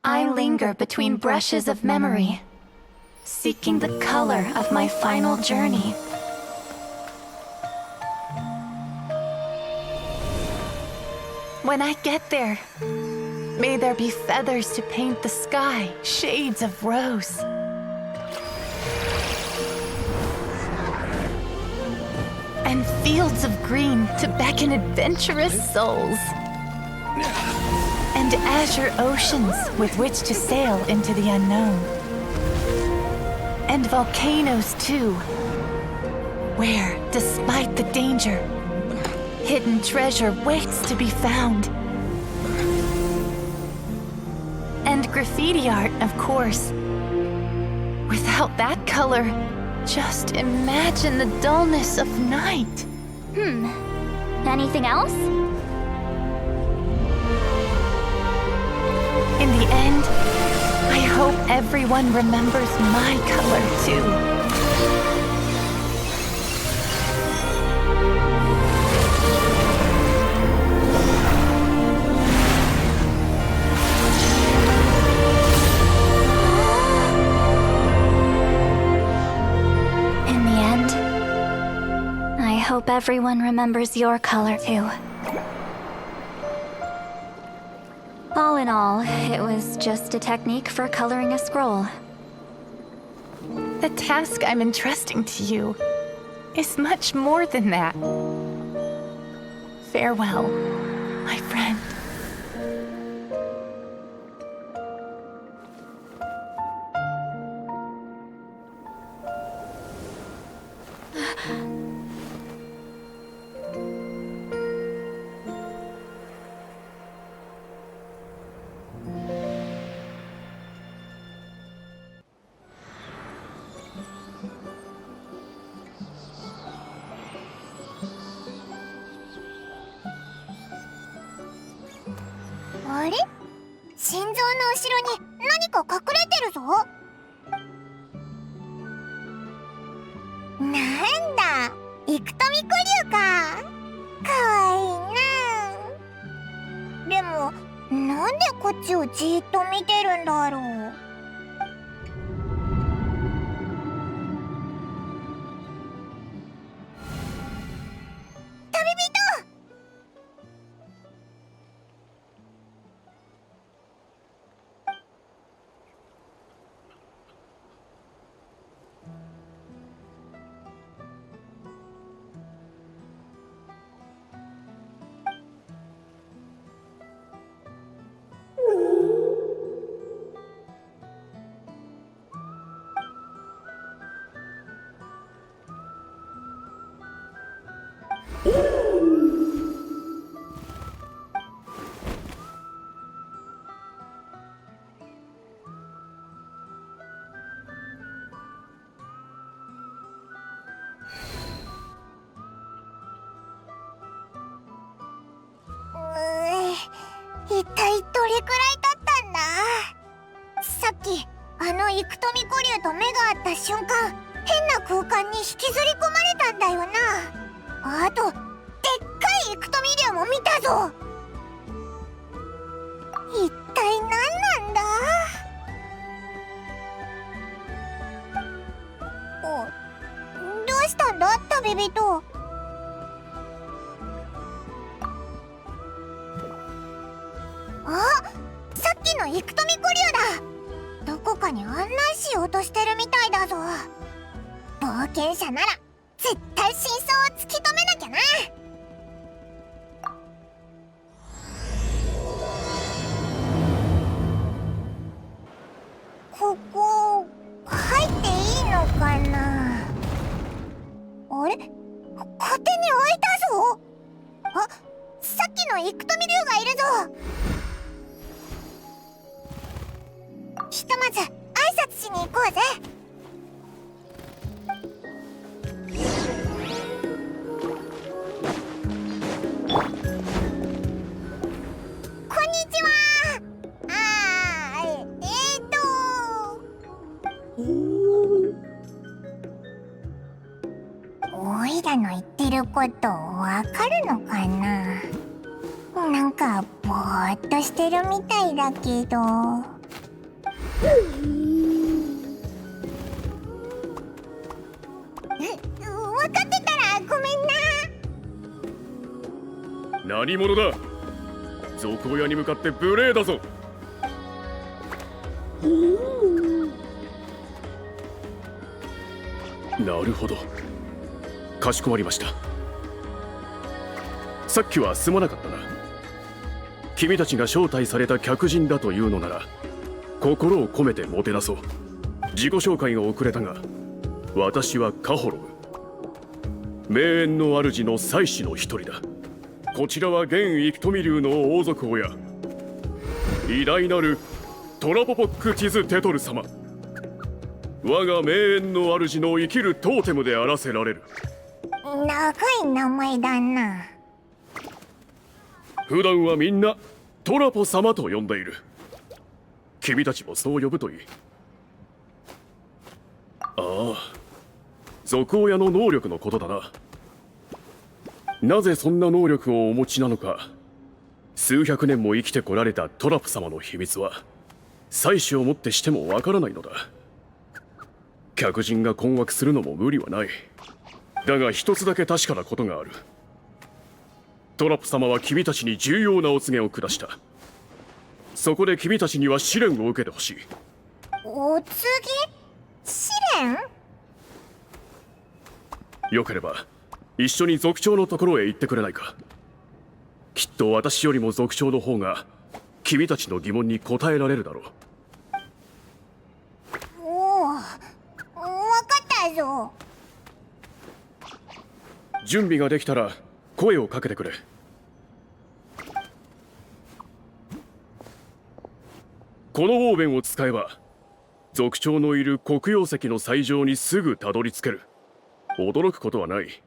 I linger between brushes of memory, seeking the color of my final journey. When I get there, may there be feathers to paint the sky, shades of rose. And fields of green to beckon adventurous souls. And azure oceans with which to sail into the unknown. And volcanoes too, where, despite the danger, hidden treasure waits to be found. And graffiti art, of course. Without that color, just imagine the dullness of night. Anything else? In the end, I hope everyone remembers my color too. In the end, I hope everyone remembers your color too. All in all, it was just a technique for coloring a scroll. The task I'm entrusting to you is much more than that. Farewell, my friend.あれ？心臓の後ろに何か隠れてるぞ。なんだ、イクトミコリュウか。かわいいな。でも、なんでこっちをじーっと見てるんだろう。旅人！一体どれくらい経ったんだ？さっきあのイクトミコリュウと目が合った瞬間、変な空間に引きずり込まれたんだよな。あとでっかいイクトミリュウも見たぞ。一体何なんだ？どうしたんだ、旅人？あ、さっきのイクトミコリュウだ。どこかに案内しようとしてるみたいだぞ。冒険者なら絶対真相を突き止めなきゃな。ここ入っていいのかな。あれ、勝手に開いたぞ。あ、さっきのイクトミリュウがいるぞ。ひとまず挨拶しに行こうぜ。こんにちは。おいらの言ってることわかるのかな。なんかぼーっとしてるみたいだけど。分かってたらごめんな。何者だ。賊親に向かって無礼だぞ。なるほど、かしこまりました。さっきはすまなかったな。君たちが招待された客人だというのなら心を込めてもてなそう。自己紹介が遅れたが、私はカホロム、名園の主の妻子の一人だ。こちらは現生富流の王族親、偉大なるトラポポックティズ・テトル様。我が名園の主の生きるトーテムであらせられる。長い名前だな。普段はみんなトラポ様と呼んでいる。君たちもそう呼ぶといい。ああ、賊親の能力のことだな。なぜそんな能力をお持ちなのか、数百年も生きてこられたトラポ様の秘密は妻子をもってしてもわからないのだ。客人が困惑するのも無理はない。だが一つだけ確かなことがある。トラポ様は君たちに重要なお告げを下した。そこで君たちには試練を受けてほしい。お告げ？試練？よければ一緒に族長のところへ行ってくれないか。きっと私よりも族長の方が君たちの疑問に答えられるだろう。おお、分かったぞ。準備ができたら声をかけてくれ。このオーベンを使えば族長のいる黒曜石の最上にすぐたどり着ける。驚くことはない。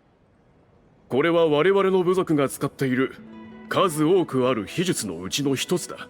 これは我々の部族が使っている数多くある秘術のうちの一つだ。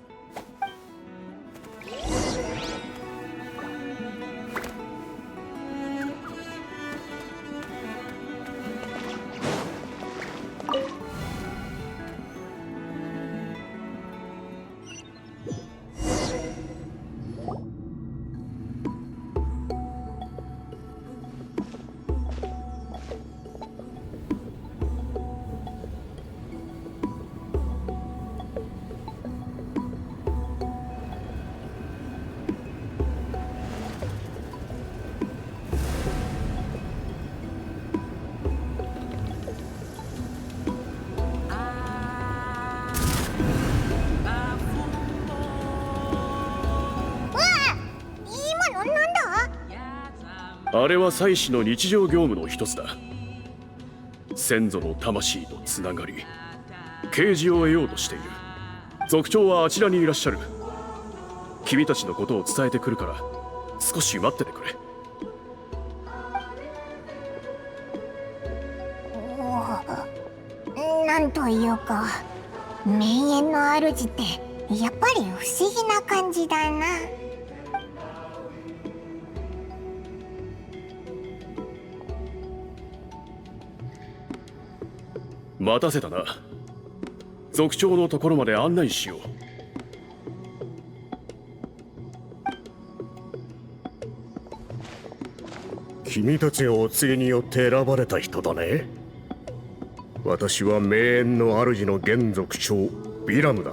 あれは祭司の日常業務の一つだ。先祖の魂とつながり啓示を得ようとしている。族長はあちらにいらっしゃる。君たちのことを伝えてくるから少し待っててくれ。なんというか、名園の主ってやっぱり不思議な感じだな。待たせたな。族長のところまで案内しよう。君たちがお告げによって選ばれた人だね。私は名園の主の現族長ヴィラムだ。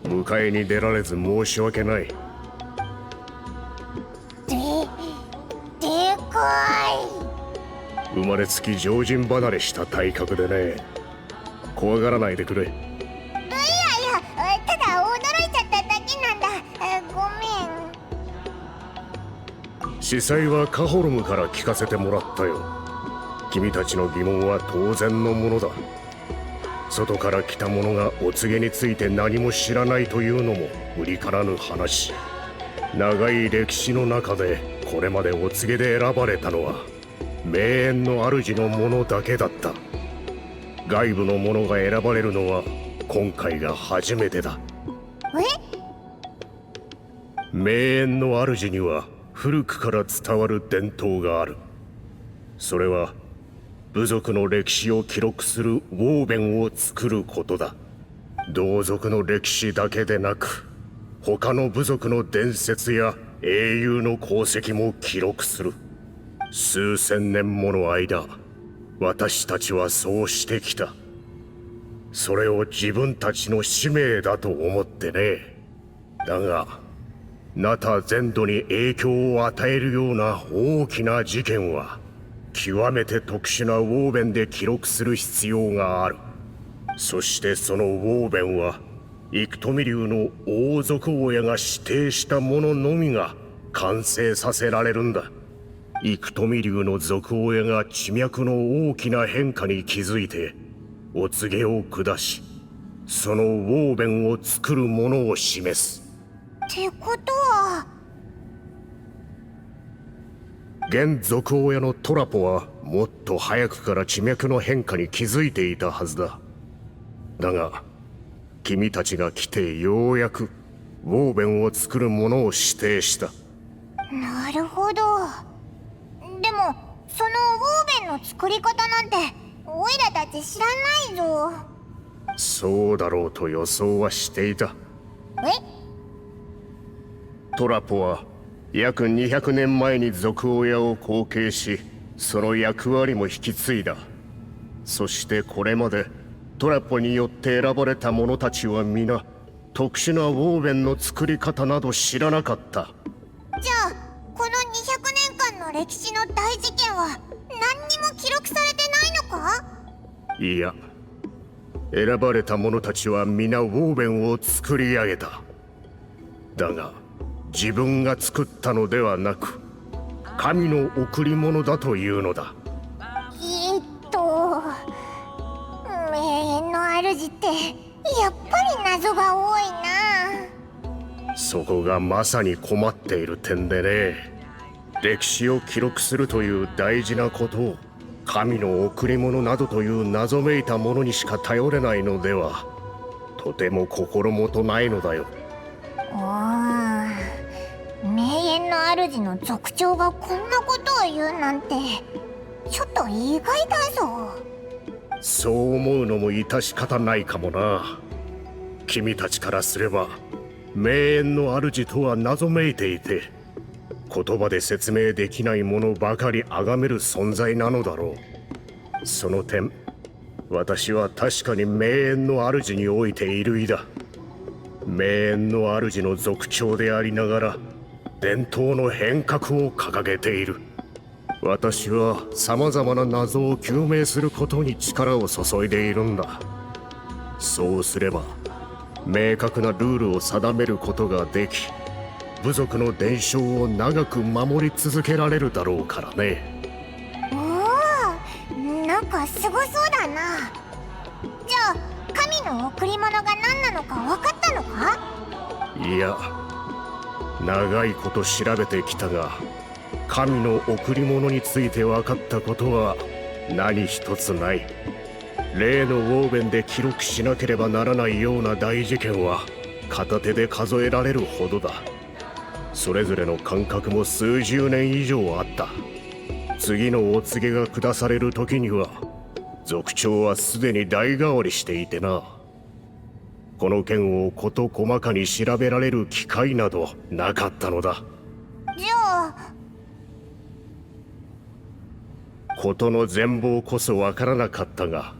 迎えに出られず申し訳ない。でかい。生まれつき常人離れした体格でね。怖がらないでくれ。いやいや、ただ驚いちゃっただけなんだ。ごめん。司祭はカホロムから聞かせてもらったよ。君たちの疑問は当然のものだ。外から来た者がお告げについて何も知らないというのも無理からぬ話。長い歴史の中でこれまでお告げで選ばれたのは名園の主の者だけだった。外部の者が選ばれるのは今回が初めてだ。名園の主には古くから伝わる伝統がある。それは部族の歴史を記録するウォーベンを作ることだ。同族の歴史だけでなく他の部族の伝説や英雄の功績も記録する。数千年もの間、私たちはそうしてきた。それを自分たちの使命だと思ってね。だがナタ全土に影響を与えるような大きな事件は極めて特殊なウォーベンで記録する必要がある。そしてそのウォーベンは幾富流の王族親が指定したもののみが完成させられるんだ。幾富流の族親が地脈の大きな変化に気づいてお告げを下し、そのウォーベンを作るものを示す。ってことは現族親のトラポはもっと早くから地脈の変化に気づいていたはずだ。だが君たちが来てようやくウォーベンを作るものを指定した。なるほど。でもそのウォーベンの作り方なんてオイラたち知らないぞ。そうだろうと予想はしていた。トラポは約200年前に族親を後継し、その役割も引き継いだ。そしてこれまでトラポによって選ばれた者たちは皆特殊なウォーベンの作り方など知らなかった。じゃあこの200年間の歴史の大事件は何にも記録されてないのか？いや、選ばれた者たちは皆ウォーベンを作り上げた。だが自分が作ったのではなく神の贈り物だというのだ。名園の主ってやっぱり謎が多いな。そこがまさに困っている点でね。歴史を記録するという大事なことを神の贈り物などという謎めいたものにしか頼れないのではとても心もとないのだよ。名園の主の族長がこんなことを言うなんてちょっと意外だぞ。そう思うのも致し方ないかもな。君たちからすれば名園の主とは謎めいていて言葉で説明できないものばかり崇める存在なのだろう。その点私は確かに名園の主において異類だ。名園の主の族長でありながら伝統の変革を掲げている。私は様々な謎を究明することに力を注いでいるんだ。そうすれば明確なルールを定めることができ、部族の伝承を長く守り続けられるだろうからね。おお、なんかすごそうだな。じゃあ神の贈り物が何なのか分かったのか？いや、長いこと調べてきたが神の贈り物について分かったことは何一つない。例のウォーベンで記録しなければならないような大事件は片手で数えられるほどだ。それぞれの間隔も数十年以上あった。次のお告げが下される時には族長はすでに代替わりしていてな。この件を事細かに調べられる機会などなかったのだ。じゃあ事の全貌こそわからなかったが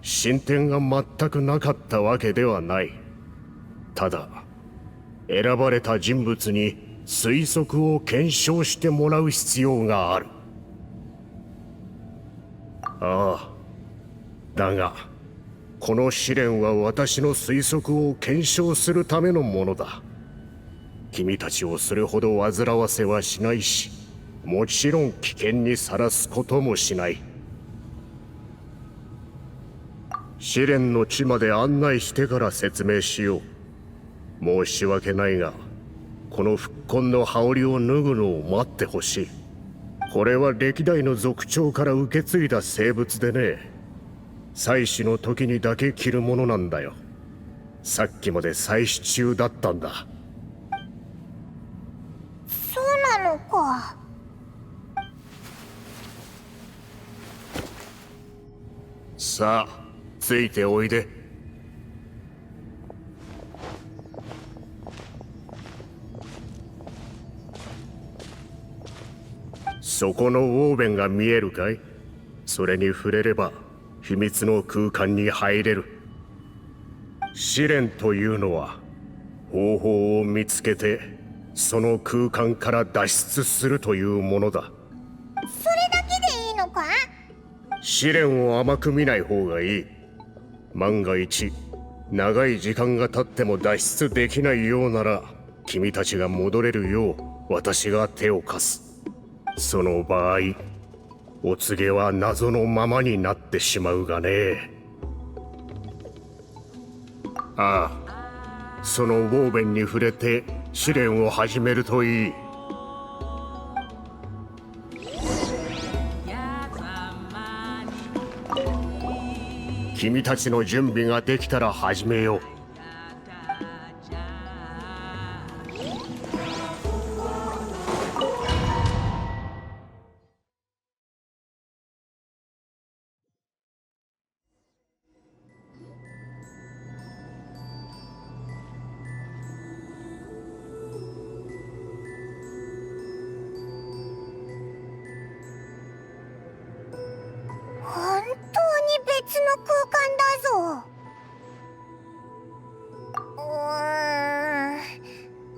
進展が全くなかったわけではない。ただ選ばれた人物に推測を検証してもらう必要がある。ああ、だがこの試練は私の推測を検証するためのものだ。君たちをそれほど煩わせはしないし、もちろん危険にさらすこともしない。試練の地まで案内してから説明しよう。申し訳ないがこの復婚の羽織を脱ぐのを待ってほしい。これは歴代の族長から受け継いだ生物でね、祭祀の時にだけ着るものなんだよ。さっきまで祭祀中だったんだ。そうなのか。さあついておいで。そこのオーベンが見えるかい？それに触れれば秘密の空間に入れる。試練というのは方法を見つけてその空間から脱出するというものだ。それだけでいいのか？試練を甘く見ない方がいい。万が一長い時間が経っても脱出できないようなら君たちが戻れるよう私が手を貸す。その場合お告げは謎のままになってしまうがね。ああ、そのウォーベンに触れて試練を始めるといい。君たちの準備ができたら始めよう。本当に別の空間だぞ。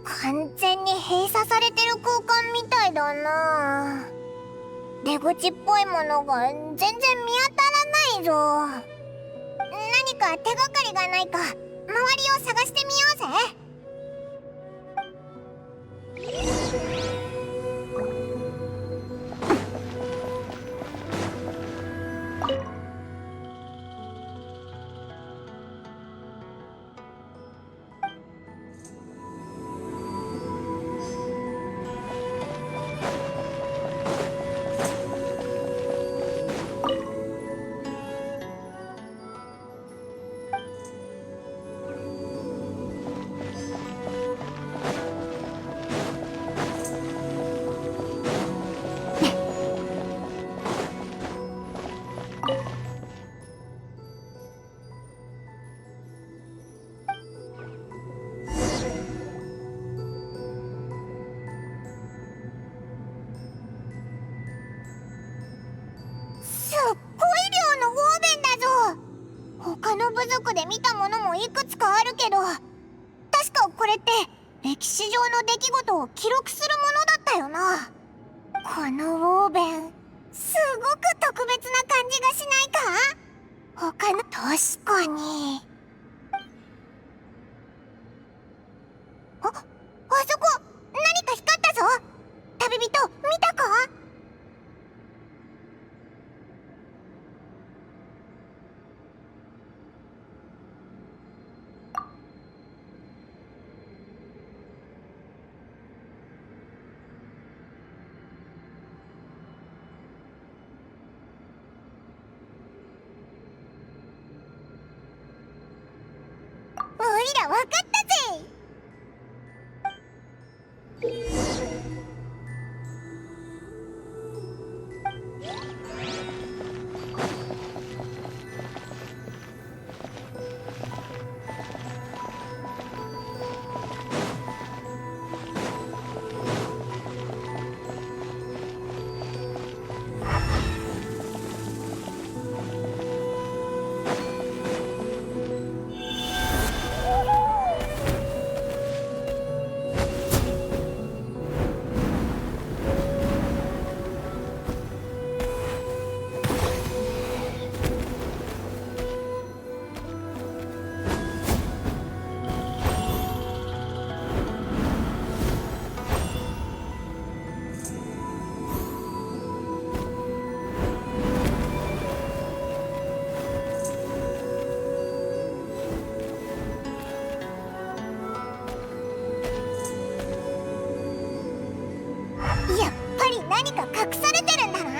完全に閉鎖されてる空間みたいだな。出口っぽいものが全然見当たらないぞ。何か手がかりがないか周りを探してみようぜ。すっごい量のウォーベンだぞ。他の部族で見たものもいくつかあるけど、確かこれって歴史上の出来事を記録するものだったよな。このウォーベンすごく特別な感じがしないか？他の確かに。あそこ何か光ったぞ。旅人見たか？おいらわかったぜ。やっぱり何か隠されてるんだな。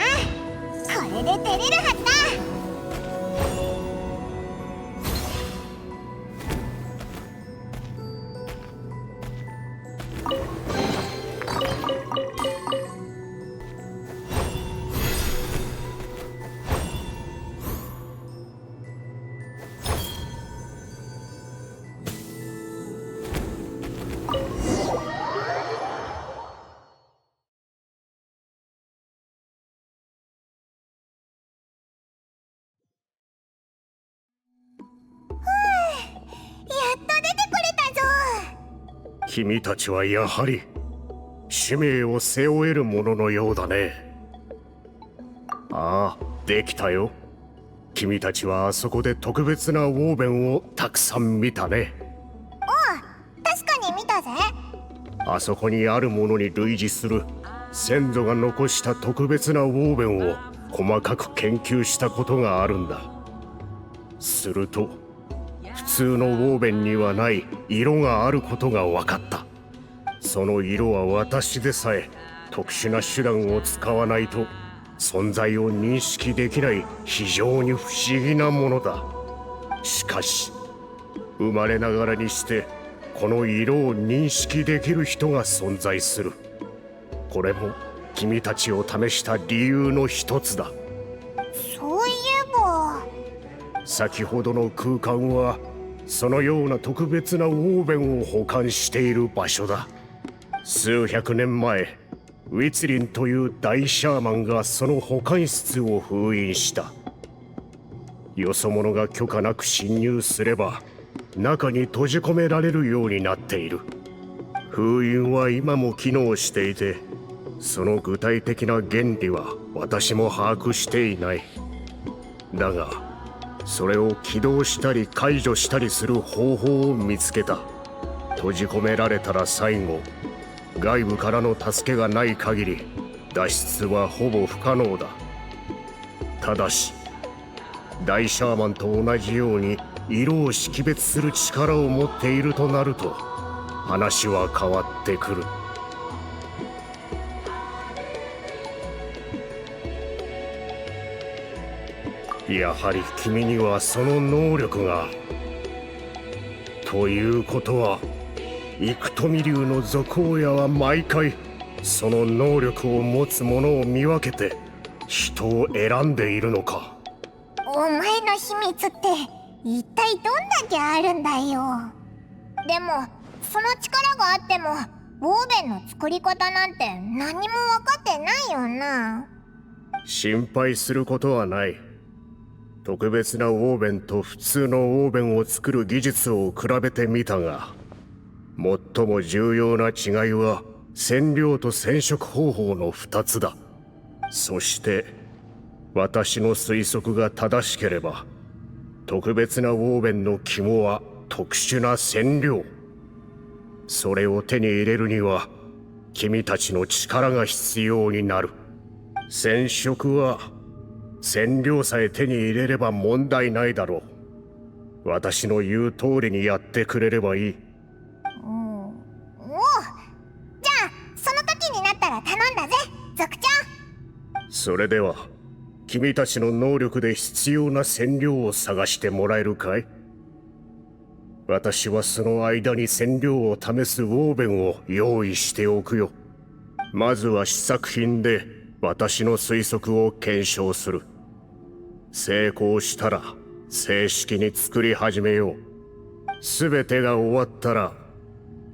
これで出れるはずだ。君たちはやはり使命を背負えるもののようだね。ああ、できたよ。君たちはあそこで特別なウォーベンをたくさん見たね。確かに見たぜ。あそこにあるものに類似する先祖が残した特別なウォーベンを細かく研究したことがあるんだ。すると普通のウォーベンにはない色があることが分かった。その色は私でさえ特殊な手段を使わないと存在を認識できない非常に不思議なものだ。しかし生まれながらにしてこの色を認識できる人が存在する。これも君たちを試した理由の一つだ。そういえば先ほどの空間はそのような特別なウォーベンを保管している場所だ。数百年前ウィツリンという大シャーマンがその保管室を封印した。よそ者が許可なく侵入すれば中に閉じ込められるようになっている。封印は今も機能していて、その具体的な原理は私も把握していない。だがそれを起動したり解除したりする方法を見つけた。閉じ込められたら最後外部からの助けがない限り脱出はほぼ不可能だ。ただし大シャーマンと同じように色を識別する力を持っているとなると話は変わってくる。やはり君にはその能力が。ということは幾富流の賊親は毎回その能力を持つ者を見分けて人を選んでいるのか。お前の秘密って一体どんだけあるんだよ。でもその力があってもウォーベンの作り方なんて何にも分かってないよな。心配することはない。特別なウォーベンと普通のウォーベンを作る技術を比べてみたが、最も重要な違いは染料と染色方法の2つだ。そして私の推測が正しければ特別なウォーベンの肝は特殊な染料。それを手に入れるには君たちの力が必要になる。染色は染料さえ手に入れれば問題ないだろう。私の言う通りにやってくれればいい。おう、じゃあその時になったら頼んだぜ族長。それでは君たちの能力で必要な染料を探してもらえるかい？私はその間に染料を試すウォーベンを用意しておくよ。まずは試作品で私の推測を検証する。成功したら正式に作り始めよう。全てが終わったら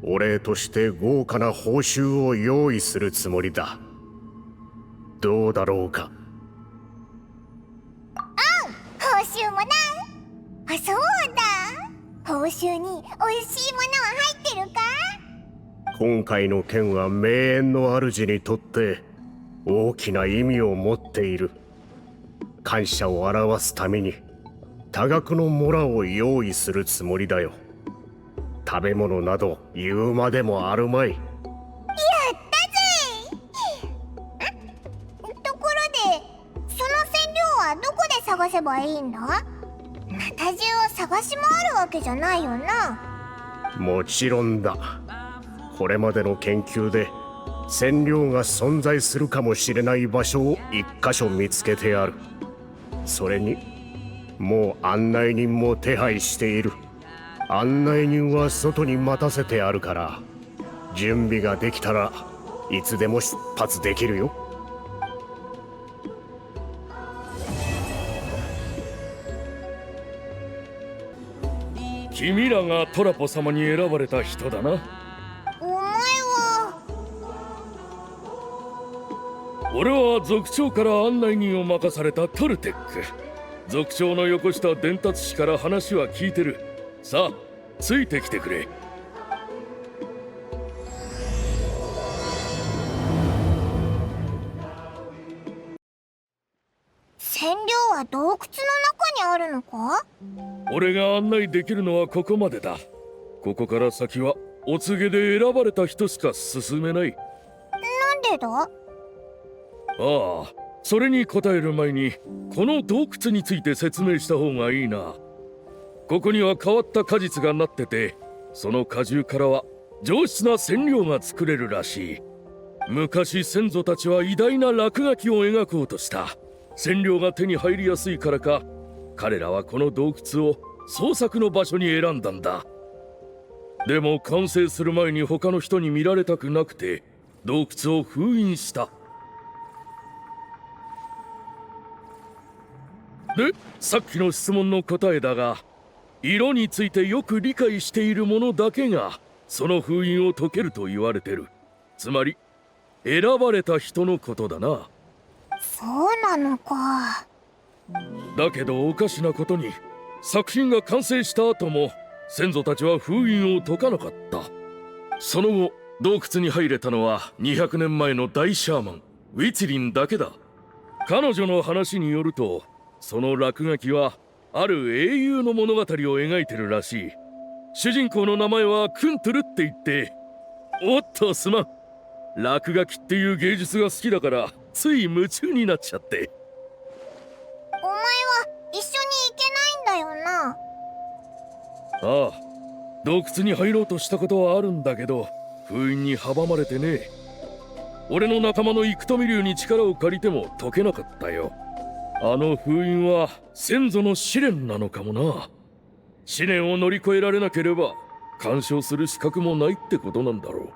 お礼として豪華な報酬を用意するつもりだ。どうだろうか。報酬もな。あ、そうだ。報酬に美味しいものは入ってるか？今回の件は名園の主にとって大きな意味を持っている。感謝を表すために多額のモラを用意するつもりだよ。食べ物など言うまでもあるまい。やったぜ。ところでその染料はどこで探せばいいんだ？また中を探し回るわけじゃないよな。もちろんだ。これまでの研究で染料が存在するかもしれない場所を一箇所見つけてある。それにもう案内人も手配している。案内人は外に待たせてあるから準備ができたらいつでも出発できるよ。君らがトラポ様に選ばれた人だな。お前は？俺は族長から案内人を任されたトルテック。族長のよこした伝達師から話は聞いてる。さあついてきてくれ。は洞窟の中にあるのか？俺が案内できるのはここまでだ。ここから先はお告げで選ばれた人しか進めない。なんでだ？ああ、それに答える前にこの洞窟について説明した方がいいな。ここには変わった果実がなってて、その果汁からは上質な染料が作れるらしい。昔先祖たちは偉大な落書きを描こうとした。染料が手に入りやすいからか、彼らはこの洞窟を創作の場所に選んだんだ。でも完成する前に他の人に見られたくなくて洞窟を封印した。で、さっきの質問の答えだが、色についてよく理解している者だけがその封印を解けると言われてる。つまり選ばれた人のことだな。そうなのか。だけどおかしなことに、作品が完成した後も先祖たちは封印を解かなかった。その後洞窟に入れたのは200年前の大シャーマンウィツリンだけだ。彼女の話によると、その落書きはある英雄の物語を描いてるらしい。主人公の名前はクントゥルって言って、おっとすまん、落書きっていう芸術が好きだからつい夢中になっちゃって。お前は一緒に行けないんだよな。ああ、洞窟に入ろうとしたことはあるんだけど封印に阻まれてね。俺の仲間の幾富竜に力を借りても解けなかったよ。あの封印は先祖の試練なのかもな。試練を乗り越えられなければ干渉する資格もないってことなんだろう。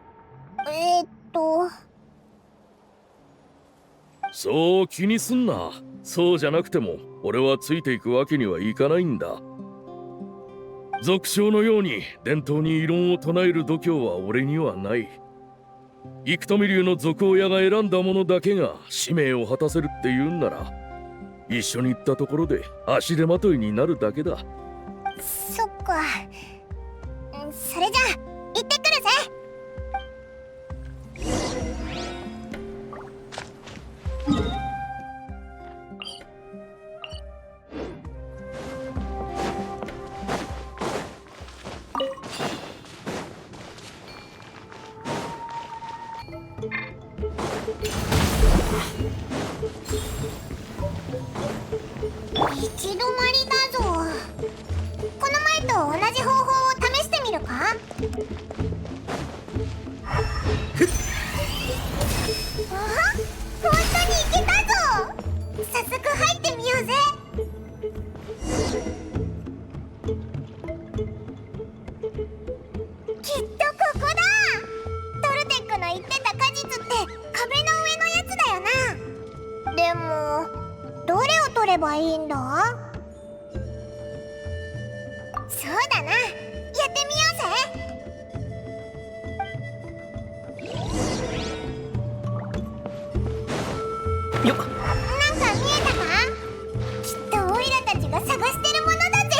そう気にすんな。そうじゃなくても俺はついていくわけにはいかないんだ。俗称のように伝統に異論を唱える度胸は俺にはない。幾富竜の族親が選んだ者だけが使命を果たせるって言うんなら、一緒に行ったところで足手まといになるだけだ。そっか。それじゃあ行ってくるぜ。行き止まりだぞ。この前と同じ方法を試してみるか？あ、本当に行けたぞ。早速入ってみようぜ。きっとここだ。トルテックの言ってた果実って壁の上のやつだよな。でもどれを取ればいいんだ？そうだな、やってみようぜ。よっ。なんか見えたか？きっとオイラたちが探してるものだぜ。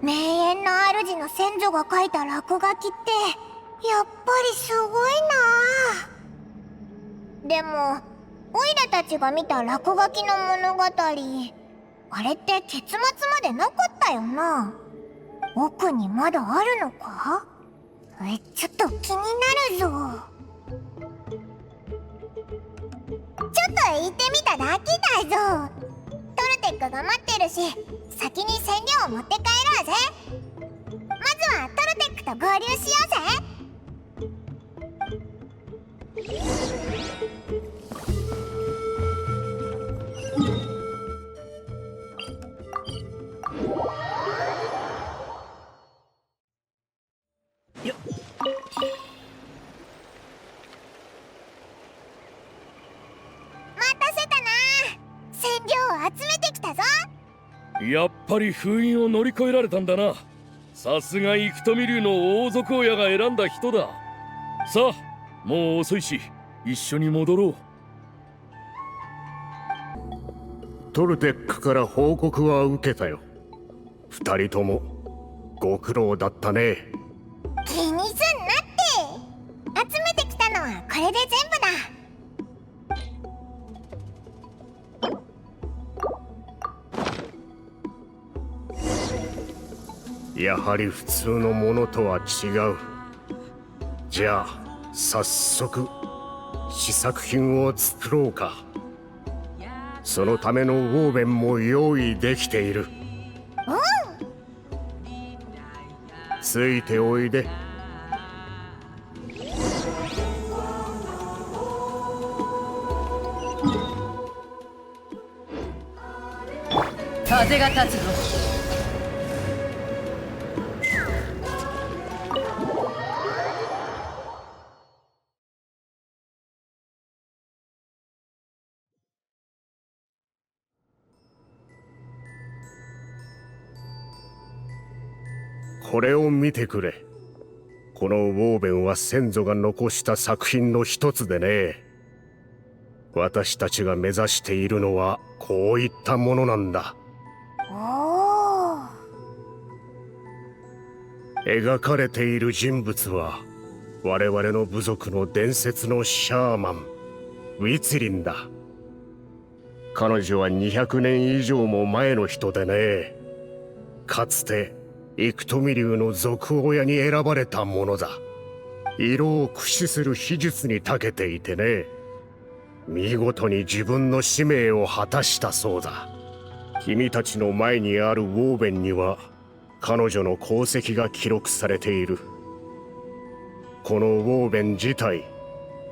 名園の主の先祖が書いた落書きってやっぱりすごいな。でもオイラたちが見た落書きの物語、あれって結末までなかったよな。奥にまだあるのか？ちょっと気になるぞ。ちょっと行ってみただけだぞ。トルテックが待ってるし、先に染料を持って帰ろうぜ。まずはトルテックと合流しようぜ。よっ。待たせたな。染料を集めてきたぞ。やっぱり封印を乗り越えられたんだな。さすが生富竜の王族親が選んだ人だ。さあ、もう遅いし一緒に戻ろう。トルテックから報告は受けたよ。二人ともご苦労だったね。気にすんなって。集めてきたのはこれで全部だ。やはり普通のものとは違う。じゃあ早速試作品を作ろうか。そのためのウォーベンも用意できている。ついておいで。風が立つぞ。これを見てくれ。このウォーベンは先祖が残した作品の一つでね。私たちが目指しているのはこういったものなんだ。おお。描かれている人物は我々の部族の伝説のシャーマンウィツリンだ。彼女は200年以上も前の人でね。かつて生富竜の族親に選ばれたものだ。色を駆使する秘術に長けていてね。見事に自分の使命を果たしたそうだ。君たちの前にあるウォーベンには彼女の功績が記録されている。このウォーベン自体、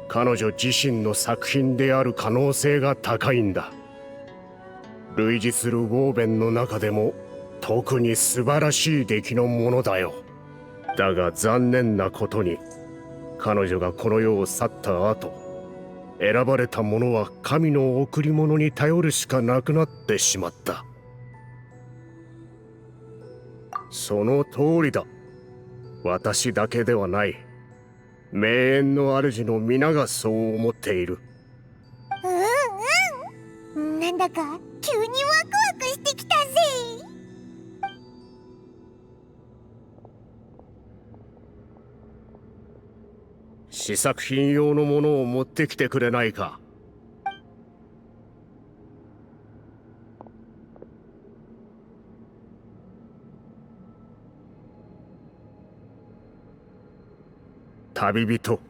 彼女自身の作品である可能性が高いんだ。類似するウォーベンの中でも特に素晴らしい出来のものだよ。だが残念なことに、彼女がこの世を去った後、選ばれた者は神の贈り物に頼るしかなくなってしまった。その通りだ。私だけではない。名園の主の皆がそう思っている。なんだか急にワクワクしてきたぜ。試作品用のものを持ってきてくれないか。旅人、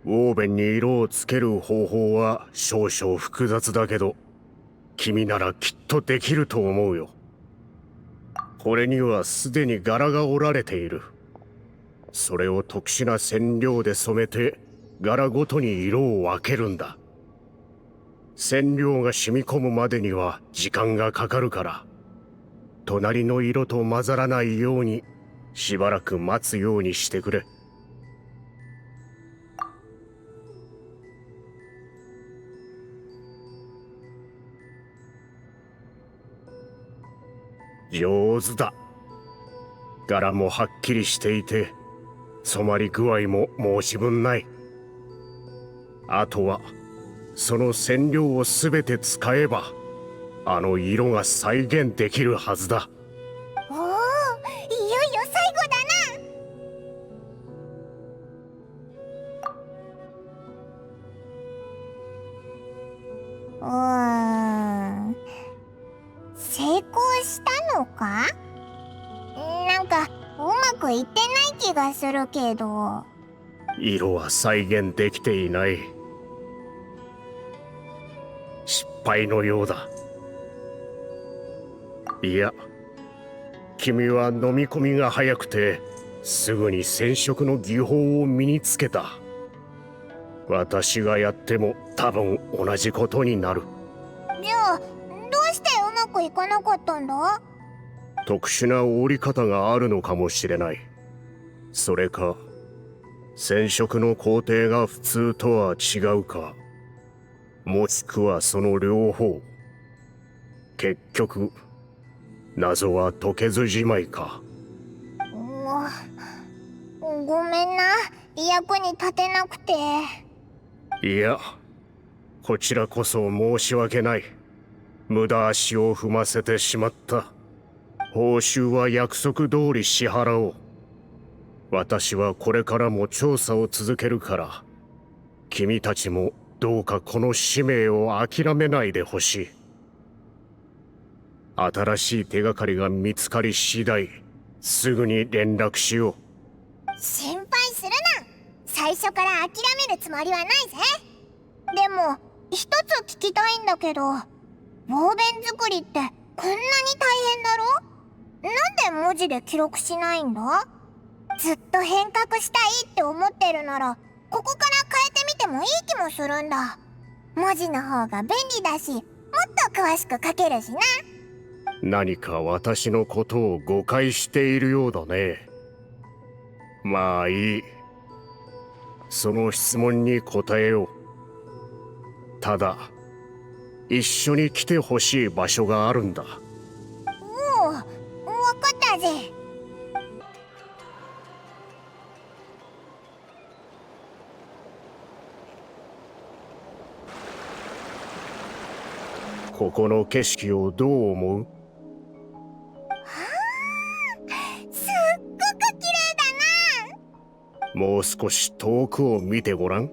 ウォーベンに色をつける方法は少々複雑だけど、君ならきっとできると思うよ。これにはすでに柄が織られている。それを特殊な染料で染めて柄ごとに色を分けるんだ。染料が染み込むまでには時間がかかるから、隣の色と混ざらないようにしばらく待つようにしてくれ。上手だ。柄もはっきりしていて、染まり具合も申し分ない。あとはその染料をすべて使えば、あの色が再現できるはずだ。おお、いよいよ最後だな。成功したのか？なんかうまくいってない気がするけど。色は再現できていない。失敗のようだ。いや、君は飲み込みが早くてすぐに染色の技法を身につけた。私がやっても多分同じことになる。じゃあどうしてうまくいかなかったんだ？特殊な織り方があるのかもしれない。それか染色の工程が普通とは違うか、もしくはその両方。結局謎は解けずじまいか。ごめんな、役に立てなくて。いや、こちらこそ申し訳ない。無駄足を踏ませてしまった。報酬は約束通り支払おう。私はこれからも調査を続けるから、君たちもどうかこの使命を諦めないでほしい。新しい手がかりが見つかり次第、すぐに連絡しよう。心配するな。最初から諦めるつもりはないぜ。でも一つ聞きたいんだけど、ウォーベン作りってこんなに大変だろ？なんで文字で記録しないんだ？ずっと変革したいって思ってるなら、ここから変えてみてもいい気もするんだ。文字の方が便利だし、もっと詳しく書けるしな。何か私のことを誤解しているようだね。まあいい。その質問に答えよう。ただ、一緒に来てほしい場所があるんだ。おお、わかったぜ。ここの景色をどう思う？すっごく綺麗だな。もう少し遠くを見てごらん。落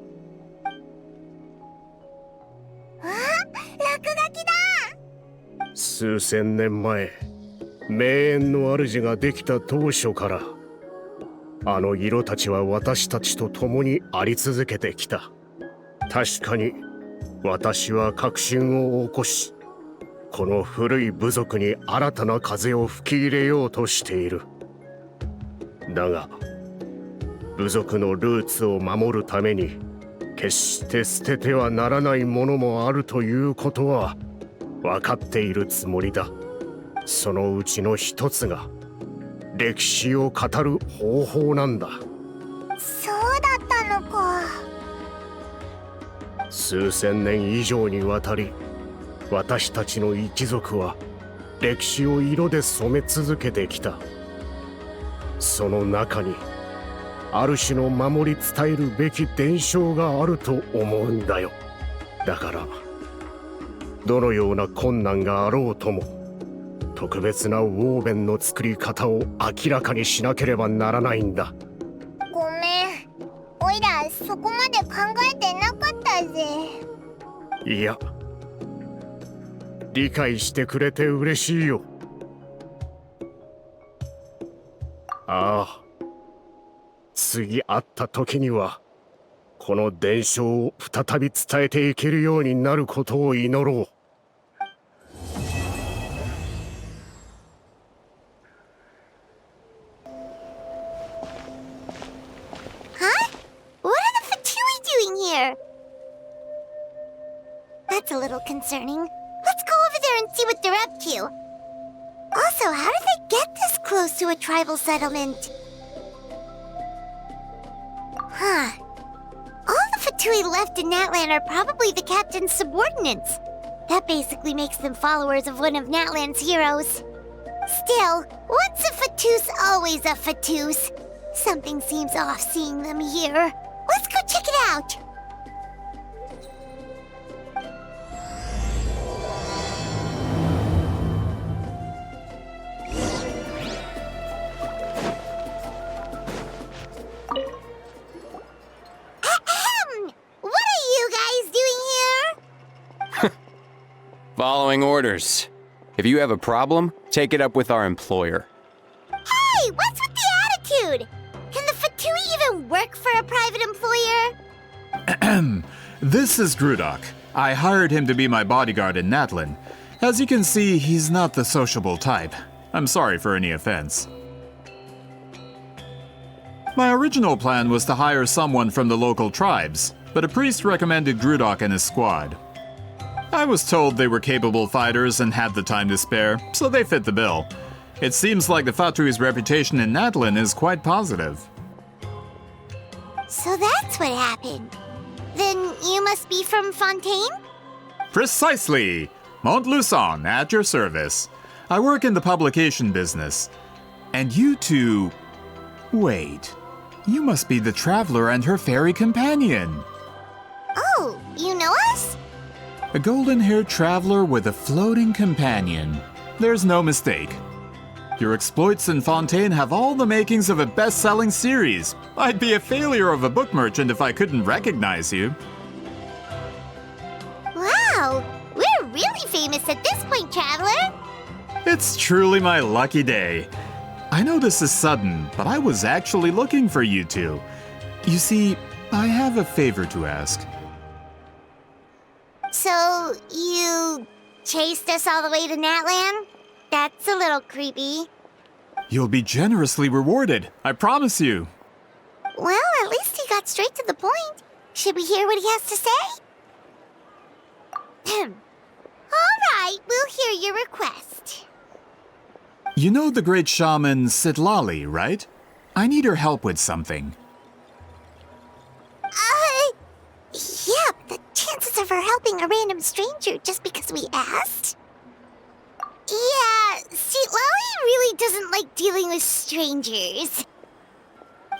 書きだ。数千年前、名園の主ができた当初から、あの色たちは私たちと共にあり続けてきた。確かに私は革新を起こし、この古い部族に新たな風を吹き入れようとしている。だが部族のルーツを守るために決して捨ててはならないものもあるということは分かっているつもりだ。そのうちの一つが歴史を語る方法なんだ。そうだったのか。数千年以上にわたり、私たちの一族は歴史を色で染め続けてきた。その中にある種の守り伝えるべき伝承があると思うんだよ。だからどのような困難があろうとも、特別なウォーベンの作り方を明らかにしなければならないんだ。ごめん、おいらそこまで考えてなかったぜ。いや、理解してくれて嬉しいよ。ああ、次会った時にはこの伝承を再び伝えていけるようになることを祈ろう。What are the Fatui doing here? That's a little concerning. Let's go over there and see what they're up to. Also, how did they get this close to a tribal settlement? Huh. All the Fatui left in Natlan are probably the captain's subordinates. That basically makes them followers of one of Natlan's heroes. Still, once a Fatus, always a Fatus. Something seems off seeing them here. Let's go check it out! Ahem! What are you guys doing here? Following orders. If you have a problem, take it up with our employer. Hey, what's with the attitude? Can the Fatui even work for a private employer? This is Grudok. I hired him to be my bodyguard in Natlan. As you can see, he's not the sociable type. I'm sorry for any offense. My original plan was to hire someone from the local tribes, but a priest recommended Grudok and his squad. I was told they were capable fighters and had the time to spare, so they fit the bill. It seems like the Fatui's reputation in Natlan is quite positive. So that's what happened. Then you must be from Fontaine? Precisely! Montluçon, at your service. I work in the publication business. And you two... Wait. You must be the traveler and her fairy companion. Oh, you know us? A golden-haired traveler with a floating companion. There's no mistake. Your exploits in Fontaine have all the makings of a best-selling series. I'd be a failure of a book merchant if I couldn't recognize you. Wow, we're really famous at this point, Traveler. It's truly my lucky day. I know this is sudden, but I was actually looking for you two. You see, I have a favor to ask. So, you chased us all the way to Natlan? That's a little creepy. You'll be generously rewarded, I promise you. Well, at least he got straight to the point. Should we hear what he has to say? All right, we'll hear your request. You know the great shaman CITLALI, right? I need her help with something. Yeah, the chances of her helping a random stranger just because we asked? Yeah, CITLALI really doesn't like dealing with strangers.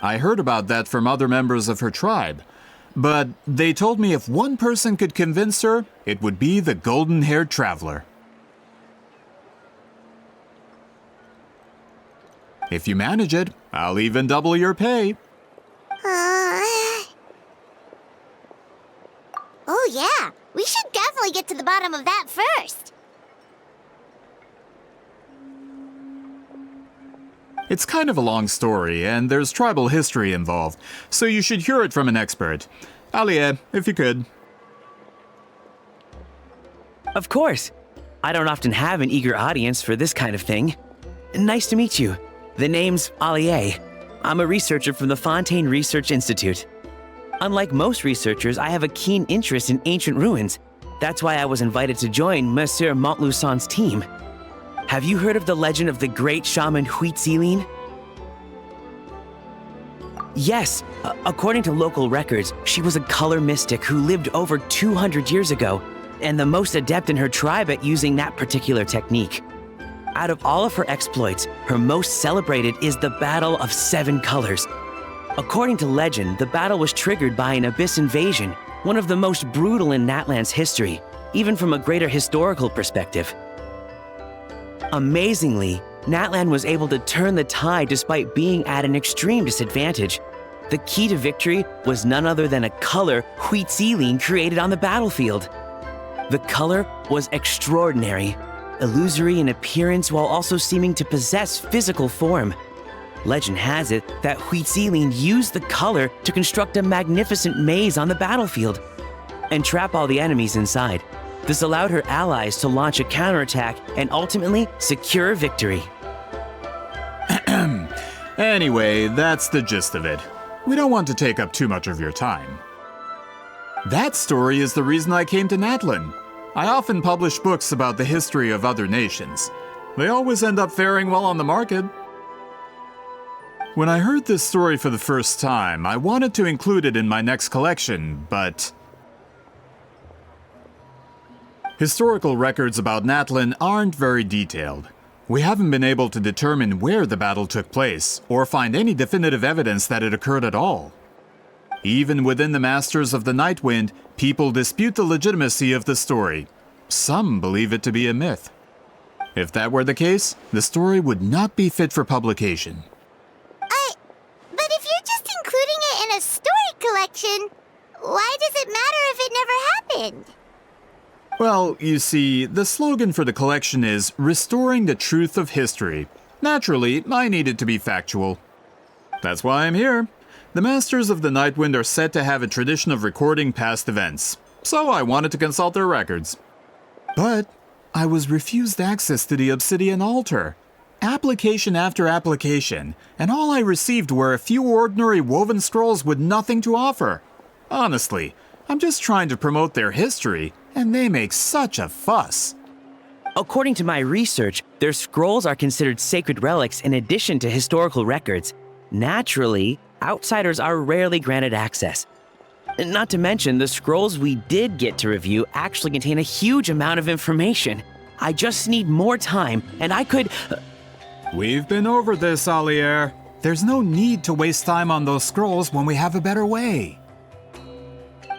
I heard about that from other members of her tribe. But they told me if one person could convince her, it would be the golden-haired traveler. If you manage it, I'll even double your pay. Oh yeah, we should definitely get to the bottom of that first. It's kind of a long story, and there's tribal history involved, so you should hear it from an expert. Alie, if you could. Of course. I don't often have an eager audience for this kind of thing. Nice to meet you. The name's Alie. I'm a researcher from the Fontaine Research Institute. Unlike most researchers, I have a keen interest in ancient ruins. That's why I was invited to join Monsieur Montluçon's team. Have you heard of the legend of the great shaman CITLALI? Yes, according to local records, she was a color mystic who lived over 200 years ago, and the most adept in her tribe at using that particular technique. Out of all of her exploits, her most celebrated is the Battle of 7 Colors. According to legend, the battle was triggered by an abyss invasion, one of the most brutal in Natlan's history, even from a greater historical perspective. Amazingly, Natlan was able to turn the tide despite being at an extreme disadvantage. The key to victory was none other than a color CITLALI created on the battlefield. The color was extraordinary, illusory in appearance while also seeming to possess physical form. Legend has it that CITLALI used the color to construct a magnificent maze on the battlefield and trap all the enemies inside. This allowed her allies to launch a counterattack and ultimately secure victory. Anyway, that's the gist of it. We don't want to take up too much of your time. That story is the reason I came to Natlan. I often publish books about the history of other nations. They always end up faring well on the market. When I heard this story for the first time, I wanted to include it in my next collection, but... Historical records about Natlan aren't very detailed. We haven't been able to determine where the battle took place, or find any definitive evidence that it occurred at all. Even within the Masters of the Nightwind, people dispute the legitimacy of the story. Some believe it to be a myth. If that were the case, the story would not be fit for publication. But if you're just including it in a story collection, why does it matter if it never happened? Well, you see, the slogan for the collection is Restoring the Truth of History. Naturally, I needed to be factual. That's why I'm here. The Masters of the Nightwind are said to have a tradition of recording past events, so I wanted to consult their records. But I was refused access to the Obsidian Altar. Application after application, and all I received were a few ordinary woven scrolls with nothing to offer. Honestly, I'm just trying to promote their history, and they make such a fuss. According to my research, their scrolls are considered sacred relics in addition to historical records. Naturally, outsiders are rarely granted access. Not to mention, the scrolls we did get to review actually contain a huge amount of information. I just need more time, and I could. We've been over this, Alier. There's no need to waste time on those scrolls when we have a better way.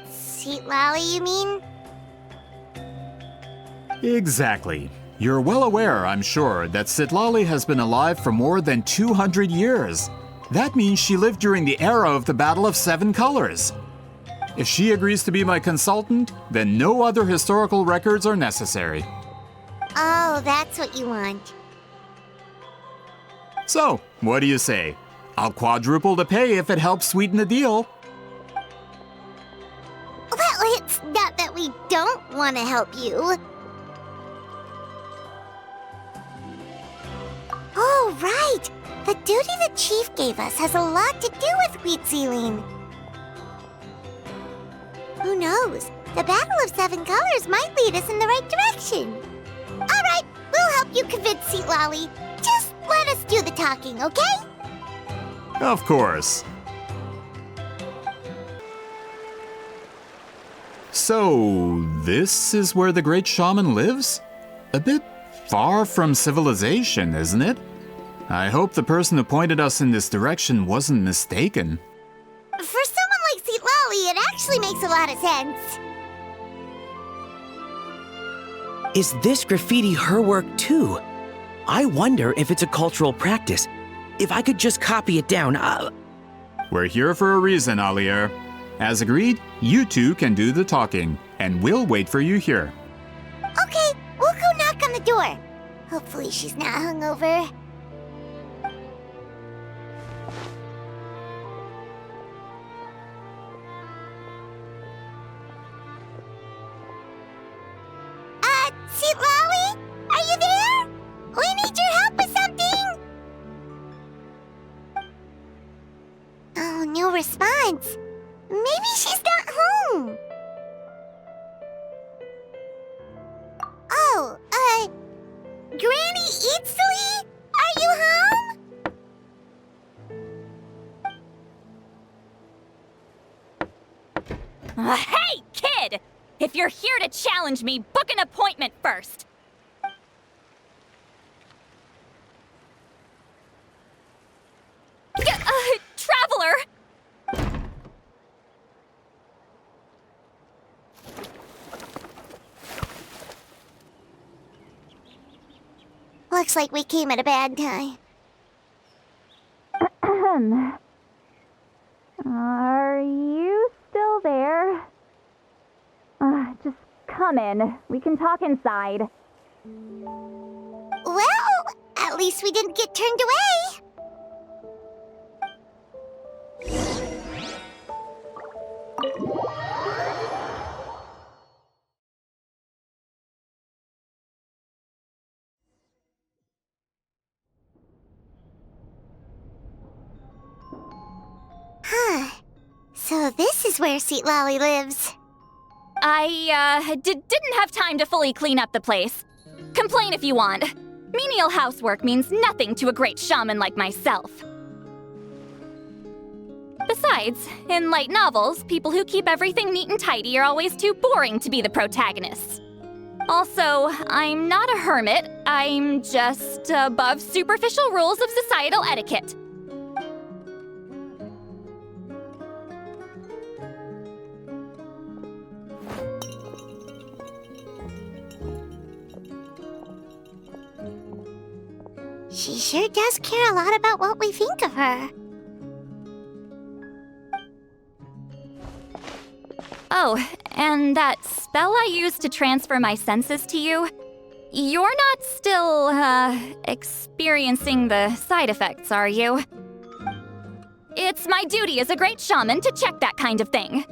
CITLALI, you mean? Exactly. You're well aware, I'm sure, that CITLALI has been alive for more than 200 years. That means she lived during the era of the Battle of Seven Colors. If she agrees to be my consultant, then no other historical records are necessary. Oh, that's what you want. So, what do you say? I'll quadruple the pay if it helps sweeten the deal. Well, it's not that we don't want to help you. Oh, right! The duty the chief gave us has a lot to do with Wheatsealing. Who knows? The Battle of Seven Colors might lead us in the right direction. All right, we'll help you convince CITLALI. Just let us do the talking, okay? Of course. So, this is where the great shaman lives? A bit far from civilization, isn't it? I hope the person who pointed us in this direction wasn't mistaken. For someone like CITLALI, it actually makes a lot of sense. Is this graffiti her work too? I wonder if it's a cultural practice. If I could just copy it down, We're here for a reason, Alier. As agreed, you two can do the talking, and we'll wait for you here. Okay, we'll go knock on the door. Hopefully she's not hungover. CITLALI? Are you there? We need your help with something! Oh, no response. Maybe she's not home. Oh, Granny Eatsley? Are you home? Hey, kid! If you're here to challenge me, book an appointment first. Traveler! Looks like we came at a bad time. Are you still there? Just come in. We can talk inside. Well, at least we didn't get turned away. Huh. So this is where CITLALI lives. I, didn't have time to fully clean up the place. Complain if you want. Menial housework means nothing to a great shaman like myself. Besides, in light novels, people who keep everything neat and tidy are always too boring to be the protagonists. Also, I'm not a hermit. I'm just above superficial rules of societal etiquette. She sure does care a lot about what we think of her. Oh, and that spell I used to transfer my senses to you? You're not still, experiencing the side effects, are you? It's my duty as a great shaman to check that kind of thing.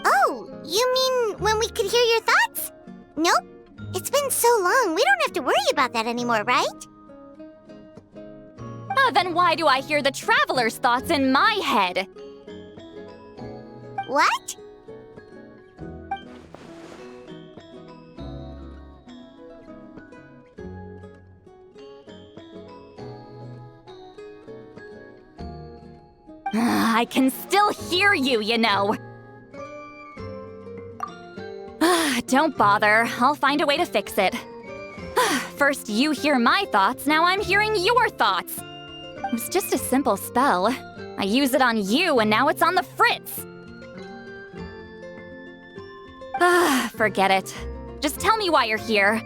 Oh, you mean when we could hear your thoughts? Nope. It's been so long, we don't have to worry about that anymore, right? Then why do I hear the traveler's thoughts in my head? What? I can still hear you, you know. Don't bother. I'll find a way to fix it. First you hear my thoughts, now I'm hearing your thoughts. It was just a simple spell. I use it on you and now it's on the fritz. Forget it. Just tell me why you're here.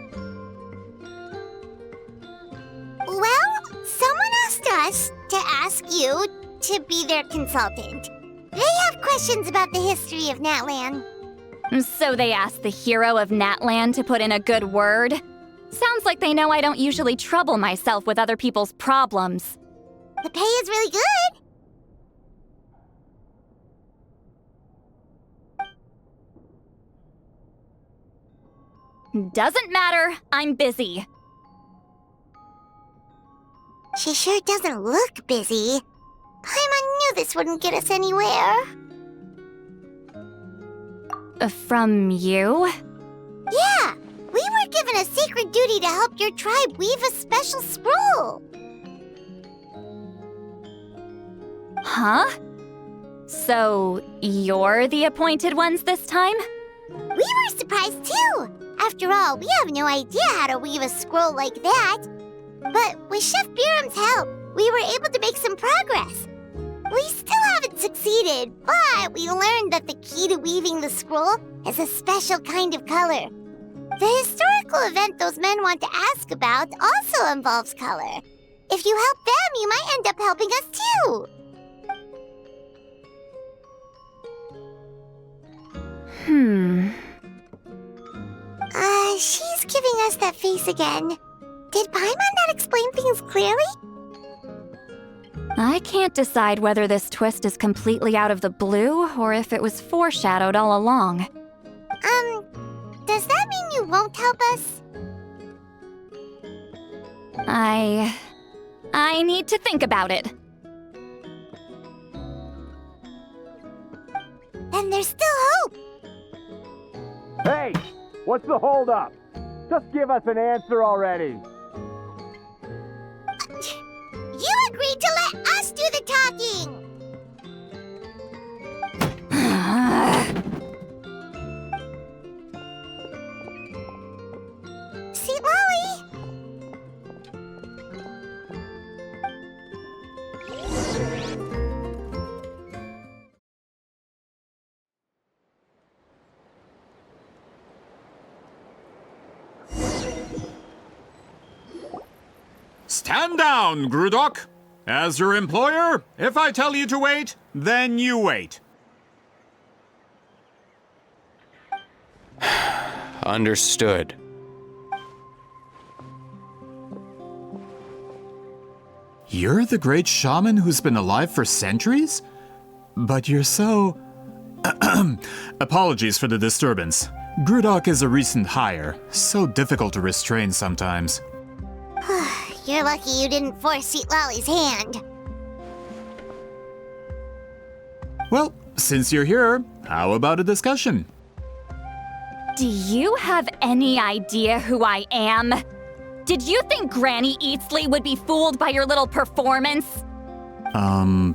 Well, someone asked us to ask you to be their consultant. They have questions about the history of Natlan. So they asked the hero of Natlan to put in a good word? Sounds like they know I don't usually trouble myself with other people's problems. The pay is really good. Doesn't matter, I'm busy. She sure doesn't look busy. Paimon knew this wouldn't get us anywhere. From you? Yeah, we were given a sacred duty to help your tribe weave a special scroll. Huh? So, you're the appointed ones this time? We were surprised too. After all, we have no idea how to weave a scroll like that. But with Chef Biram's help, we were able to make some progress. We still haven't succeeded, but we learned that the key to weaving the scroll is a special kind of color. The historical event those men want to ask about also involves color. If you help them, you might end up helping us too. She's giving us that face again. Did Paimon not explain things clearly? I can't decide whether this twist is completely out of the blue or if it was foreshadowed all along. Does that mean you won't help us? I need to think about it. Then there's still hope. Hey! What's the holdup? Just give us an answer already. You agreed to let us do the talking! CITLALI! Stand down, Grudok! As your employer, if I tell you to wait, then you wait. Understood. You're the great shaman who's been alive for centuries? But you're so... Apologies for the disturbance. Grudok is a recent hire, so difficult to restrain sometimes. You're lucky you didn't force CITLALI's hand. Well, since you're here, how about a discussion? Do you have any idea who I am? Did you think Granny Eatsley would be fooled by your little performance? I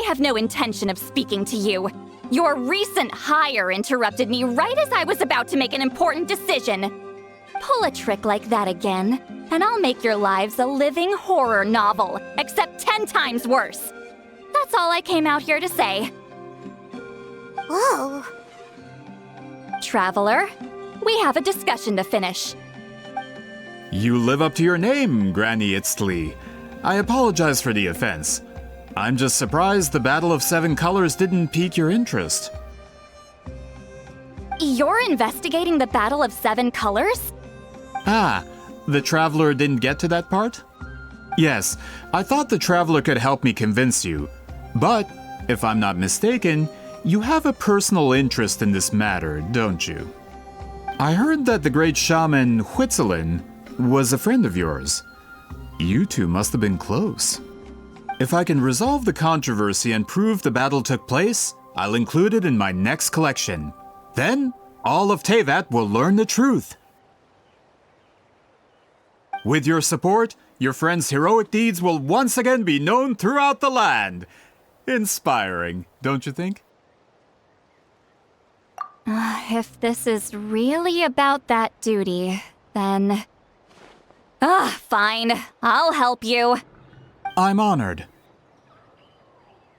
have no intention of speaking to you. Your recent hire interrupted me right as I was about to make an important decision. Pull a trick like that again, and I'll make your lives a living horror novel, except 10 times worse. That's all I came out here to say. Whoa. Traveler, we have a discussion to finish. You live up to your name, Granny Eatsley. I apologize for the offense. I'm just surprised the Battle of Seven Colors didn't pique your interest. You're investigating the Battle of Seven Colors? Ah, the Traveler didn't get to that part? Yes, I thought the Traveler could help me convince you. But, if I'm not mistaken, you have a personal interest in this matter, don't you? I heard that the great shaman Huitzilin was a friend of yours. You two must have been close. If I can resolve the controversy and prove the battle took place, I'll include it in my next collection. Then, all of Teyvat will learn the truth. With your support, your friend's heroic deeds will once again be known throughout the land. Inspiring, don't you think? If this is really about that duty, then... fine. I'll help you. I'm honored.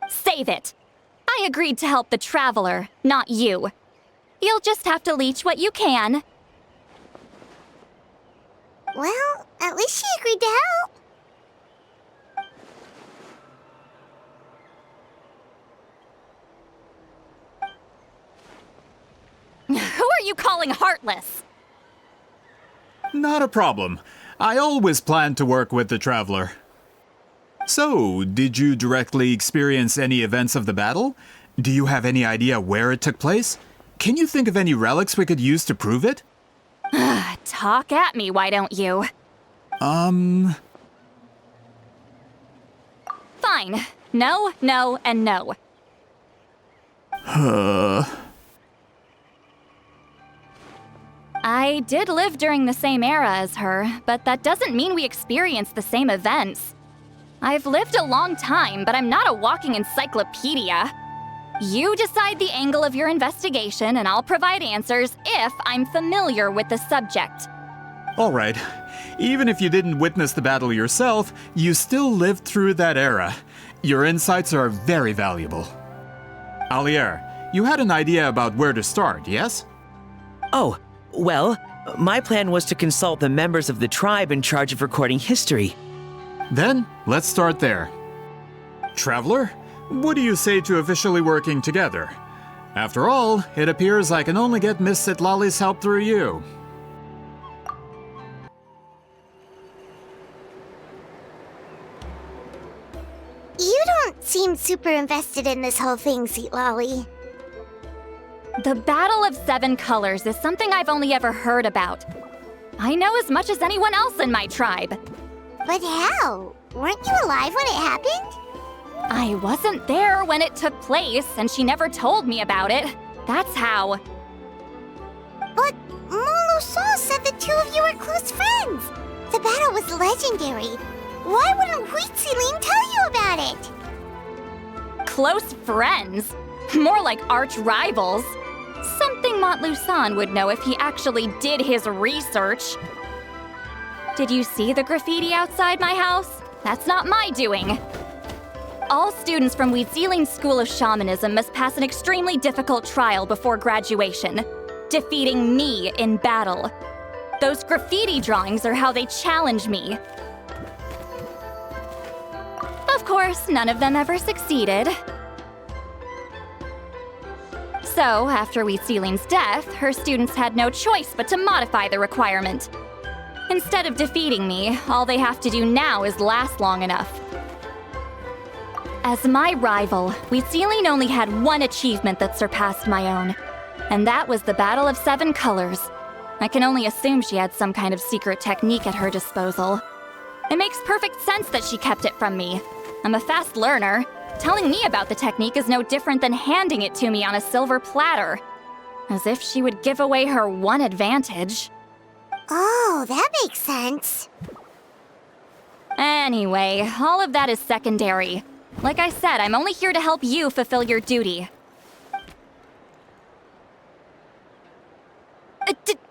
Save it. I agreed to help the Traveler, not you. You'll just have to leech what you can. Well, at least she agreed to help. Who are you calling heartless? Not a problem. I always planned to work with the Traveler. So, did you directly experience any events of the battle? Do you have any idea where it took place? Can you think of any relics we could use to prove it? Talk at me, why don't you? Um... Fine. No, no, and no. I did live during the same era as her, but that doesn't mean we experienced the same events. I've lived a long time, but I'm not a walking encyclopedia. You decide the angle of your investigation, and I'll provide answers if I'm familiar with the subject. Alright. Even if you didn't witness the battle yourself, you still lived through that era. Your insights are very valuable. Alier, you had an idea about where to start, yes? Oh, well, my plan was to consult the members of the tribe in charge of recording history. Then, let's start there. Traveler, what do you say to officially working together? After all, it appears I can only get Miss CITLALI's help through you. You don't seem super invested in this whole thing, CITLALI. The Battle of Seven Colors is something I've only ever heard about. I know as much as anyone else in my tribe. But how? Weren't you alive when it happened? I wasn't there when it took place, and she never told me about it. That's how. But Molo-san said the two of you were close friends. The battle was legendary. Why wouldn't Huitziling tell you about it? Close friends? More like arch rivals. Something Montlusan would know if he actually did his research. Did you see the graffiti outside my house? That's not my doing. All students from Huitziling's School of Shamanism must pass an extremely difficult trial before graduation, defeating me in battle. Those graffiti drawings are how they challenge me. Of course, none of them ever succeeded. So, after Huitziling's death, her students had no choice but to modify the requirement. Instead of defeating me, all they have to do now is last long enough. As my rival, Huitziling only had one achievement that surpassed my own, and that was the Battle of Seven Colors. I can only assume she had some kind of secret technique at her disposal. It makes perfect sense that she kept it from me. I'm a fast learner. Telling me about the technique is no different than handing it to me on a silver platter. As if she would give away her one advantage. Oh, that makes sense. Anyway, all of that is secondary. Like I said, I'm only here to help you fulfill your duty.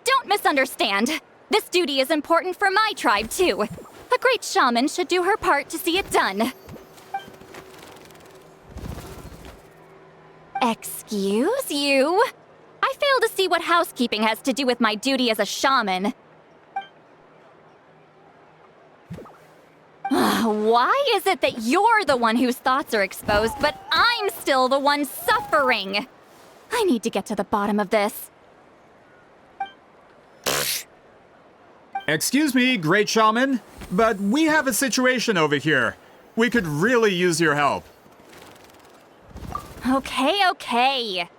Don't misunderstand. This duty is important for my tribe, too. A great shaman should do her part to see it done. Excuse you? I fail to see what housekeeping has to do with my duty as a shaman. Why is it that you're the one whose thoughts are exposed, but I'm still the one suffering? I need to get to the bottom of this. Excuse me, great shaman, but we have a situation over here. We could really use your help. Okay.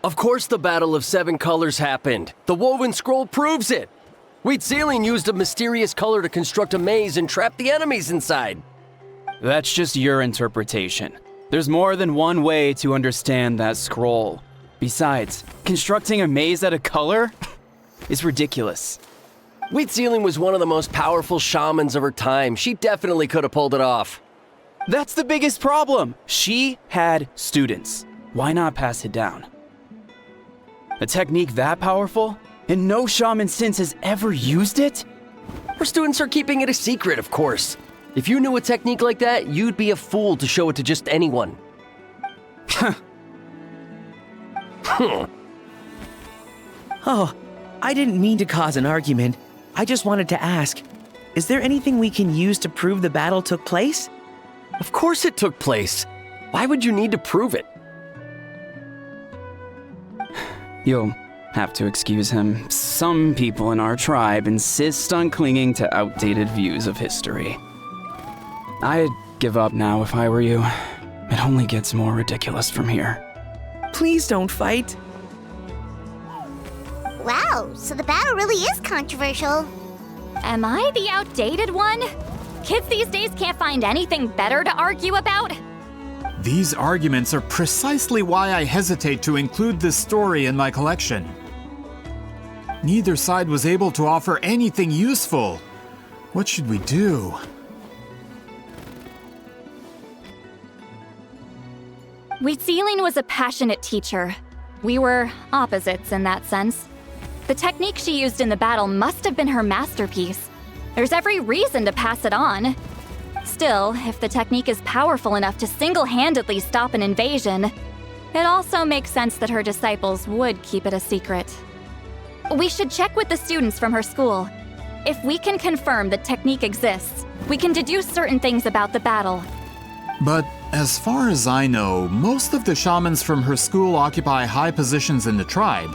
Of course the Battle of Seven Colors happened. The woven scroll proves it. Huitziling used a mysterious color to construct a maze and trap the enemies inside. That's just your interpretation. There's more than one way to understand that scroll. Besides, constructing a maze out of color is ridiculous. Wheat Ceiling was one of the most powerful shamans of her time. She definitely could have pulled it off. That's the biggest problem. She had students. Why not pass it down? A technique that powerful? And no shaman since has ever used it? Her students are keeping it a secret, of course. If you knew a technique like that, you'd be a fool to show it to just anyone. Oh, I didn't mean to cause an argument. I just wanted to ask, is there anything we can use to prove the battle took place? Of course it took place. Why would you need to prove it? You'll have to excuse him. Some people in our tribe insist on clinging to outdated views of history. I'd give up now if I were you. It only gets more ridiculous from here. Please don't fight. Wow, so the battle really is controversial. Am I the outdated one? Kids these days can't find anything better to argue about? These arguments are precisely why I hesitate to include this story in my collection. Neither side was able to offer anything useful. What should we do? Wheat Ceiling was a passionate teacher. We were opposites in that sense. The technique she used in the battle must have been her masterpiece. There's every reason to pass it on. Still, if the technique is powerful enough to single-handedly stop an invasion, it also makes sense that her disciples would keep it a secret. We should check with the students from her school. If we can confirm the technique exists, we can deduce certain things about the battle. But as far as I know, most of the shamans from her school occupy high positions in the tribe.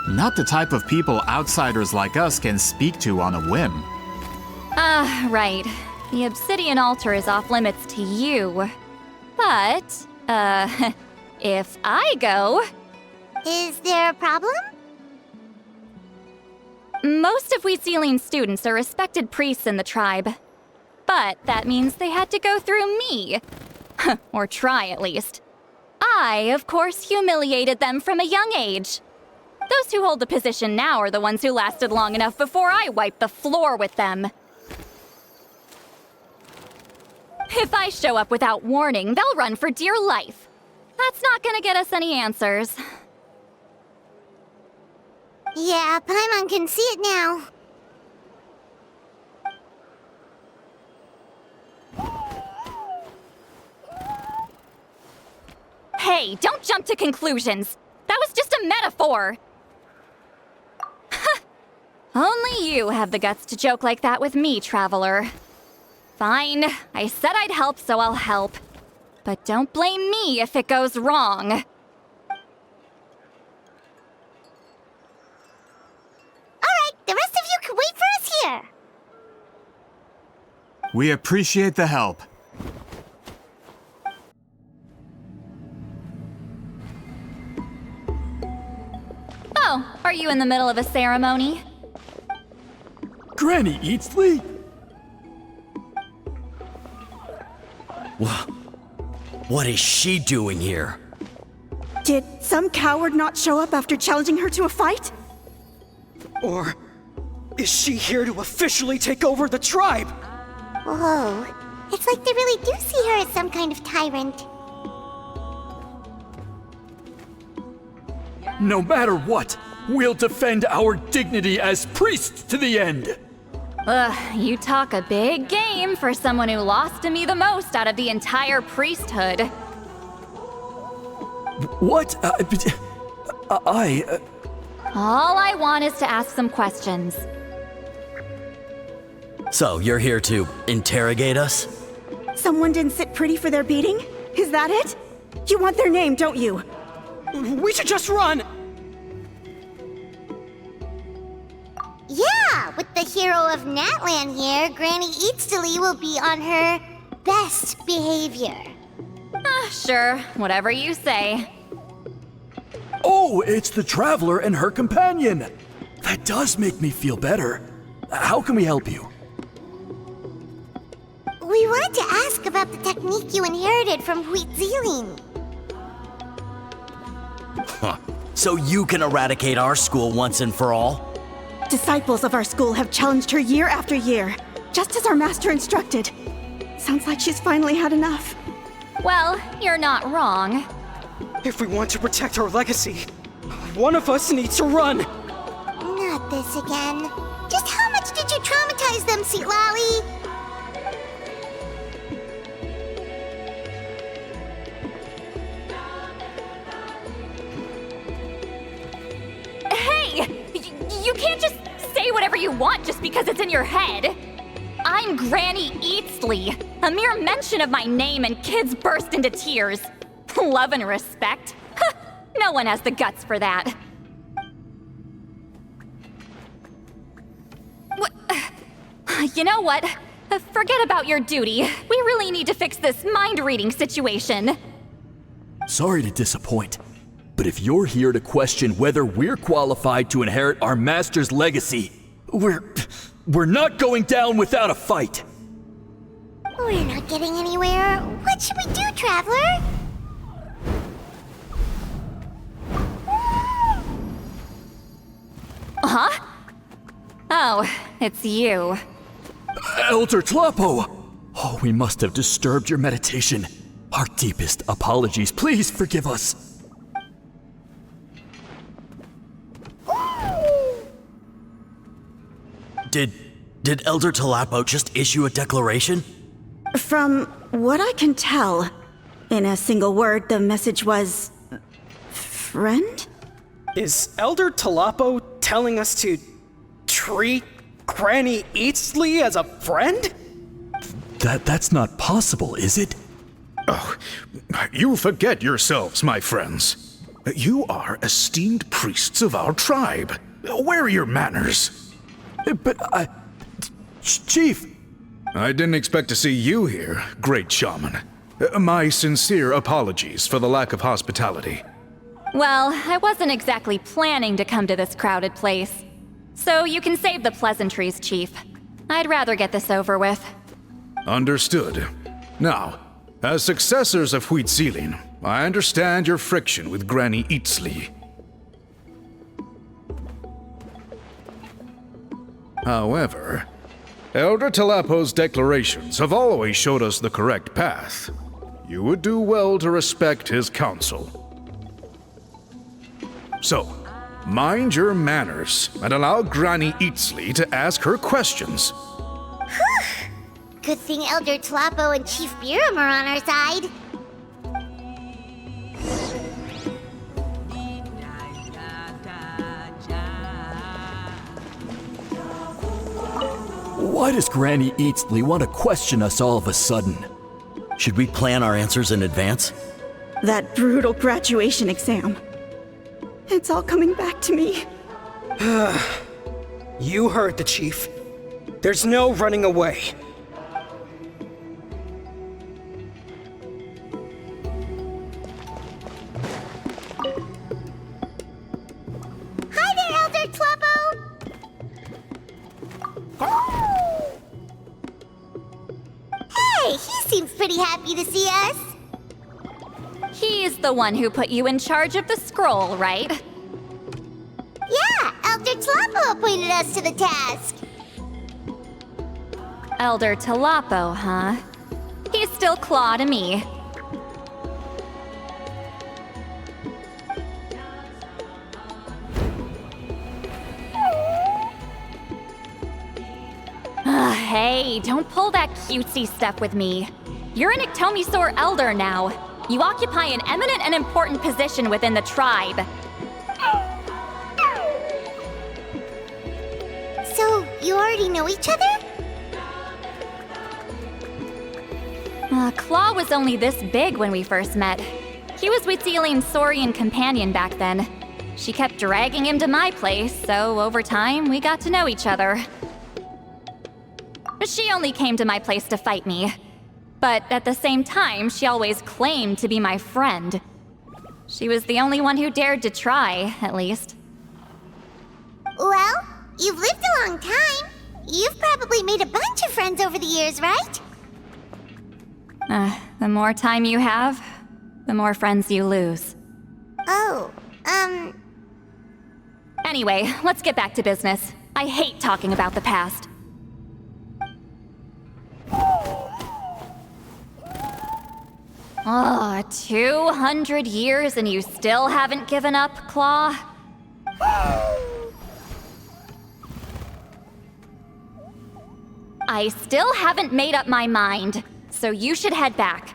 Not the type of people outsiders like us can speak to on a whim. Right. The obsidian altar is off limits to you. But, if I go... Is there a problem? Most of Wheat Ceiling's students are respected priests in the tribe. But that means they had to go through me. Or try, at least. I, of course, humiliated them from a young age. Those who hold the position now are the ones who lasted long enough before I wiped the floor with them. If I show up without warning, they'll run for dear life. That's not gonna get us any answers. Yeah, Paimon can see it now. Hey, don't jump to conclusions. That was just a metaphor. Only you have the guts to joke like that with me, Traveler. Fine, I said I'd help, so I'll help. But don't blame me if it goes wrong. Alright, the rest of you can wait for us here. We appreciate the help. Oh, are you in the middle of a ceremony? Granny Eatsley? What is she doing here? Did some coward not show up after challenging her to a fight? Or is she here to officially take over the tribe? Whoa, it's like they really do see her as some kind of tyrant. No matter what, we'll defend our dignity as priests to the end. Ugh, you talk a big game for someone who lost to me the most out of the entire priesthood. What? All I want is to ask some questions. So, you're here to interrogate us? Someone didn't sit pretty for their beating? Is that it? You want their name, don't you? We should just run! Yeah, with the hero of Natlan here, Granny Eatsley will be on her best behavior. Sure, whatever you say. Oh, it's the Traveler and her companion! That does make me feel better. How can we help you? We wanted to ask about the technique you inherited from Wheat Ceiling. Huh. So you can eradicate our school once and for all? Disciples of our school have challenged her year after year, just as our master instructed. Sounds like she's finally had enough. Well, you're not wrong. If we want to protect our legacy, one of us needs to run! Not this again. Just how much did you traumatize them, CITLALI? Hey! You can't just say whatever you want just because it's in your head. I'm Granny Eatsley. A mere mention of my name and kids burst into tears. Love and respect? No one has the guts for that. You know what? Forget about your duty. We really need to fix this mind-reading situation. Sorry to disappoint, but if you're here to question whether we're qualified to inherit our master's legacy, we're not going down without a fight. We're not getting anywhere. What should we do, Traveler? Huh? Oh, it's you. Elder Tlapo! Oh, we must have disturbed your meditation. Our deepest apologies. Please forgive us. Did Elder Tlapo just issue a declaration? From what I can tell, in a single word, the message was... friend? Is Elder Tlapo telling us to treat Granny Eatsley as a friend? That's not possible, is it? Oh, you forget yourselves, my friends. You are esteemed priests of our tribe. Where are your manners? But Chief! I didn't expect to see you here, great shaman. My sincere apologies for the lack of hospitality. Well, I wasn't exactly planning to come to this crowded place. So you can save the pleasantries, Chief. I'd rather get this over with. Understood. Now, as successors of Huitzilin, I understand your friction with Granny Eatsley. However, Elder Tlapo's declarations have always showed us the correct path. You would do well to respect his counsel. So, mind your manners and allow Granny Eatsley to ask her questions. Whew! Good thing Elder Tlapo and Chief Biram are on our side. Why does Granny Eatsley want to question us all of a sudden? Should we plan our answers in advance? That brutal graduation exam. It's all coming back to me. You heard the Chief. There's no running away. Hi there, Elder Tlapo! Hey, he seems pretty happy to see us. He's the one who put you in charge of the scroll, right? Yeah, Elder Tlapo appointed us to the task. Elder Tlapo, huh? He's still Claw to me. Hey, don't pull that cutesy stuff with me. You're an Iktomisaur Elder now. You occupy an eminent and important position within the tribe. So, you already know each other? Claw was only this big when we first met. He was Huitzilin's Saurian companion back then. She kept dragging him to my place, so over time, we got to know each other. She only came to my place to fight me. But at the same time, she always claimed to be my friend. She was the only one who dared to try, at least. Well, you've lived a long time. You've probably made a bunch of friends over the years, right? The more time you have, the more friends you lose. Oh, Anyway, let's get back to business. I hate talking about the past. Oh, 200 years and you still haven't given up, Claw? I still haven't made up my mind, so you should head back.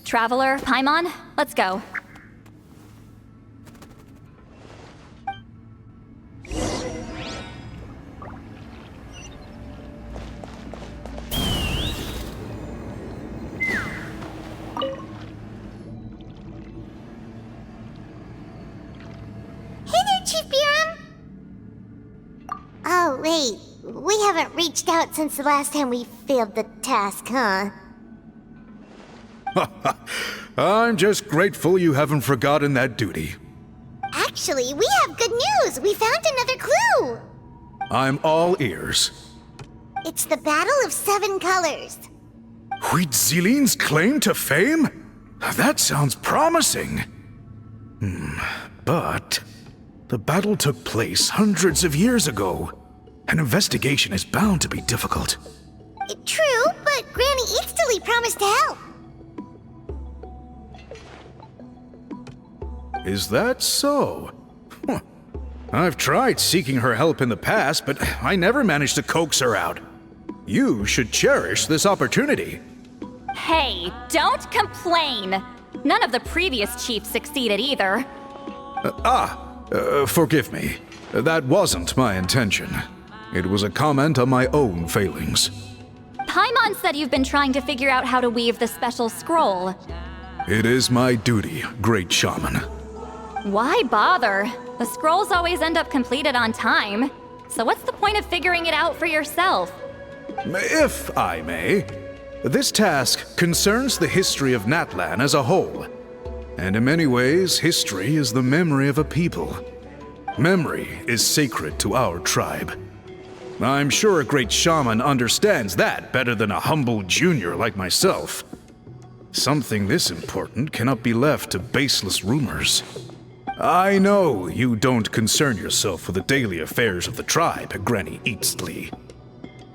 Traveler, Paimon, let's go. Oh, wait. We haven't reached out since the last time we failed the task, huh? I'm just grateful you haven't forgotten that duty. Actually, we have good news! We found another clue! I'm all ears. It's the Battle of 7 Colors. Huitzilin's claim to fame? That sounds promising. But the battle took place hundreds of years ago. An investigation is bound to be difficult. True, but Granny Eatstily promised to help. Is that so? Huh. I've tried seeking her help in the past, but I never managed to coax her out. You should cherish this opportunity. Hey, don't complain! None of the previous chiefs succeeded either. Forgive me. That wasn't my intention. It was a comment on my own failings. Paimon said you've been trying to figure out how to weave the special scroll. It is my duty, great shaman. Why bother? The scrolls always end up completed on time. So what's the point of figuring it out for yourself? If I may, this task concerns the history of Natlan as a whole. And in many ways, history is the memory of a people. Memory is sacred to our tribe. I'm sure a great shaman understands that better than a humble junior like myself. Something this important cannot be left to baseless rumors. I know you don't concern yourself with the daily affairs of the tribe, Granny Eatstily.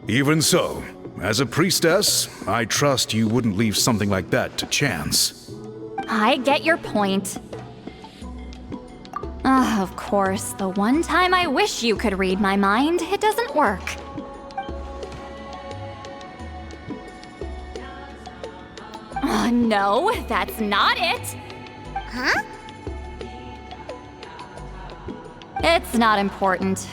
Even so, as a priestess, I trust you wouldn't leave something like that to chance. I get your point. Of course, the one time I wish you could read my mind, it doesn't work. No, that's not it. Huh? It's not important.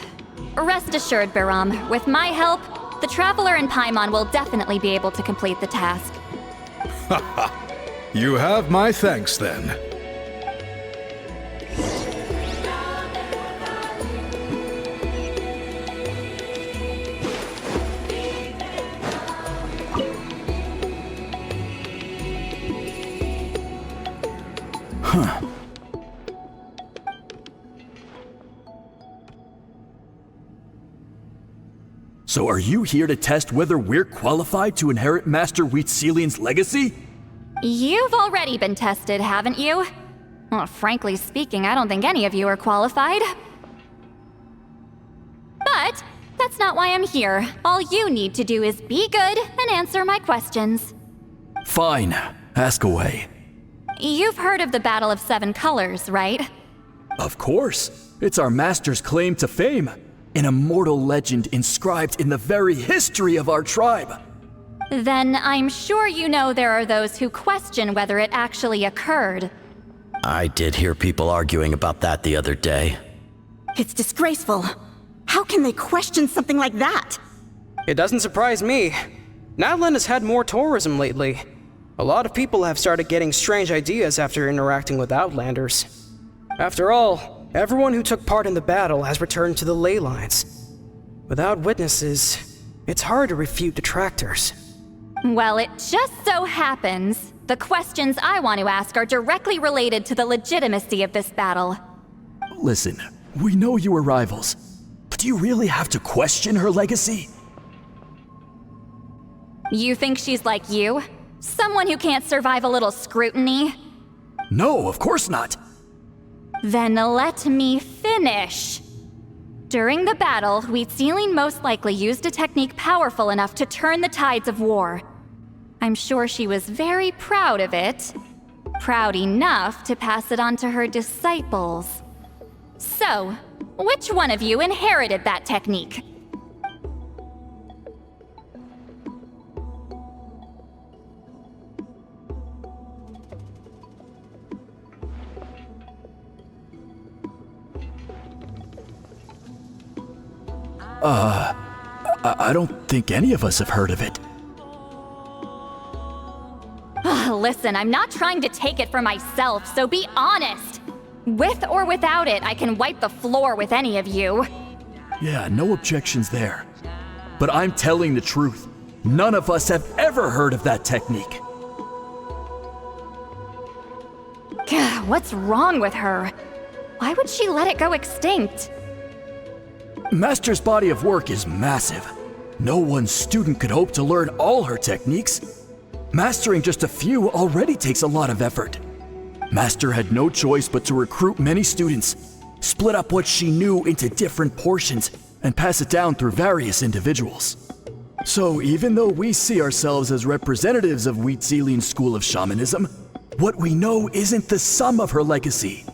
Rest assured, Biram, with my help, the Traveler and Paimon will definitely be able to complete the task. You have my thanks then. Huh. So are you here to test whether we're qualified to inherit Master Huitzilin's legacy? You've already been tested, haven't you? Well, frankly speaking, I don't think any of you are qualified. But that's not why I'm here. All you need to do is be good and answer my questions. Fine. Ask away. You've heard of the Battle of 7 Colors, right? Of course. It's our master's claim to fame. An immortal legend inscribed in the very history of our tribe. Then I'm sure you know there are those who question whether it actually occurred. I did hear people arguing about that the other day. It's disgraceful. How can they question something like that? It doesn't surprise me. Natlan has had more tourism lately. A lot of people have started getting strange ideas after interacting with Outlanders. After all, everyone who took part in the battle has returned to the ley lines. Without witnesses, it's hard to refute detractors. Well, it just so happens the questions I want to ask are directly related to the legitimacy of this battle. Listen, we know you were rivals, but do you really have to question her legacy? You think she's like you? Someone who can't survive a little scrutiny? No, of course not. Then let me finish. During the battle, CITLALI most likely used a technique powerful enough to turn the tides of war. I'm sure she was very proud of it. Proud enough to pass it on to her disciples. So, which one of you inherited that technique? I don't think any of us have heard of it. Listen, I'm not trying to take it for myself, so be honest. With or without it, I can wipe the floor with any of you. Yeah, no objections there. But I'm telling the truth. None of us have ever heard of that technique. What's wrong with her? Why would she let it go extinct? Master's body of work is massive. No one student could hope to learn all her techniques. Mastering just a few already takes a lot of effort. Master had no choice but to recruit many students, split up what she knew into different portions, and pass it down through various individuals. So even though we see ourselves as representatives of CITLALI's school of shamanism, what we know isn't the sum of her legacy.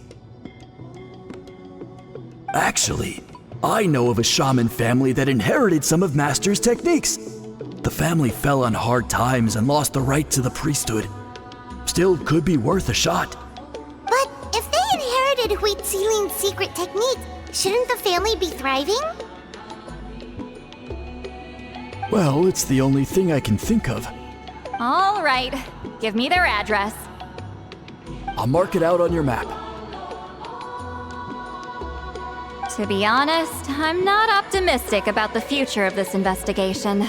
Actually, I know of a shaman family that inherited some of Master's techniques. The family fell on hard times and lost the right to the priesthood. Still could be worth a shot. But if they inherited CITLALI's secret technique, shouldn't the family be thriving? Well, it's the only thing I can think of. All right, give me their address. I'll mark it out on your map. To be honest, I'm not optimistic about the future of this investigation.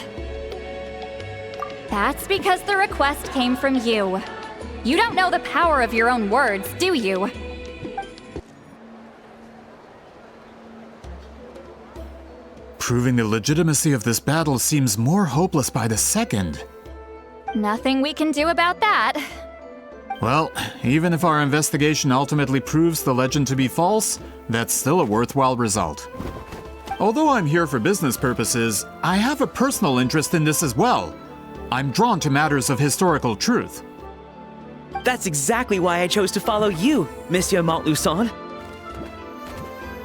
That's because the request came from you. You don't know the power of your own words, do you? Proving the legitimacy of this battle seems more hopeless by the second. Nothing we can do about that. Well, even if our investigation ultimately proves the legend to be false, that's still a worthwhile result. Although I'm here for business purposes, I have a personal interest in this as well. I'm drawn to matters of historical truth. That's exactly why I chose to follow you, Monsieur Montluçon.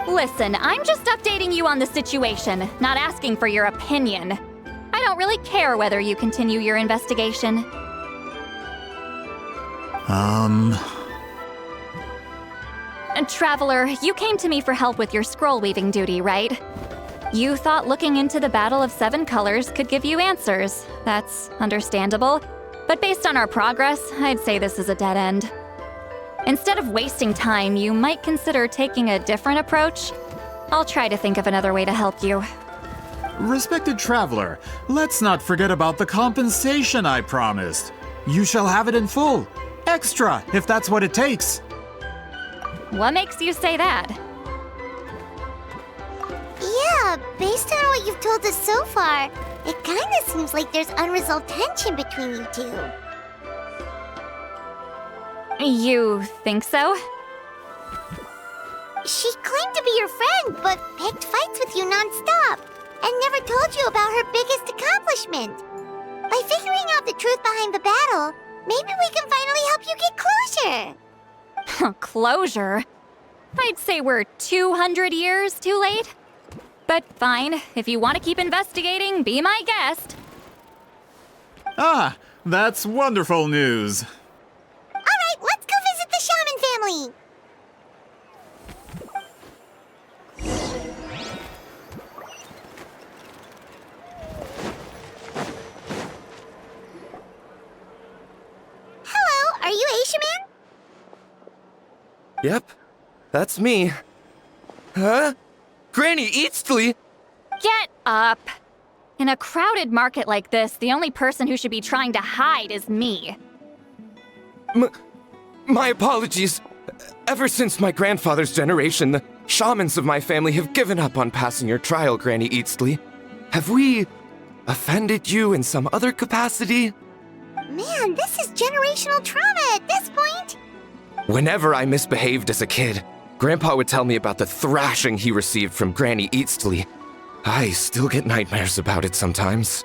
Listen, I'm just updating you on the situation, not asking for your opinion. I don't really care whether you continue your investigation. Traveler, you came to me for help with your scroll weaving duty, right? You thought looking into the Battle of Seven Colors could give you answers. That's understandable. But based on our progress, I'd say this is a dead end. Instead of wasting time, you might consider taking a different approach. I'll try to think of another way to help you. Respected traveler, let's not forget about the compensation I promised. You shall have it in full. Extra, if that's what it takes. What makes you say that? Yeah, based on what you've told us so far, it kinda seems like there's unresolved tension between you two. You think so? She claimed to be your friend, but picked fights with you non-stop, and never told you about her biggest accomplishment. By figuring out the truth behind the battle, maybe we can finally help you get closure. Closure? I'd say we're 200 years too late. But fine, if you want to keep investigating, be my guest. Ah, that's wonderful news. Alright, let's go visit the shaman family! Hello, are you Aishaman? Yep, that's me. Huh? Granny Eastly? Get up! In a crowded market like this, the only person who should be trying to hide is me. My apologies. Ever since my grandfather's generation, the shamans of my family have given up on passing your trial, Granny Eastly. Have we offended you in some other capacity? Man, this is generational trauma at this point. Whenever I misbehaved as a kid, Grandpa would tell me about the thrashing he received from Granny Eastly. I still get nightmares about it sometimes.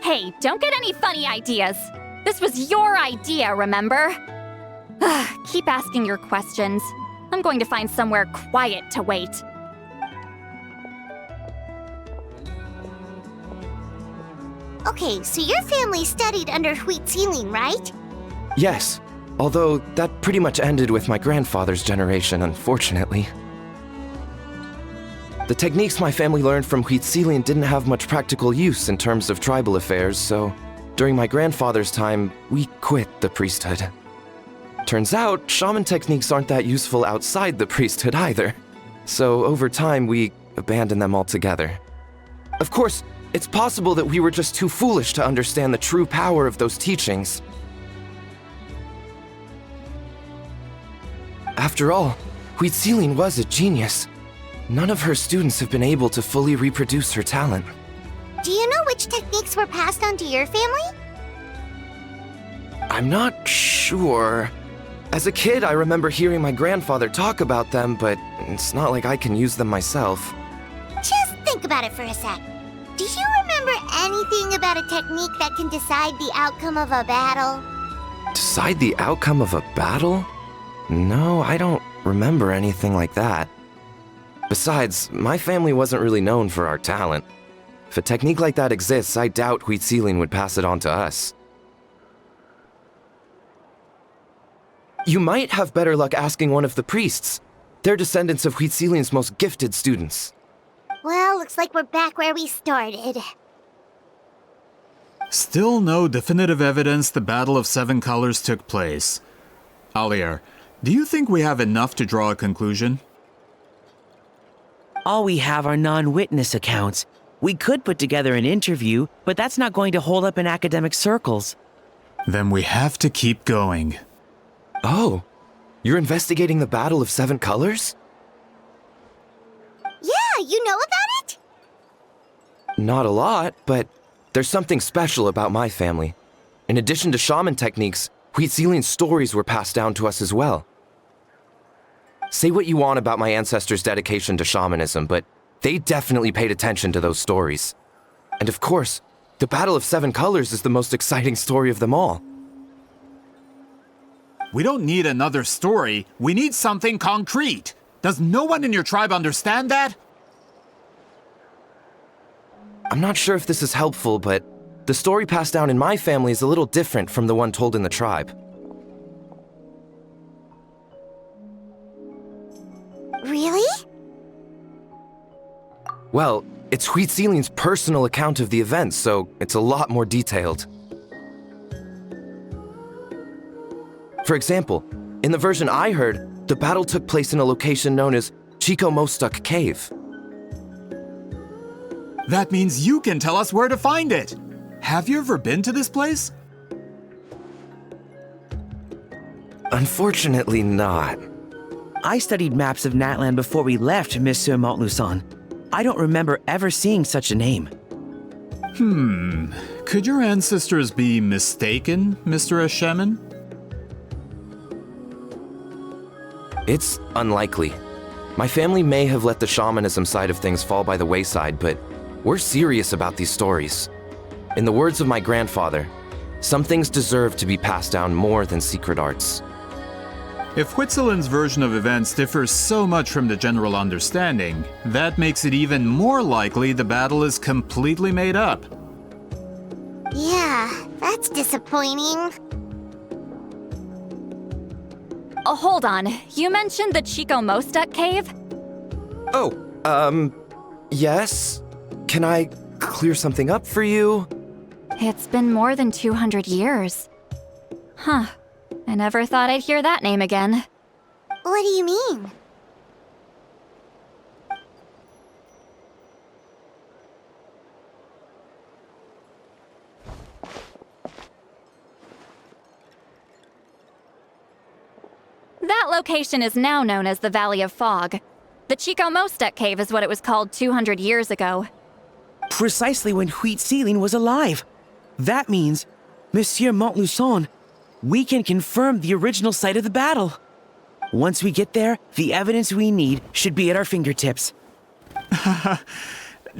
Hey, don't get any funny ideas. This was your idea, remember? Keep asking your questions. I'm going to find somewhere quiet to wait. Okay, so your family studied under CITLALI, right? Yes, although that pretty much ended with my grandfather's generation, unfortunately. The techniques my family learned from CITLALI didn't have much practical use in terms of tribal affairs, so during my grandfather's time, we quit the priesthood. Turns out, shaman techniques aren't that useful outside the priesthood either. So over time, we abandoned them altogether. Of course, it's possible that we were just too foolish to understand the true power of those teachings. After all, CITLALI was a genius. None of her students have been able to fully reproduce her talent. Do you know which techniques were passed on to your family? I'm not sure. As a kid, I remember hearing my grandfather talk about them, but it's not like I can use them myself. Just think about it for a sec. Do you remember anything about a technique that can decide the outcome of a battle? Decide the outcome of a battle? No, I don't remember anything like that. Besides, my family wasn't really known for our talent. If a technique like that exists, I doubt CITLALI would pass it on to us. You might have better luck asking one of the priests. They're descendants of CITLALI's most gifted students. Well, looks like we're back where we started. Still no definitive evidence the Battle of Seven Colors took place. Alier, do you think we have enough to draw a conclusion? All we have are non-witness accounts. We could put together an interview, but that's not going to hold up in academic circles. Then we have to keep going. Oh, you're investigating the Battle of Seven Colors? Yeah, you know about it? Not a lot, but there's something special about my family. In addition to shaman techniques, CITLALI's stories were passed down to us as well. Say what you want about my ancestors' dedication to shamanism, but they definitely paid attention to those stories. And of course, the Battle of Seven Colors is the most exciting story of them all. We don't need another story. We need something concrete. Does no one in your tribe understand that? I'm not sure if this is helpful, but the story passed down in my family is a little different from the one told in the tribe. Really? Well, it's CITLALI's personal account of the event, so it's a lot more detailed. For example, in the version I heard, the battle took place in a location known as Chico Mostuk Cave. That means you can tell us where to find it. Have you ever been to this place? Unfortunately not. I studied maps of Natlan before we left, Monsieur Montluçon. I don't remember ever seeing such a name. Could your ancestors be mistaken, Mr. Eshemin? It's unlikely. My family may have let the shamanism side of things fall by the wayside, but we're serious about these stories. In the words of my grandfather, some things deserve to be passed down more than secret arts. If CITLALI's version of events differs so much from the general understanding, that makes it even more likely the battle is completely made up. Yeah, that's disappointing. Oh, hold on. You mentioned the Chico Mostuk cave? Oh, yes? Can I clear something up for you? It's been more than 200 years. Huh. I never thought I'd hear that name again. What do you mean? That location is now known as the Valley of Fog. The Chico Mostuk cave is what it was called 200 years ago. Precisely when CITLALI was alive. That means Monsieur Montluçon, we can confirm the original site of the battle. Once we get there, the evidence we need should be at our fingertips.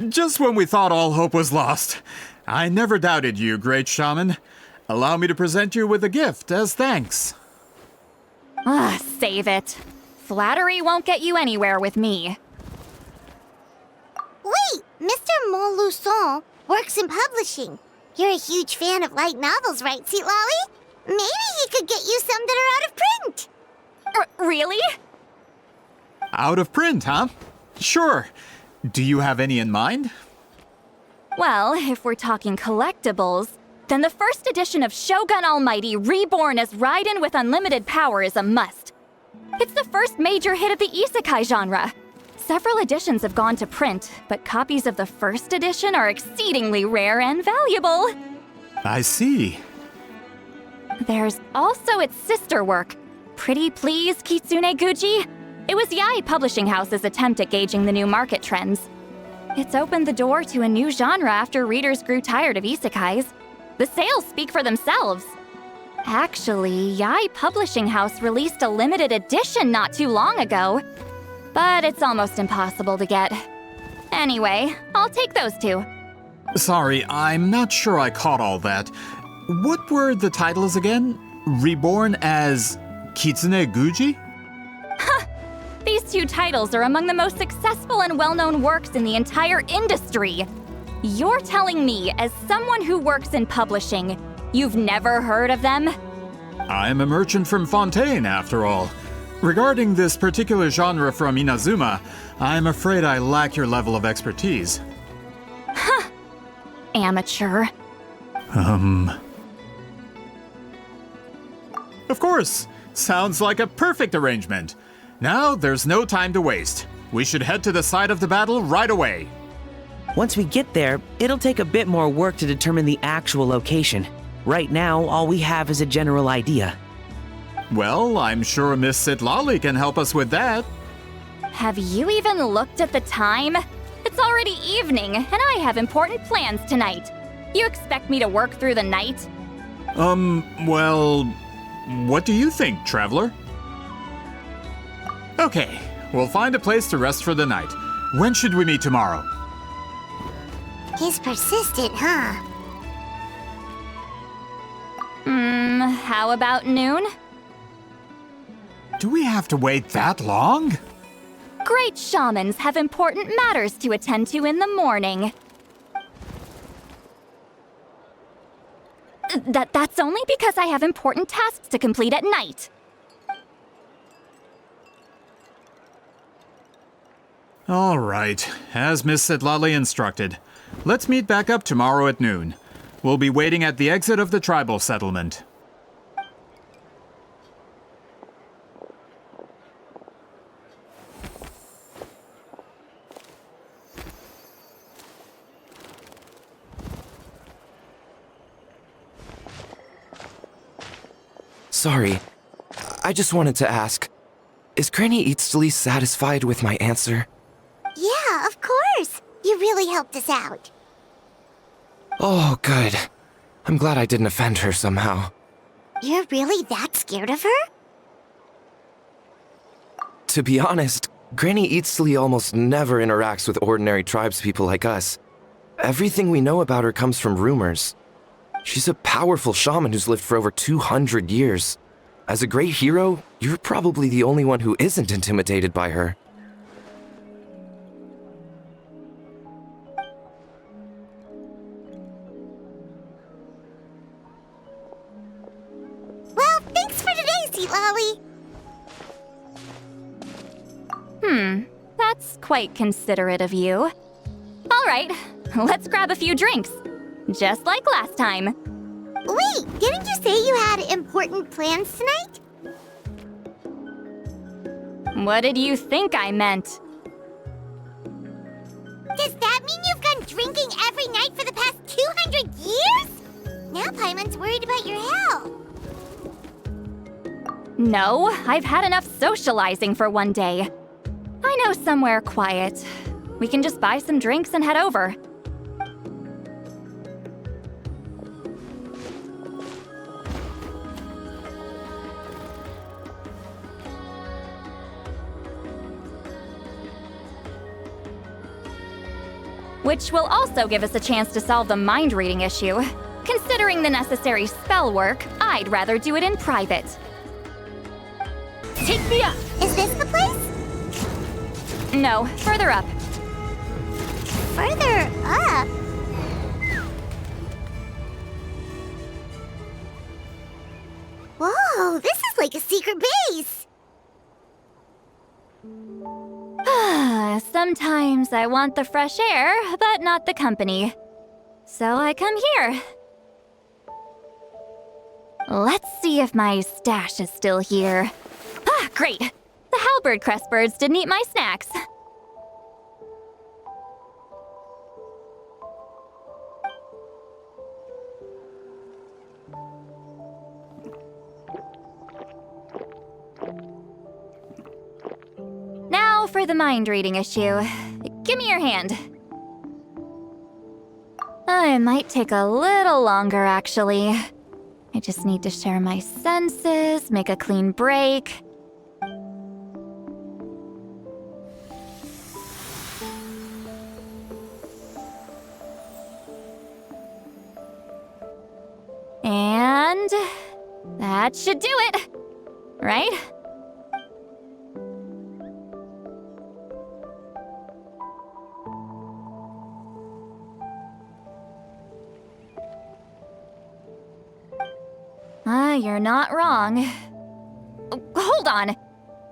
Just when we thought all hope was lost. I never doubted you, great shaman. Allow me to present you with a gift as thanks. Save it. Flattery won't get you anywhere with me. Wait, Mr. Montluçon works in publishing. You're a huge fan of light novels, right, CITLALI? Maybe he could get you some that are out of print. Really? Out of print, huh? Sure. Do you have any in mind? Well, if we're talking collectibles, then the first edition of Shogun Almighty reborn as Raiden with unlimited power is a must. It's the first major hit of the isekai genre. Several editions have gone to print, but copies of the first edition are exceedingly rare and valuable. I see. There's also its sister work, Pretty Please Kitsune Guji. It was Yae Publishing House's attempt at gauging the new market trends. It's opened the door to a new genre after readers grew tired of isekais. The sales speak for themselves. Actually, Yae Publishing House released a limited edition not too long ago, but it's almost impossible to get. Anyway, I'll take those two. Sorry, I'm not sure I caught all that. What were the titles again? Reborn as Kitsune Guji? These two titles are among the most successful and well-known works in the entire industry. You're telling me, as someone who works in publishing, you've never heard of them? I'm a merchant from Fontaine, after all. Regarding this particular genre from Inazuma, I'm afraid I lack your level of expertise. Amateur. Of course. Sounds like a perfect arrangement. Now, there's no time to waste. We should head to the site of the battle right away. Once we get there, it'll take a bit more work to determine the actual location. Right now, all we have is a general idea. Well, I'm sure Miss CITLALI can help us with that. Have you even looked at the time? It's already evening, and I have important plans tonight. You expect me to work through the night? Well, what do you think, traveler? Okay, we'll find a place to rest for the night. When should we meet tomorrow? He's persistent, huh? How about noon? Do we have to wait that long? Great shamans have important matters to attend to in the morning. That's only because I have important tasks to complete at night. All right, as Miss CITLALI instructed. Let's meet back up tomorrow at noon. We'll be waiting at the exit of the tribal settlement. Sorry, I just wanted to ask, is Granny Eatsley satisfied with my answer? Yeah, of course. You really helped us out. Oh, good. I'm glad I didn't offend her somehow. You're really that scared of her? To be honest, Granny Eatsley almost never interacts with ordinary tribespeople like us. Everything we know about her comes from rumors. She's a powerful shaman who's lived for over 200 years. As a great hero, you're probably the only one who isn't intimidated by her. Well, thanks for today, CITLALI. That's quite considerate of you. All right, let's grab a few drinks. Just like last time. Wait, didn't you say you had important plans tonight? What did you think I meant? Does that mean you've gone drinking every night for the past 200 years? Now Paimon's worried about your health. No, I've had enough socializing for one day. I know somewhere quiet. We can just buy some drinks and head over. which will also give us a chance to solve the mind reading issue. Considering the necessary spell work, I'd rather do it in private. Take me up! Is this the place? No, further up. Further up? Whoa, this is like a secret base! Sometimes I want the fresh air, but not the company. So I come here. Let's see if my stash is still here. Ah, great! The halberd crest birds didn't eat my snacks. Now for the mind reading issue. Give me your hand. It might take a little longer, actually. I just need to share my senses, make a clean break. And that should do it, right? You're not wrong. Hold on!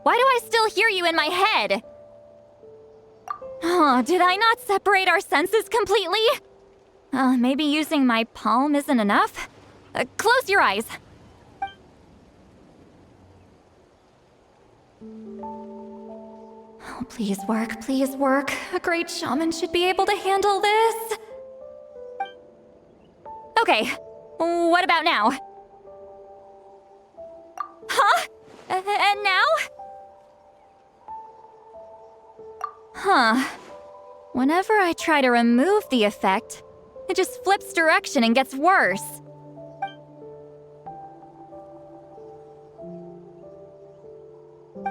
Why do I still hear you in my head? Oh, did I not separate our senses completely? Maybe using my palm isn't enough? Close your eyes. Oh, please work, please work. A great shaman should be able to handle this. Okay, what about now? Huh? And now? Huh. Whenever I try to remove the effect, it just flips direction and gets worse.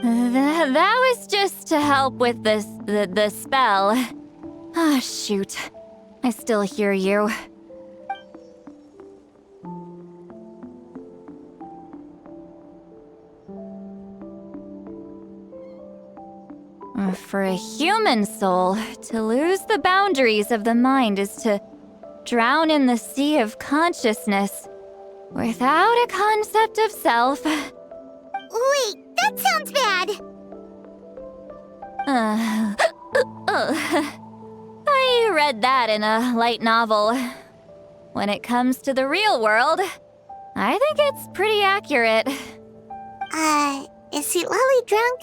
That was just to help with the spell. Ah, shoot. I still hear you. For a human soul, to lose the boundaries of the mind is to drown in the sea of consciousness without a concept of self. Wait, that sounds bad! I read that in a light novel. When it comes to the real world, I think it's pretty accurate. Is CITLALI drunk?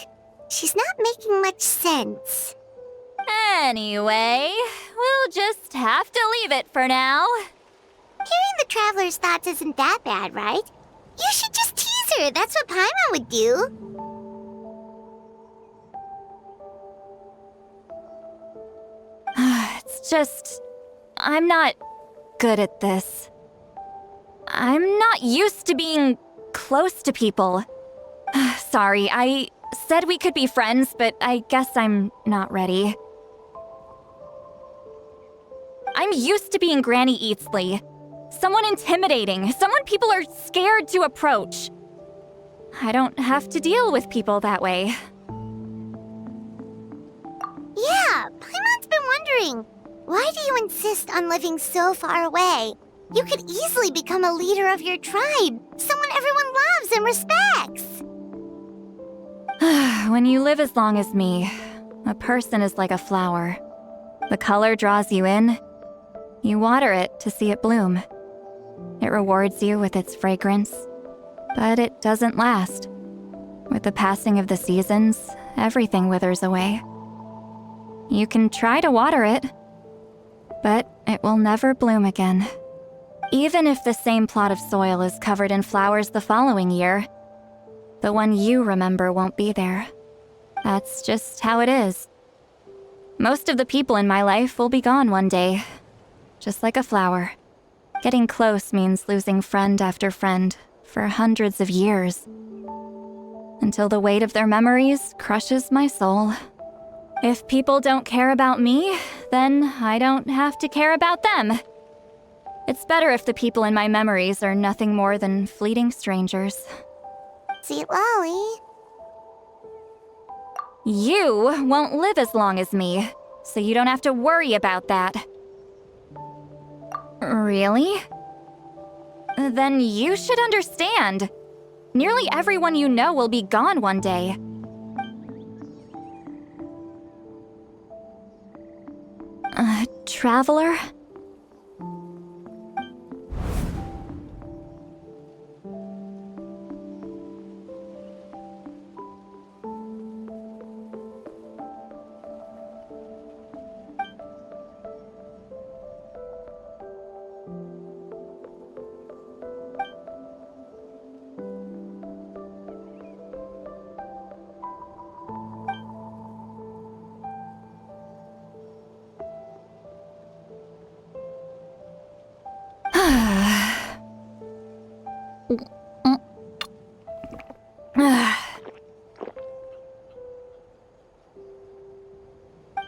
She's not making much sense. Anyway, we'll just have to leave it for now. Hearing the traveler's thoughts isn't that bad, right? You should just tease her. That's what Paimon would do. It's just... I'm not good at this. I'm not used to being close to people. Sorry, I said we could be friends, but I guess I'm not ready. I'm used to being Granny Eatsley. Someone intimidating, someone people are scared to approach. I don't have to deal with people that way. Yeah, Paimon's been wondering. Why do you insist on living so far away? You could easily become a leader of your tribe, someone everyone loves and respects. When you live as long as me, a person is like a flower. The color draws you in. You water it to see it bloom. It rewards you with its fragrance, but it doesn't last. With the passing of the seasons, everything withers away. You can try to water it, but it will never bloom again. Even if the same plot of soil is covered in flowers the following year, the one you remember won't be there. That's just how it is. Most of the people in my life will be gone one day, just like a flower. Getting close means losing friend after friend for hundreds of years, until the weight of their memories crushes my soul. If people don't care about me, then I don't have to care about them. It's better if the people in my memories are nothing more than fleeting strangers. CITLALI. You won't live as long as me, so you don't have to worry about that. Really? Then you should understand. Nearly everyone you know will be gone one day. Traveler?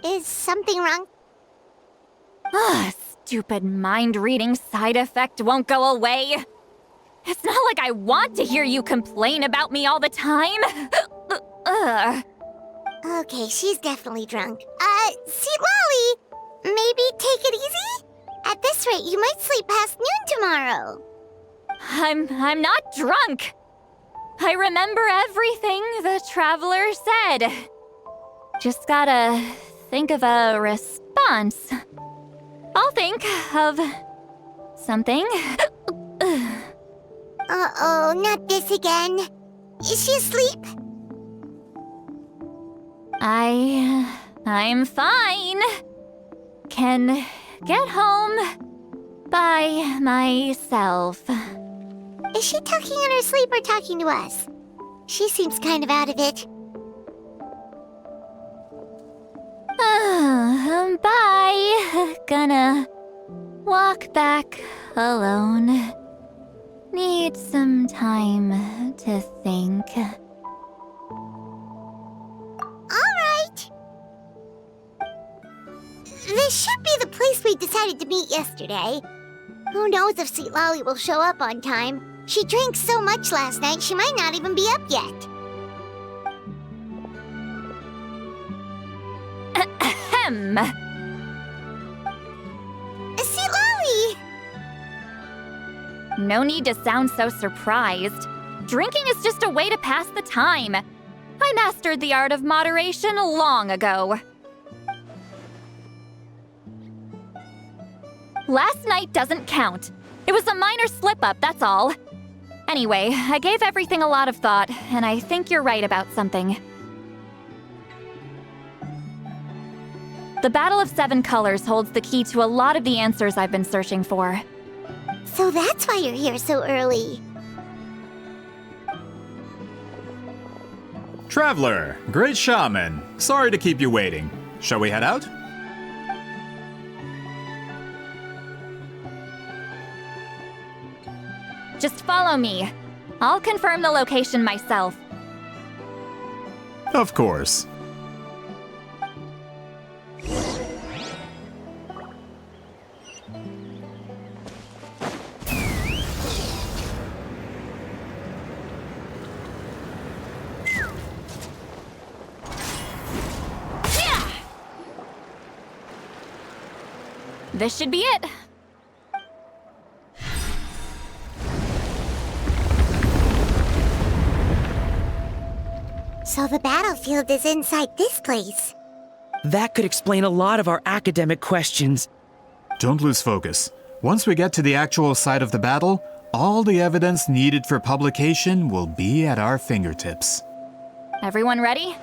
Is something wrong? Stupid mind-reading side effect won't go away. It's not like I want to hear you complain about me all the time. Okay, she's definitely drunk. CITLALI, maybe take it easy? At this rate, you might sleep past noon tomorrow. I'm not drunk. I remember everything the traveler said. Just gotta think of a response. I'll think of something. Uh-oh, not this again. Is she asleep? I'm fine. Can get home by myself. Is she talking in her sleep or talking to us? She seems kind of out of it. Bye. Gonna walk back alone. Need some time to think. Alright. This should be the place we decided to meet yesterday. Who knows if CITLALI will show up on time. She drank so much last night, she might not even be up yet. Ahem. CITLALI! No need to sound so surprised. Drinking is just a way to pass the time. I mastered the art of moderation long ago. Last night doesn't count. It was a minor slip-up, that's all. Anyway, I gave everything a lot of thought, and I think you're right about something. The Battle of Seven Colors holds the key to a lot of the answers I've been searching for. So that's why you're here so early. Traveler, great shaman. Sorry to keep you waiting. Shall we head out? Just follow me. I'll confirm the location myself. Of course. This should be it. So the battlefield is inside this place. That could explain a lot of our academic questions. Don't lose focus. Once we get to the actual site of the battle, all the evidence needed for publication will be at our fingertips. Everyone ready?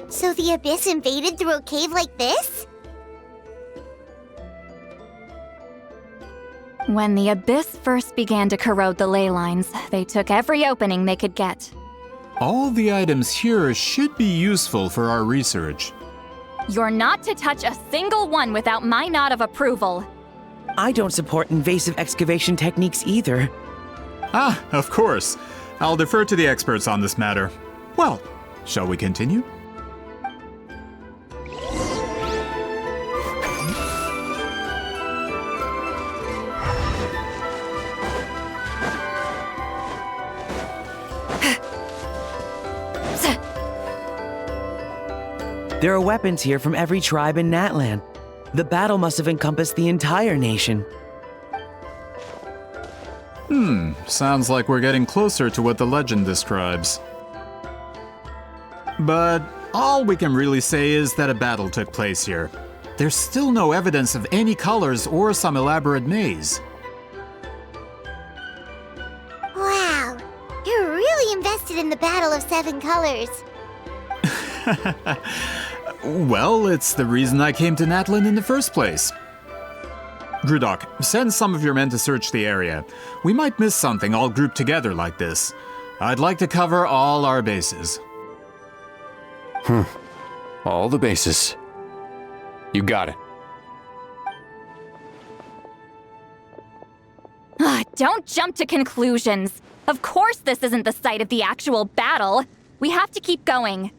So the Abyss invaded through a cave like this? When the Abyss first began to corrode the ley lines, they took every opening they could get. All the items here should be useful for our research. You're not to touch a single one without my nod of approval. I don't support invasive excavation techniques either. Ah, of course. I'll defer to the experts on this matter. Well, shall we continue? There are weapons here from every tribe in Natlan. The battle must have encompassed the entire nation. Sounds like we're getting closer to what the legend describes. But all we can really say is that a battle took place here. There's still no evidence of any colors or some elaborate maze. Wow, you're really invested in the Battle of Seven Colors. Well, it's the reason I came to Natlan in the first place. Grudok, send some of your men to search the area. We might miss something all grouped together like this. I'd like to cover all our bases. All the bases. You got it. Don't jump to conclusions. Of course this isn't the site of the actual battle. We have to keep going.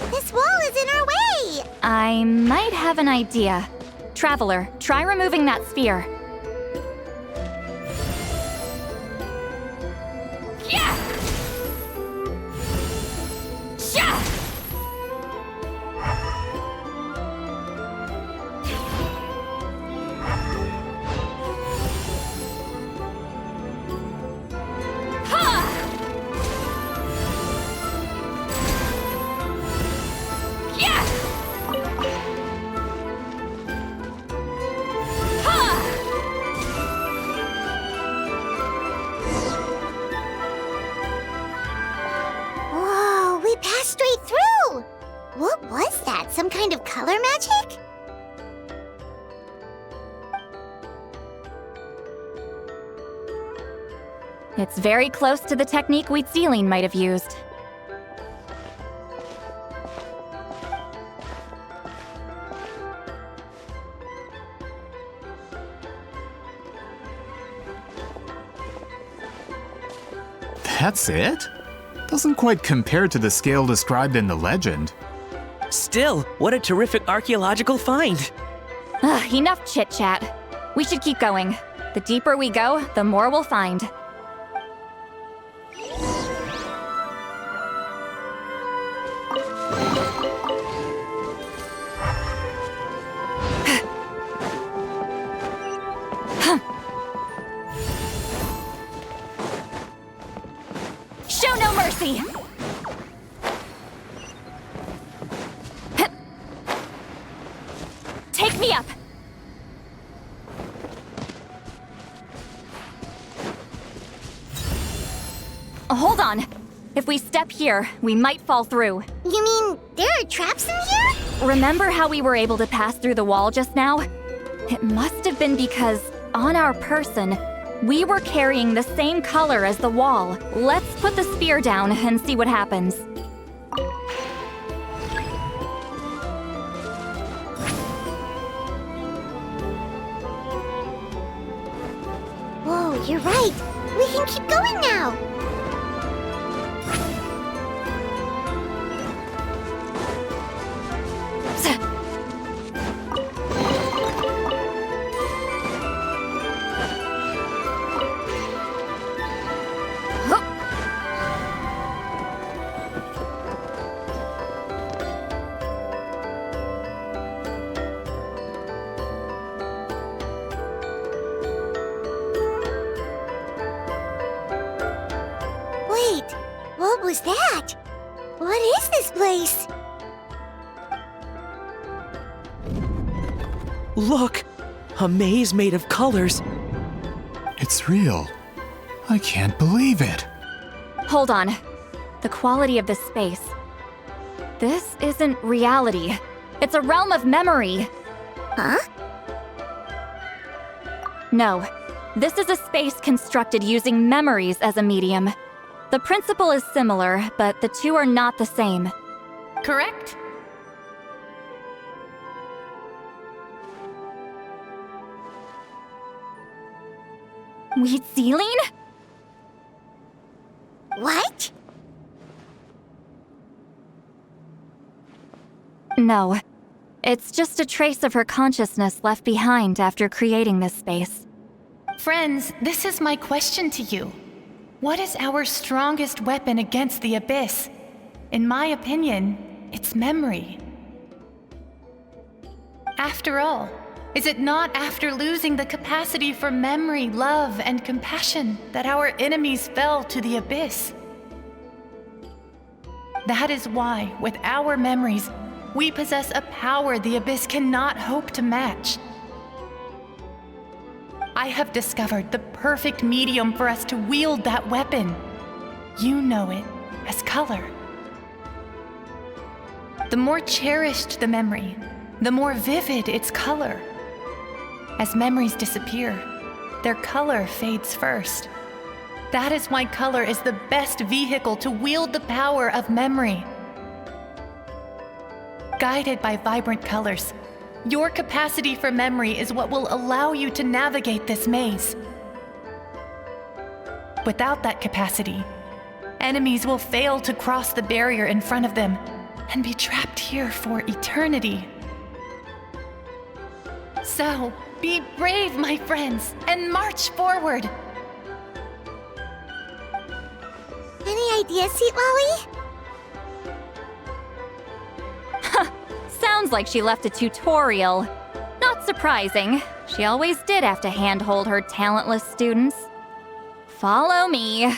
This wall is in our way! I might have an idea. Traveler, try removing that sphere. Yeah! Yeah! Whoa, we passed straight through! What was that? Some kind of color magic? It's very close to the technique CITLALI might have used. That's it? Doesn't quite compare to the scale described in the legend. Still, what a terrific archaeological find! Enough chit-chat. We should keep going. The deeper we go, the more we'll find. Show no mercy! Take me up! Hold on. If we step here, we might fall through. You mean there are traps in here? Remember how we were able to pass through the wall just now? It must have been because, on our person, we were carrying the same color as the wall. Let's put the spear down and see what happens. Whoa, you're right. We can keep going now. Wait, what was that? What is this place? Look! A maze made of colors. It's real. I can't believe it. Hold on. The quality of this space. This isn't reality. It's a realm of memory. Huh? No. This is a space constructed using memories as a medium. The principle is similar, but the two are not the same. Correct? Wheat ceiling? What? No. It's just a trace of her consciousness left behind after creating this space. Friends, this is my question to you. What is our strongest weapon against the Abyss? In my opinion, it's memory. After all, is it not after losing the capacity for memory, love, and compassion that our enemies fell to the Abyss? That is why, with our memories, we possess a power the Abyss cannot hope to match. I have discovered the perfect medium for us to wield that weapon. You know it as color. The more cherished the memory, the more vivid its color. As memories disappear, their color fades first. That is why color is the best vehicle to wield the power of memory. Guided by vibrant colors, your capacity for memory is what will allow you to navigate this maze. Without that capacity, enemies will fail to cross the barrier in front of them and be trapped here for eternity. So, be brave, my friends, and march forward! Any ideas, CITLALI? Sounds like she left a tutorial. Not surprising. She always did have to handhold her talentless students. Follow me.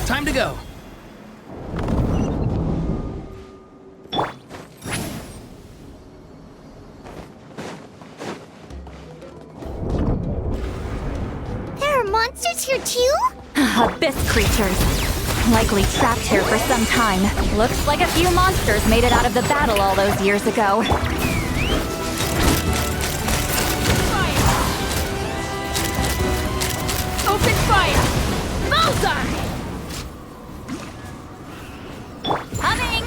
Time to go. There are monsters here too? Abyss creatures. Likely trapped here for some time. Looks like a few monsters made it out of the battle all those years ago. Open fire! Bullseye! Coming!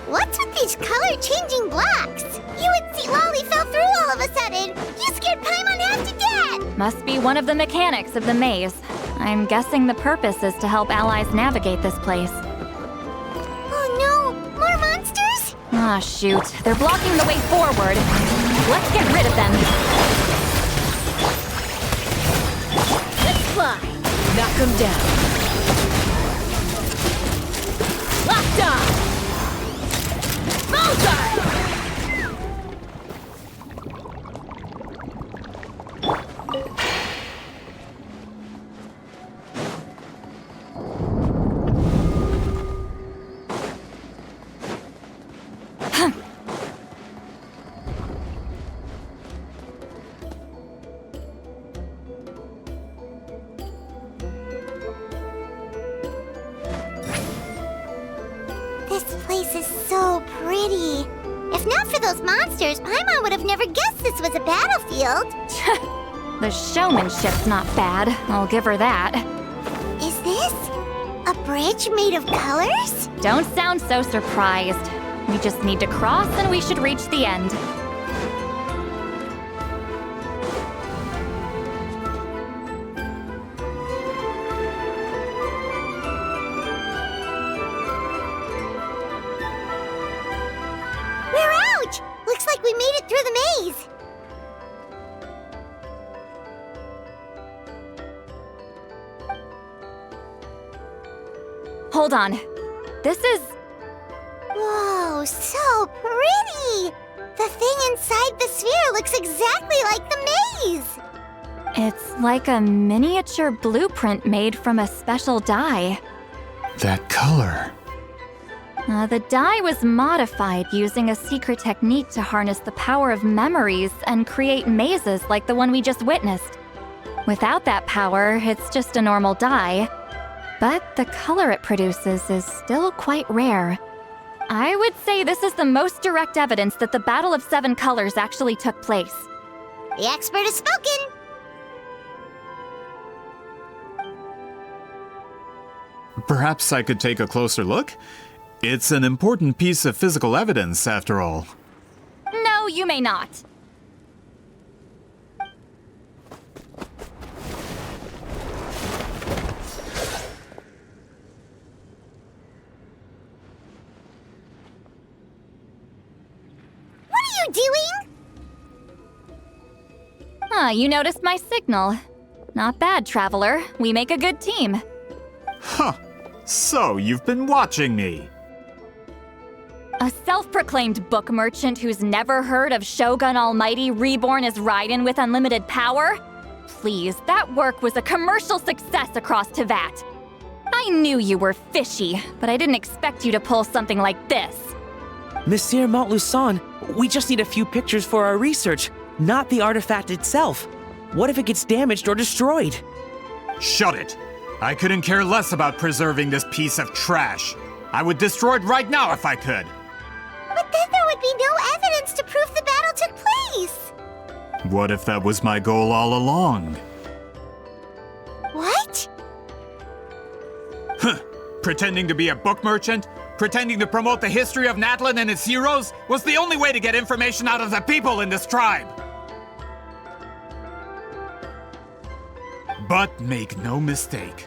What's with these color-changing blocks? You and CITLALI fell through all of a sudden. You scared Paimon half to death! Must be one of the mechanics of the maze. I'm guessing the purpose is to help allies navigate this place. Oh no! More monsters? Ah, shoot. They're blocking the way forward. Let's get rid of them. Let's fly! Knock them down. Locked on! Bullseye! This place is so pretty. If not for those monsters, Paimon would have never guessed this was a battlefield. The showmanship's not bad. I'll give her that. Is this a bridge made of colors? Don't sound so surprised. We just need to cross and we should reach the end. we made it through the maze! Hold on. This is... Whoa, so pretty! The thing inside the sphere looks exactly like the maze! It's like a miniature blueprint made from a special dye. That color. The dye was modified using a secret technique to harness the power of memories and create mazes like the one we just witnessed. Without that power, it's just a normal dye. But the color it produces is still quite rare. I would say this is the most direct evidence that the Battle of Seven Colors actually took place. The expert has spoken! Perhaps I could take a closer look? It's an important piece of physical evidence, after all. No, you may not. What are you doing? You noticed my signal. Not bad, Traveler. We make a good team. Huh. So, you've been watching me. A self-proclaimed book merchant who's never heard of Shogun Almighty reborn as Raiden with unlimited power? Please, that work was a commercial success across Teyvat. I knew you were fishy, but I didn't expect you to pull something like this. Monsieur Montluçon, we just need a few pictures for our research, not the artifact itself. What if it gets damaged or destroyed? Shut it! I couldn't care less about preserving this piece of trash. I would destroy it right now if I could. But then there would be no evidence to prove the battle took place! What if that was my goal all along? What? Huh. Pretending to be a book merchant, pretending to promote the history of Natlan and its heroes, was the only way to get information out of the people in this tribe. But make no mistake,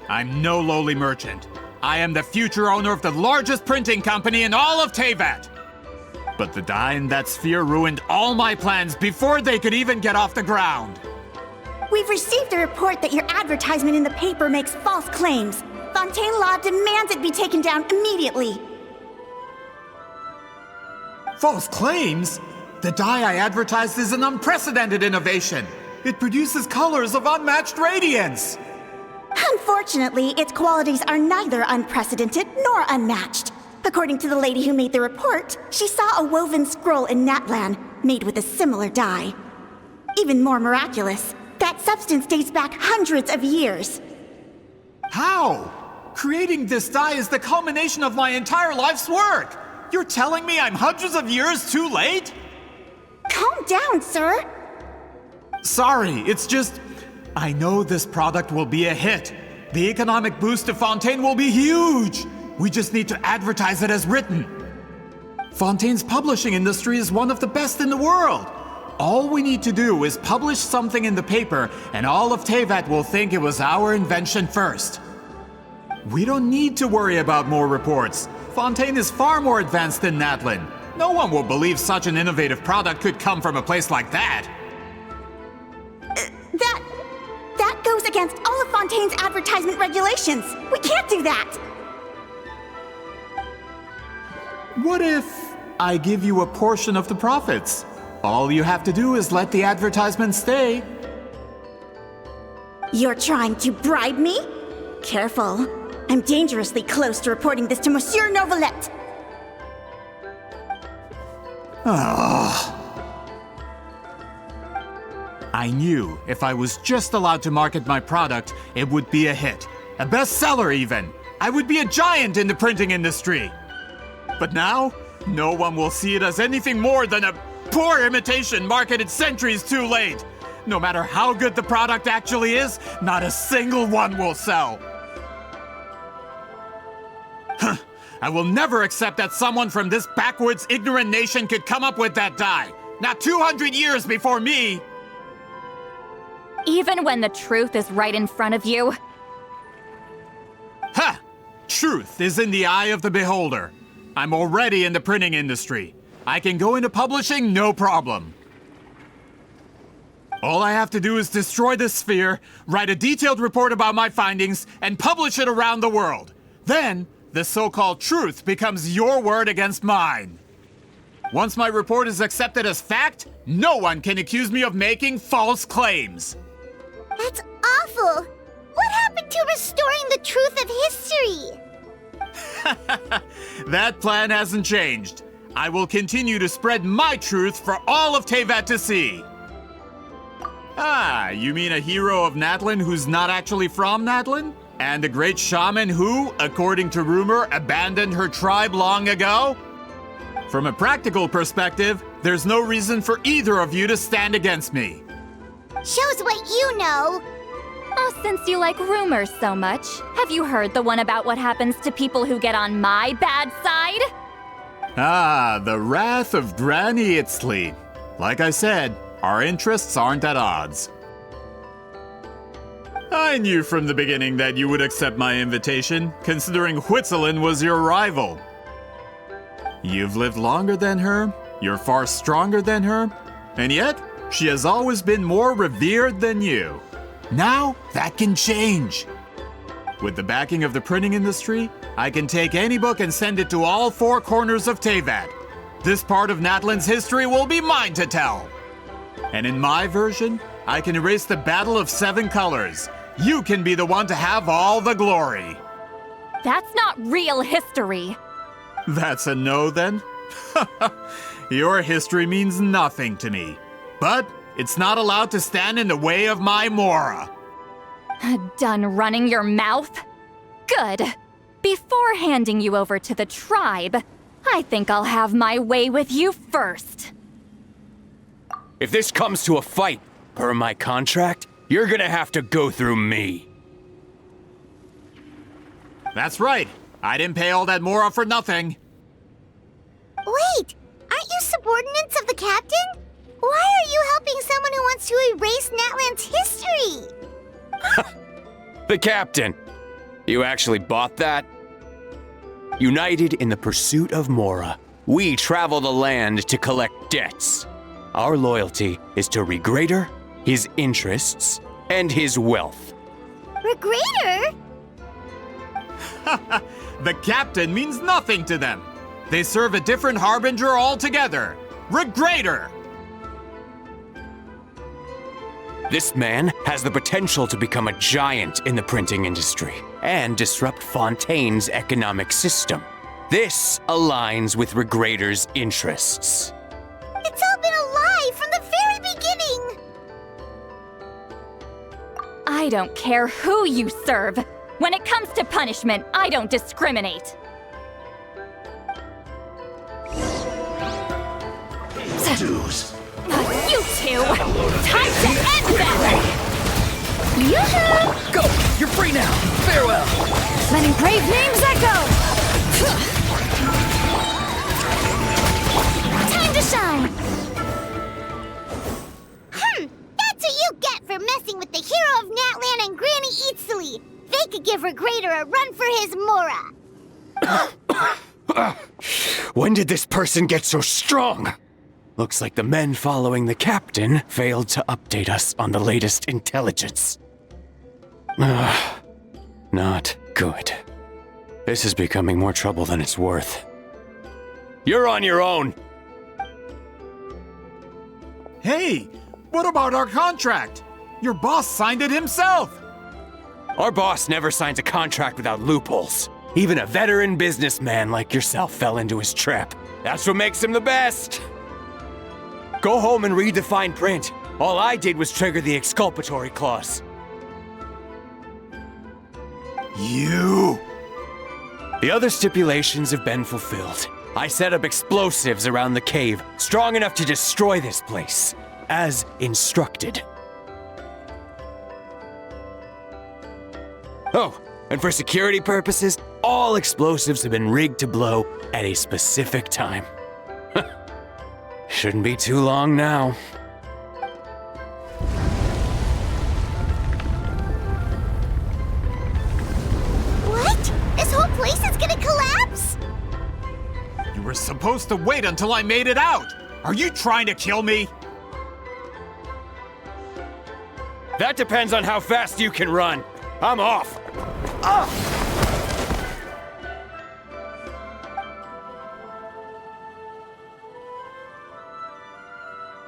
I'm no lowly merchant. I am the future owner of the largest printing company in all of Teyvat. But the dye in that sphere ruined all my plans before they could even get off the ground. We've received a report that your advertisement in the paper makes false claims. Fontaine Law demands it be taken down immediately. False claims? The dye I advertised is an unprecedented innovation. It produces colors of unmatched radiance. Unfortunately, its qualities are neither unprecedented nor unmatched. According to the lady who made the report, she saw a woven scroll in Natlan made with a similar dye. Even more miraculous, that substance dates back hundreds of years. How? Creating this dye is the culmination of my entire life's work. You're telling me I'm hundreds of years too late? Calm down, sir. Sorry, it's just... I know this product will be a hit. The economic boost to Fontaine will be huge. We just need to advertise it as written. Fontaine's publishing industry is one of the best in the world. All we need to do is publish something in the paper, and all of Teyvat will think it was our invention first. We don't need to worry about more reports. Fontaine is far more advanced than Natlan. No one will believe such an innovative product could come from a place like that. That goes against all of Fontaine's advertisement regulations. We can't do that. What if I give you a portion of the profits? All you have to do is let the advertisement stay. You're trying to bribe me? Careful. I'm dangerously close to reporting this to Monsieur Novelette. I knew if I was just allowed to market my product, it would be a hit. A bestseller even. I would be a giant in the printing industry. But now, no one will see it as anything more than a poor imitation marketed centuries too late. No matter how good the product actually is, not a single one will sell. Huh. I will never accept that someone from this backwards, ignorant nation could come up with that dye. Not 200 years before me. Even when the truth is right in front of you? Ha! Truth is in the eye of the beholder. I'm already in the printing industry. I can go into publishing no problem. All I have to do is destroy this sphere, write a detailed report about my findings, and publish it around the world. Then, the so-called truth becomes your word against mine. Once my report is accepted as fact, no one can accuse me of making false claims. That's awful. What happened to restoring the truth of history? That plan hasn't changed. I will continue to spread my truth for all of Teyvat to see. Ah, you mean a hero of Natlan who's not actually from Natlan? And a great shaman who, according to rumor, abandoned her tribe long ago? From a practical perspective, there's no reason for either of you to stand against me. Shows what you know. Oh, since you like rumors so much, have you heard the one about what happens to people who get on my bad side? Ah, the wrath of Granny Itztli. Like I said, our interests aren't at odds. I knew from the beginning that you would accept my invitation, considering Huitzilin was your rival. You've lived longer than her, you're far stronger than her, and yet, she has always been more revered than you. Now, that can change. With the backing of the printing industry, I can take any book and send it to all four corners of Teyvat. This part of Natlan's history will be mine to tell. And in my version, I can erase the Battle of Seven Colors. You can be the one to have all the glory. That's not real history. That's a no, then? Your history means nothing to me. But it's not allowed to stand in the way of my Mora. Done running your mouth? Good. Before handing you over to the tribe, I think I'll have my way with you first. If this comes to a fight, per my contract, you're gonna have to go through me. That's right. I didn't pay all that Mora for nothing. Wait, aren't you subordinates of the captain? Why are you helping someone who wants to erase Natlan's history? The captain. You actually bought that? United in the pursuit of Mora, we travel the land to collect debts. Our loyalty is to Regrader, his interests, and his wealth. Regrader? The captain means nothing to them. They serve a different harbinger altogether. Regrader! This man has the potential to become a giant in the printing industry and disrupt Fontaine's economic system. This aligns with Regrader's interests. It's all been a lie from the very beginning! I don't care who you serve. When it comes to punishment, I don't discriminate. Dues. You two! Time to end them! Yoo-hoo! Go! You're free now! Farewell! Let engraved names echo! Time to shine! That's what you get for messing with the hero of Natlan and Granny Itztli! They could give Regrader a run for his Mora! When did this person get so strong? Looks like the men following the captain failed to update us on the latest intelligence. Not good. This is becoming more trouble than it's worth. You're on your own! Hey, what about our contract? Your boss signed it himself! Our boss never signs a contract without loopholes. Even a veteran businessman like yourself fell into his trap. That's what makes him the best! Go home and read the fine print. All I did was trigger the exculpatory clause. You! The other stipulations have been fulfilled. I set up explosives around the cave, strong enough to destroy this place, as instructed. Oh, and for security purposes, all explosives have been rigged to blow at a specific time. Shouldn't be too long now. What? This whole place is gonna collapse? You were supposed to wait until I made it out! Are you trying to kill me? That depends on how fast you can run. I'm off.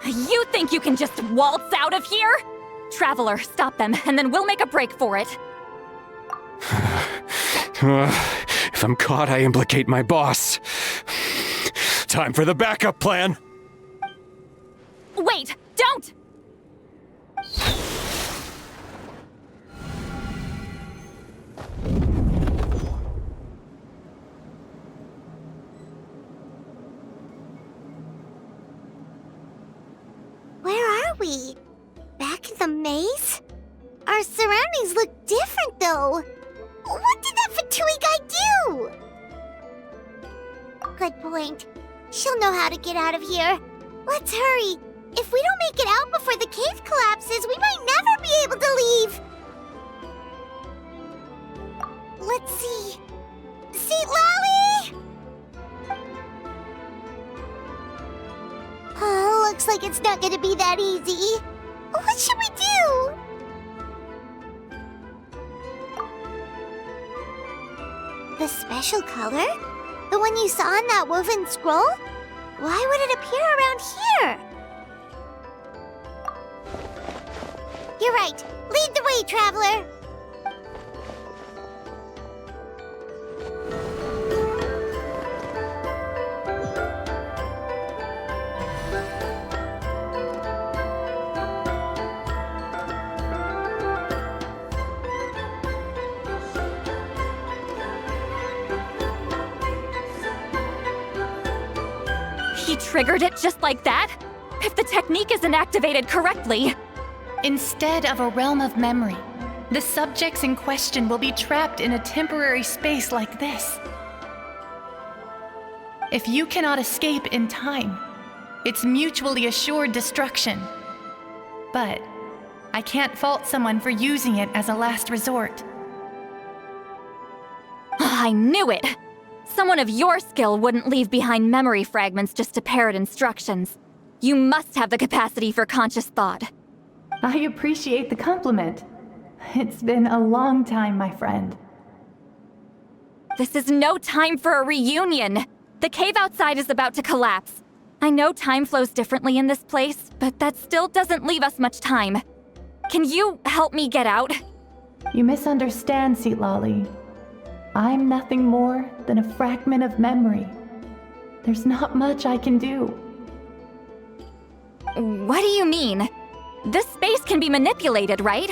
You think you can just waltz out of here? Traveler, stop them, and then we'll make a break for it. If I'm caught, I implicate my boss. Time for the backup plan. Wait, don't! Where are we? Back in the maze? Our surroundings look different, though. What did that Fatui guy do? Good point. She'll know how to get out of here. Let's hurry. If we don't make it out before the cave collapses, we might never be able to leave. Let's see. CITLALI! Oh, looks like it's not gonna be that easy. What should we do? The special color? The one you saw in that woven scroll? Why would it appear around here? You're right. Lead the way, traveler. He triggered it just like that? If the technique isn't activated correctly... Instead of a realm of memory, the subjects in question will be trapped in a temporary space like this. If you cannot escape in time, it's mutually assured destruction. But I can't fault someone for using it as a last resort. I knew it! Someone of your skill wouldn't leave behind memory fragments just to parrot instructions. You must have the capacity for conscious thought. I appreciate the compliment. It's been a long time, my friend. This is no time for a reunion! The cave outside is about to collapse. I know time flows differently in this place, but that still doesn't leave us much time. Can you help me get out? You misunderstand, CITLALI. I'm nothing more than a fragment of memory. There's not much I can do. What do you mean? This space can be manipulated, right?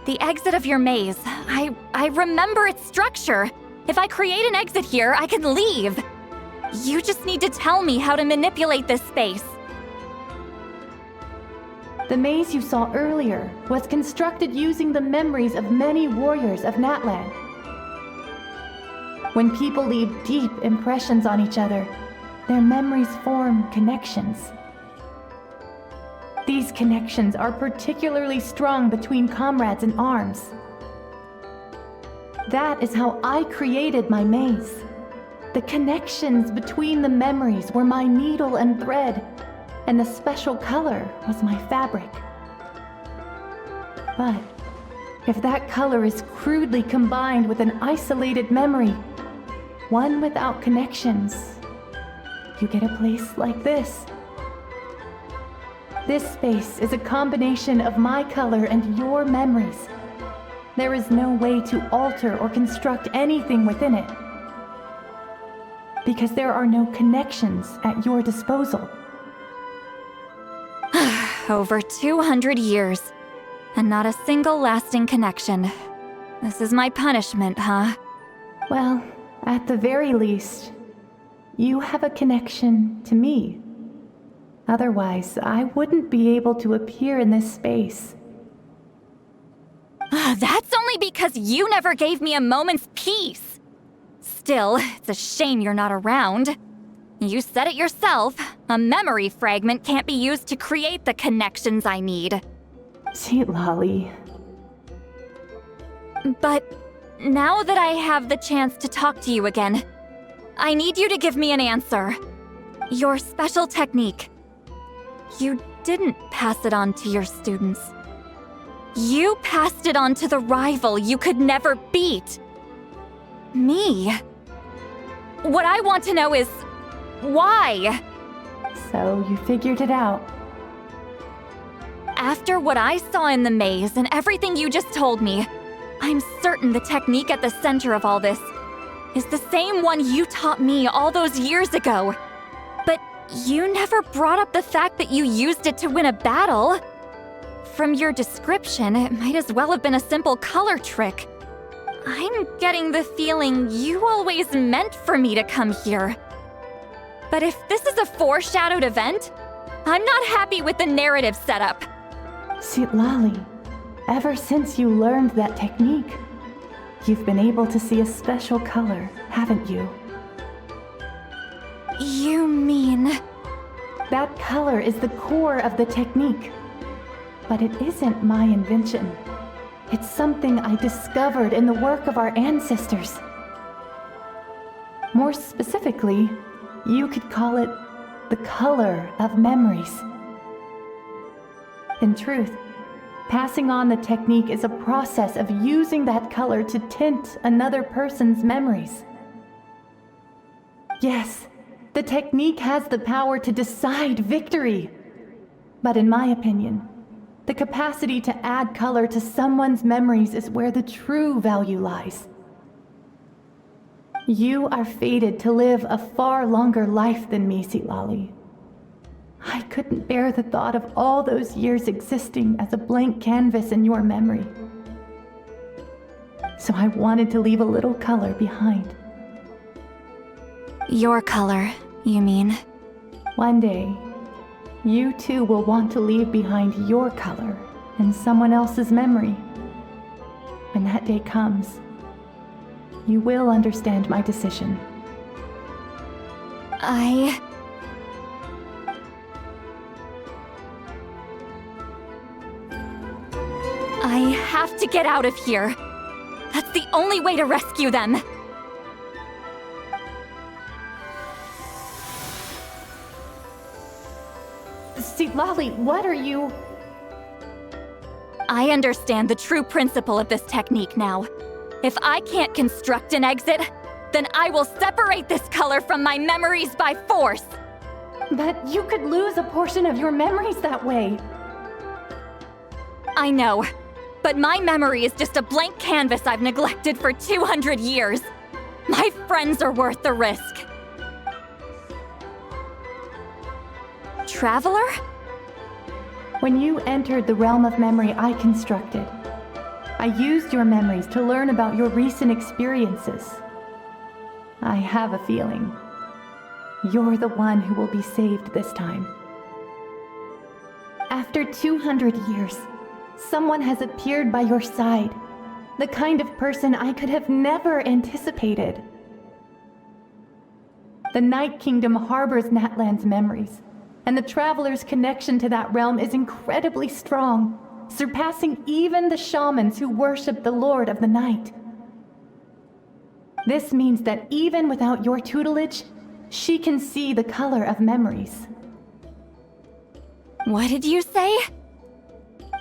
The exit of your maze. I remember its structure. If I create an exit here, I can leave. You just need to tell me how to manipulate this space. The maze you saw earlier was constructed using the memories of many warriors of Natlan. When people leave deep impressions on each other, their memories form connections. These connections are particularly strong between comrades in arms. That is how I created my maze. The connections between the memories were my needle and thread, and the special color was my fabric. But if that color is crudely combined with an isolated memory, one without connections, you get a place like this. This space is a combination of my color and your memories. There is no way to alter or construct anything within it, because there are no connections at your disposal. Over 200 years, and not a single lasting connection. This is my punishment, huh? Well, at the very least, you have a connection to me. Otherwise, I wouldn't be able to appear in this space. That's only because you never gave me a moment's peace. Still, it's a shame you're not around. You said it yourself. A memory fragment can't be used to create the connections I need. CITLALI. But now that I have the chance to talk to you again, I need you to give me an answer. Your special technique. You didn't pass it on to your students. You passed it on to the rival you could never beat. Me. What I want to know is, why? So you figured it out. After what I saw in the maze and everything you just told me, I'm certain the technique at the center of all this is the same one you taught me all those years ago. But you never brought up the fact that you used it to win a battle. From your description, it might as well have been a simple color trick. I'm getting the feeling you always meant for me to come here. But if this is a foreshadowed event, I'm not happy with the narrative setup. CITLALI, ever since you learned that technique, you've been able to see a special color, haven't you? You mean... That color is the core of the technique. But it isn't my invention. It's something I discovered in the work of our ancestors. More specifically, you could call it the color of memories. In truth, passing on the technique is a process of using that color to tint another person's memories. Yes, the technique has the power to decide victory. But in my opinion, the capacity to add color to someone's memories is where the true value lies. You are fated to live a far longer life than me, CITLALI. I couldn't bear the thought of all those years existing as a blank canvas in your memory. So I wanted to leave a little color behind. Your color, you mean? One day, you too will want to leave behind your color in someone else's memory. When that day comes, you will understand my decision. I have to get out of here. That's the only way to rescue them. CITLALI, what are you... I understand the true principle of this technique now. If I can't construct an exit, then I will separate this color from my memories by force. But you could lose a portion of your memories that way. I know, but my memory is just a blank canvas I've neglected for 200 years. My friends are worth the risk. Traveler? When you entered the realm of memory I constructed, I used your memories to learn about your recent experiences. I have a feeling you're the one who will be saved this time. After 200 years, someone has appeared by your side, the kind of person I could have never anticipated. The Night Kingdom harbors Natlan's memories, and the Traveler's connection to that realm is incredibly strong, surpassing even the shamans who worship the Lord of the Night. This means that even without your tutelage, she can see the color of memories. What did you say?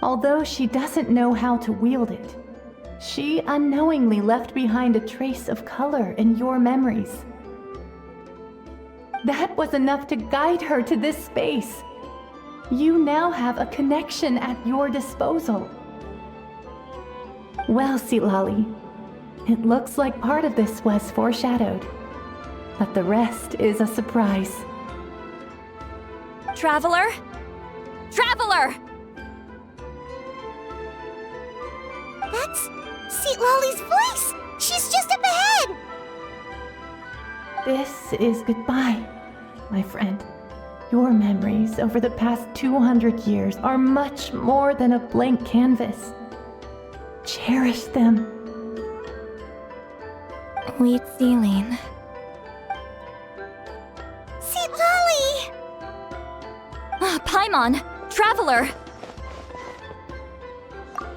Although she doesn't know how to wield it, she unknowingly left behind a trace of color in your memories. That was enough to guide her to this space. You now have a connection at your disposal. Well, CITLALI, it looks like part of this was foreshadowed, but the rest is a surprise. Traveler? Traveler! That's CITLALI's voice! She's just up ahead! This is goodbye, my friend. Your memories over the past 200 years are much more than a blank canvas. Cherish them. Wheat ceiling. CITLALI! Paimon! Traveler!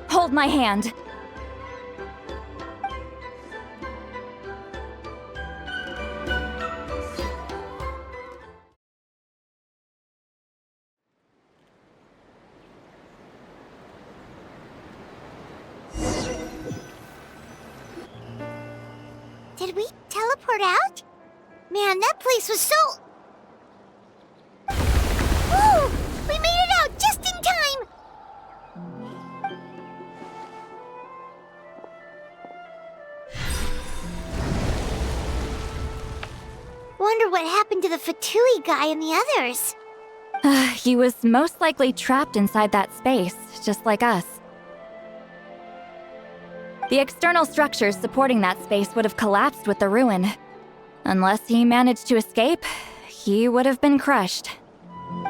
Hold my hand. Did we teleport out? Man, that place was so... Woo! We made it out just in time! Wonder what happened to the Fatui guy and the others. He was most likely trapped inside that space, just like us. The external structures supporting that space would have collapsed with the ruin. Unless he managed to escape, he would have been crushed.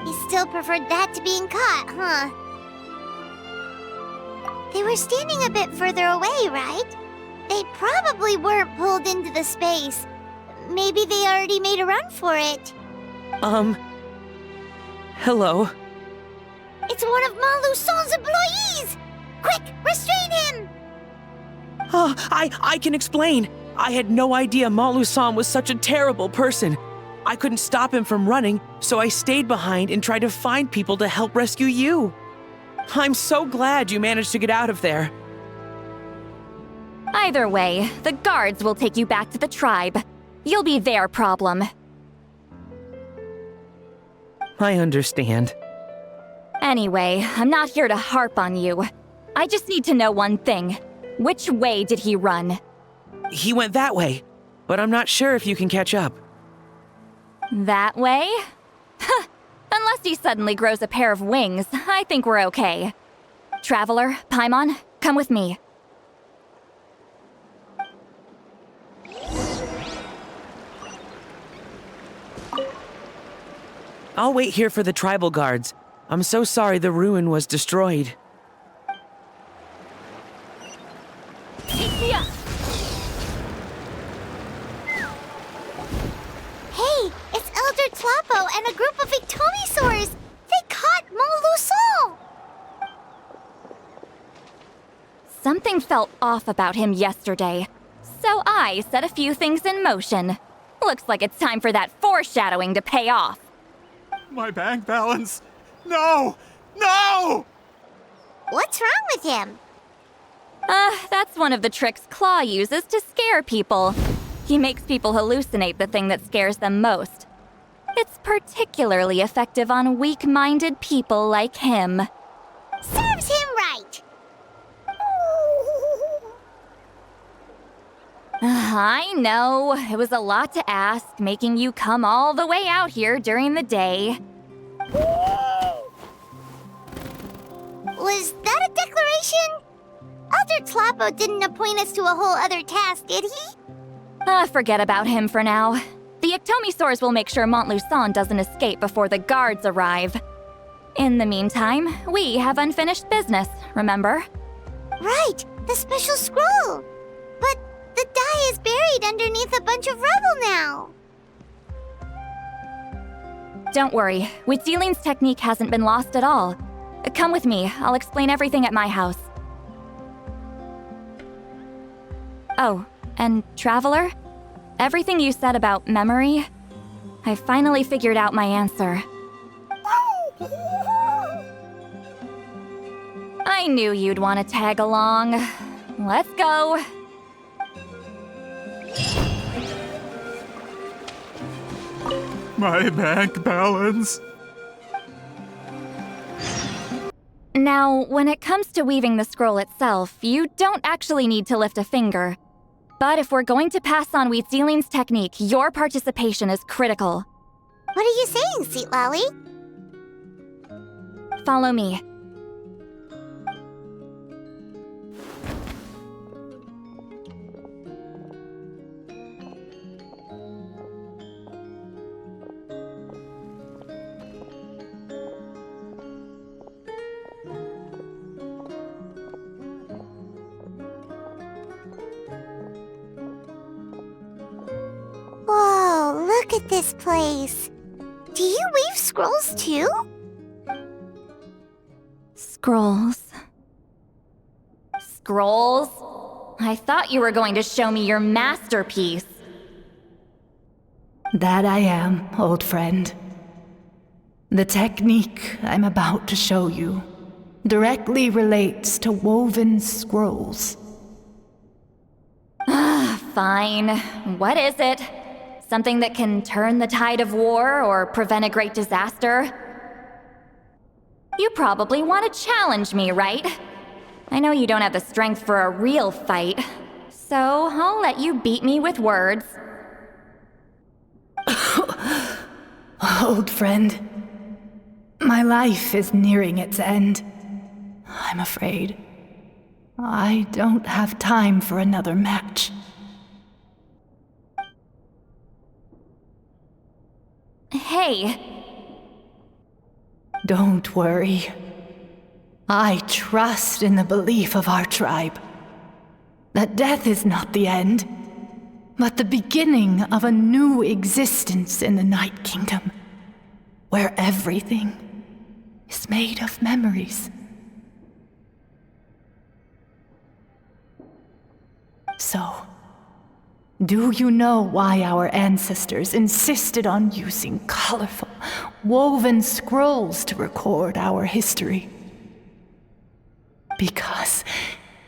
He still preferred that to being caught, huh? They were standing a bit further away, right? They probably weren't pulled into the space. Maybe they already made a run for it. Hello? It's one of Malu Son's employees! Quick, restrain him! Oh, I can explain. I had no idea Malu-san was such a terrible person. I couldn't stop him from running, so I stayed behind and tried to find people to help rescue you. I'm so glad you managed to get out of there. Either way, the guards will take you back to the tribe. You'll be their problem. I understand. Anyway, I'm not here to harp on you. I just need to know one thing. Which way did he run? He went that way, but I'm not sure if you can catch up. That way? Huh. Unless he suddenly grows a pair of wings, I think we're okay. Traveler, Paimon, come with me. I'll wait here for the tribal guards. I'm so sorry the ruin was destroyed. Hey, it's Elder Tlapo and a group of Ictomisaurs! They caught Malu-san! Something felt off about him yesterday, so I set a few things in motion. Looks like it's time for that foreshadowing to pay off. My bank balance! No! No! What's wrong with him? That's one of the tricks Claw uses to scare people. He makes people hallucinate the thing that scares them most. It's particularly effective on weak-minded people like him. Serves him right! I know, it was a lot to ask, making you come all the way out here during the day. Was that a declaration? Elder Tlapo didn't appoint us to a whole other task, did he? Forget about him for now. The Ictomisaurs will make sure Montluçon doesn't escape before the guards arrive. In the meantime, we have unfinished business, remember? Right, the special scroll! But the die is buried underneath a bunch of rubble now. Don't worry, Huitzilin's technique hasn't been lost at all. Come with me, I'll explain everything at my house. Oh, and Traveler? Everything you said about memory, I finally figured out my answer. I knew you'd want to tag along. Let's go. My bank balance. Now, when it comes to weaving the scroll itself, you don't actually need to lift a finger. But if we're going to pass on Huitzilin's technique, your participation is critical. What are you saying, CITLALI? Follow me. Whoa, look at this place. Do you weave scrolls too? Scrolls. Scrolls? I thought you were going to show me your masterpiece. That I am, old friend. The technique I'm about to show you directly relates to woven scrolls. fine. What is it? Something that can turn the tide of war or prevent a great disaster? You probably want to challenge me, right? I know you don't have the strength for a real fight, so I'll let you beat me with words. Old friend, my life is nearing its end. I'm afraid I don't have time for another match. Hey. Don't worry. I trust in the belief of our tribe that death is not the end, but the beginning of a new existence in the Night Kingdom, where everything is made of memories. So, do you know why our ancestors insisted on using colorful, woven scrolls to record our history? Because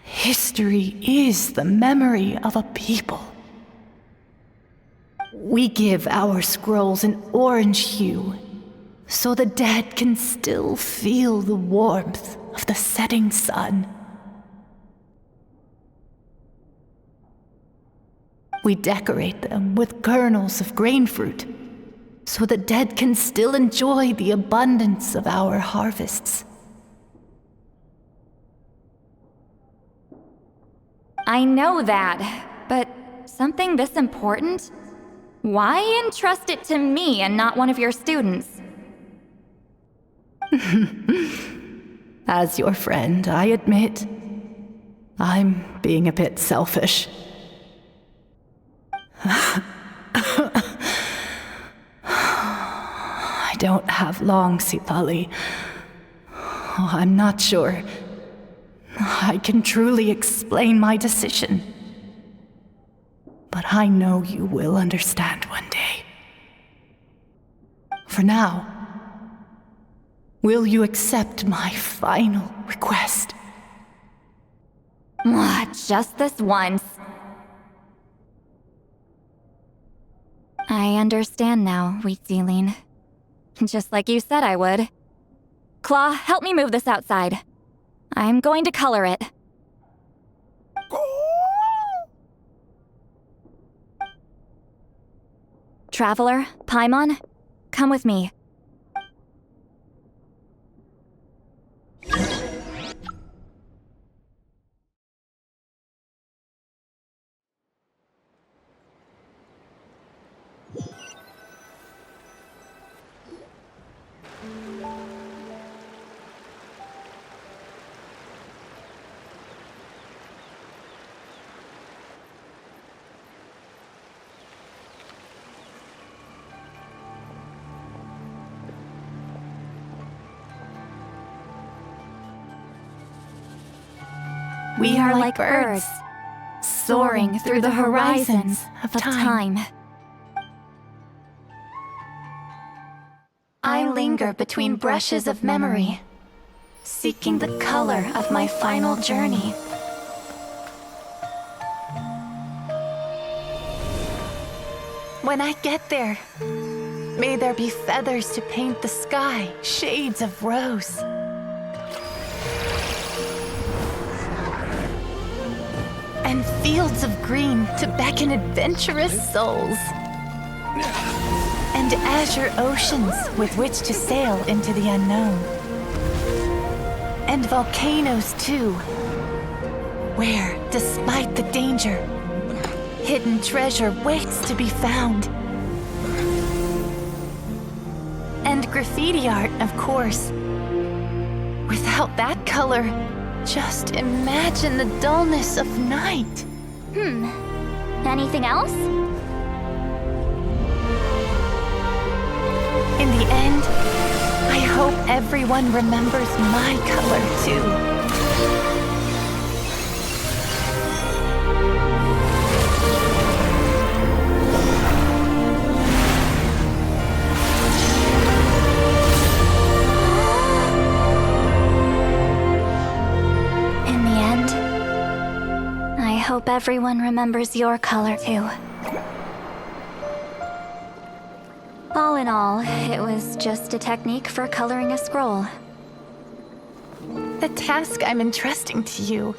history is the memory of a people. We give our scrolls an orange hue, so the dead can still feel the warmth of the setting sun. We decorate them with kernels of grain fruit, so the dead can still enjoy the abundance of our harvests. I know that, but something this important? Why entrust it to me and not one of your students? As your friend, I admit, I'm being a bit selfish. I don't have long, CITLALI. I'm not sure I can truly explain my decision. But I know you will understand one day. For now, will you accept my final request? Just this once. I understand now, Wheatsealing. Just like you said I would. Claw, help me move this outside. I'm going to color it. Traveler, Paimon, come with me. We are like birds, soaring through the horizons of time. I linger between brushes of memory, seeking the color of my final journey. When I get there, may there be feathers to paint the sky, shades of rose. And fields of green to beckon adventurous souls. And azure oceans with which to sail into the unknown. And volcanoes too, where, despite the danger, hidden treasure waits to be found. And graffiti art, of course. Without that color, just imagine the dullness of night. Anything else? In the end, I hope everyone remembers my color too. I hope everyone remembers your color too. All in all, it was just a technique for coloring a scroll. The task I'm entrusting to you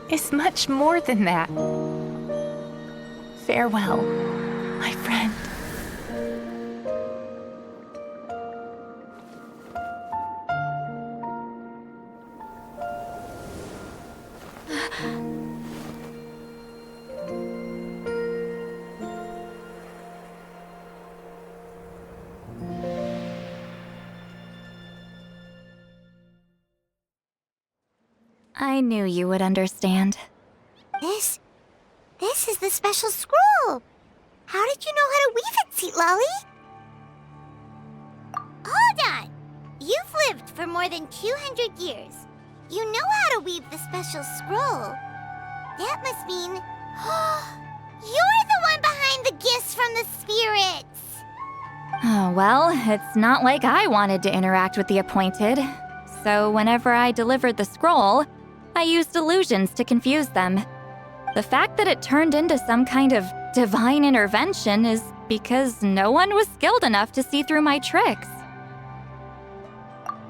is much more than that. Farewell, my friend. I knew you would understand. This is the special scroll. How did you know how to weave it, CITLALI? Hold on. You've lived for more than 200 years. You know how to weave the special scroll. That must mean... you're the one behind the gifts from the spirits! Oh, well, it's not like I wanted to interact with the appointed. So whenever I delivered the scroll, I used illusions to confuse them. The fact that it turned into some kind of divine intervention is because no one was skilled enough to see through my tricks.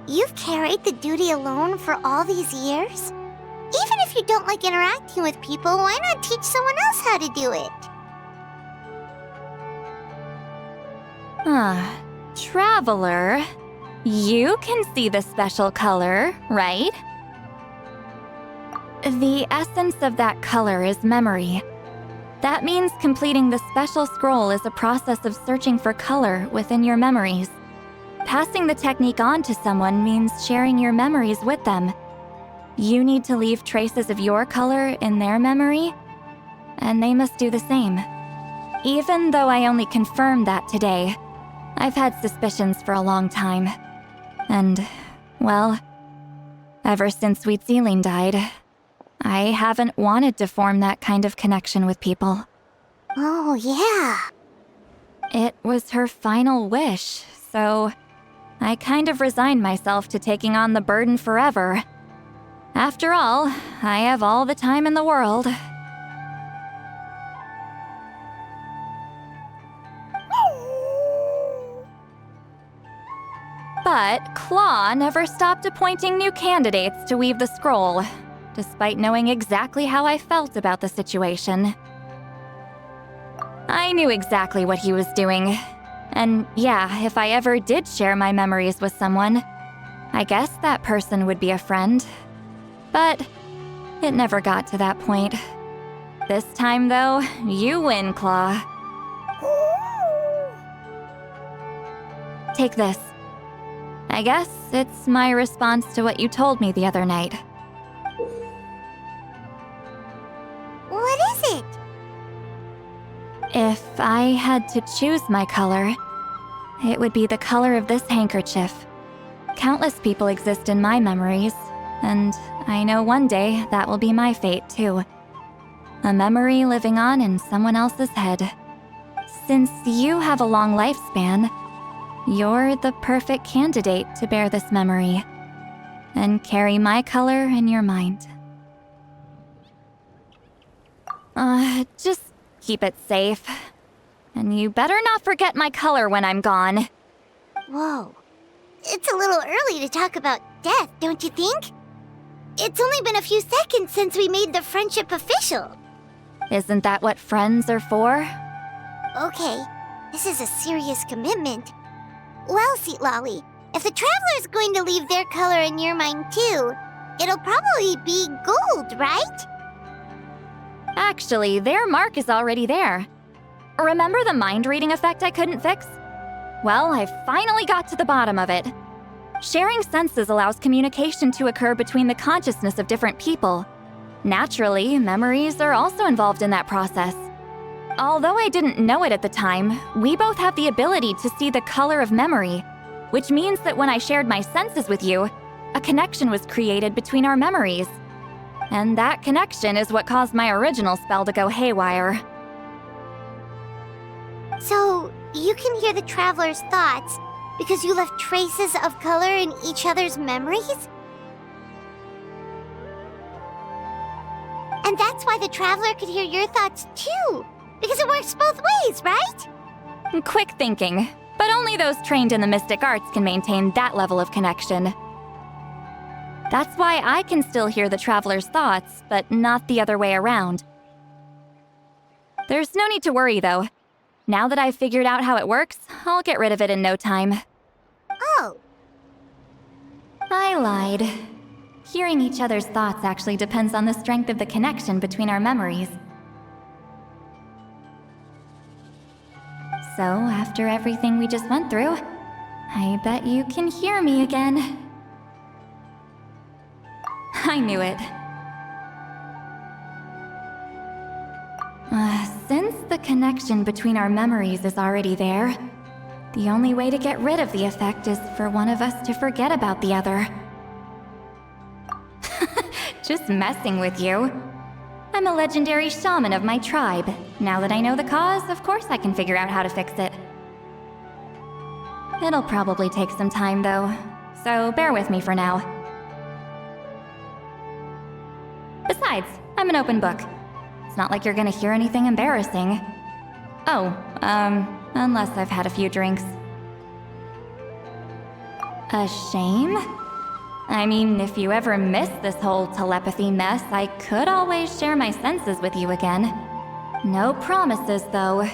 You've carried the duty alone for all these years? Even if you don't like interacting with people, why not teach someone else how to do it? Traveler, you can see the special color, right? The essence of that color is memory. That means completing the special scroll is a process of searching for color within your memories. Passing the technique on to someone means sharing your memories with them. You need to leave traces of your color in their memory, and they must do the same. Even though I only confirmed that today, I've had suspicions for a long time. And, well, ever since Sweet Celine died, I haven't wanted to form that kind of connection with people. Oh, yeah. It was her final wish, so I kind of resigned myself to taking on the burden forever. After all, I have all the time in the world. But Claw never stopped appointing new candidates to weave the scroll, despite knowing exactly how I felt about the situation. I knew exactly what he was doing. And yeah, if I ever did share my memories with someone, I guess that person would be a friend. But it never got to that point. This time, though, you win, Claw. Take this. I guess it's my response to what you told me the other night. What is it? If I had to choose my color, it would be the color of this handkerchief. Countless people exist in my memories, and I know one day that will be my fate too. A memory living on in someone else's head. Since you have a long lifespan, you're the perfect candidate to bear this memory and carry my color in your mind. Just keep it safe. And you better not forget my color when I'm gone. Whoa. It's a little early to talk about death, don't you think? It's only been a few seconds since we made the friendship official. Isn't that what friends are for? Okay, this is a serious commitment. Well, CITLALI, if the Traveler's going to leave their color in your mind too, it'll probably be gold, right? Actually, their mark is already there. Remember the mind reading effect I couldn't fix? Well, I finally got to the bottom of it. Sharing senses allows communication to occur between the consciousness of different people. Naturally, memories are also involved in that process. Although I didn't know it at the time, we both have the ability to see the color of memory, which means that when I shared my senses with you, a connection was created between our memories. And that connection is what caused my original spell to go haywire. So, you can hear the Traveler's thoughts because you left traces of color in each other's memories? And And that's why the Traveler could hear your thoughts too. Because it works both ways, right? Quick thinking. But only those trained in the mystic arts can maintain that level of connection. That's why I can still hear the Traveler's thoughts, but not the other way around. There's no need to worry, though. Now that I've figured out how it works, I'll get rid of it in no time. Oh. I lied. Hearing each other's thoughts actually depends on the strength of the connection between our memories. So, after everything we just went through, I bet you can hear me again. I knew it. Since the connection between our memories is already there, the only way to get rid of the effect is for one of us to forget about the other. Just messing with you. I'm a legendary shaman of my tribe. Now that I know the cause, of course I can figure out how to fix it. It'll probably take some time, though, so bear with me for now. Besides, I'm an open book. It's not like you're gonna hear anything embarrassing. Oh, unless I've had a few drinks. A shame? I mean, if you ever miss this whole telepathy mess, I could always share my senses with you again. No promises, though.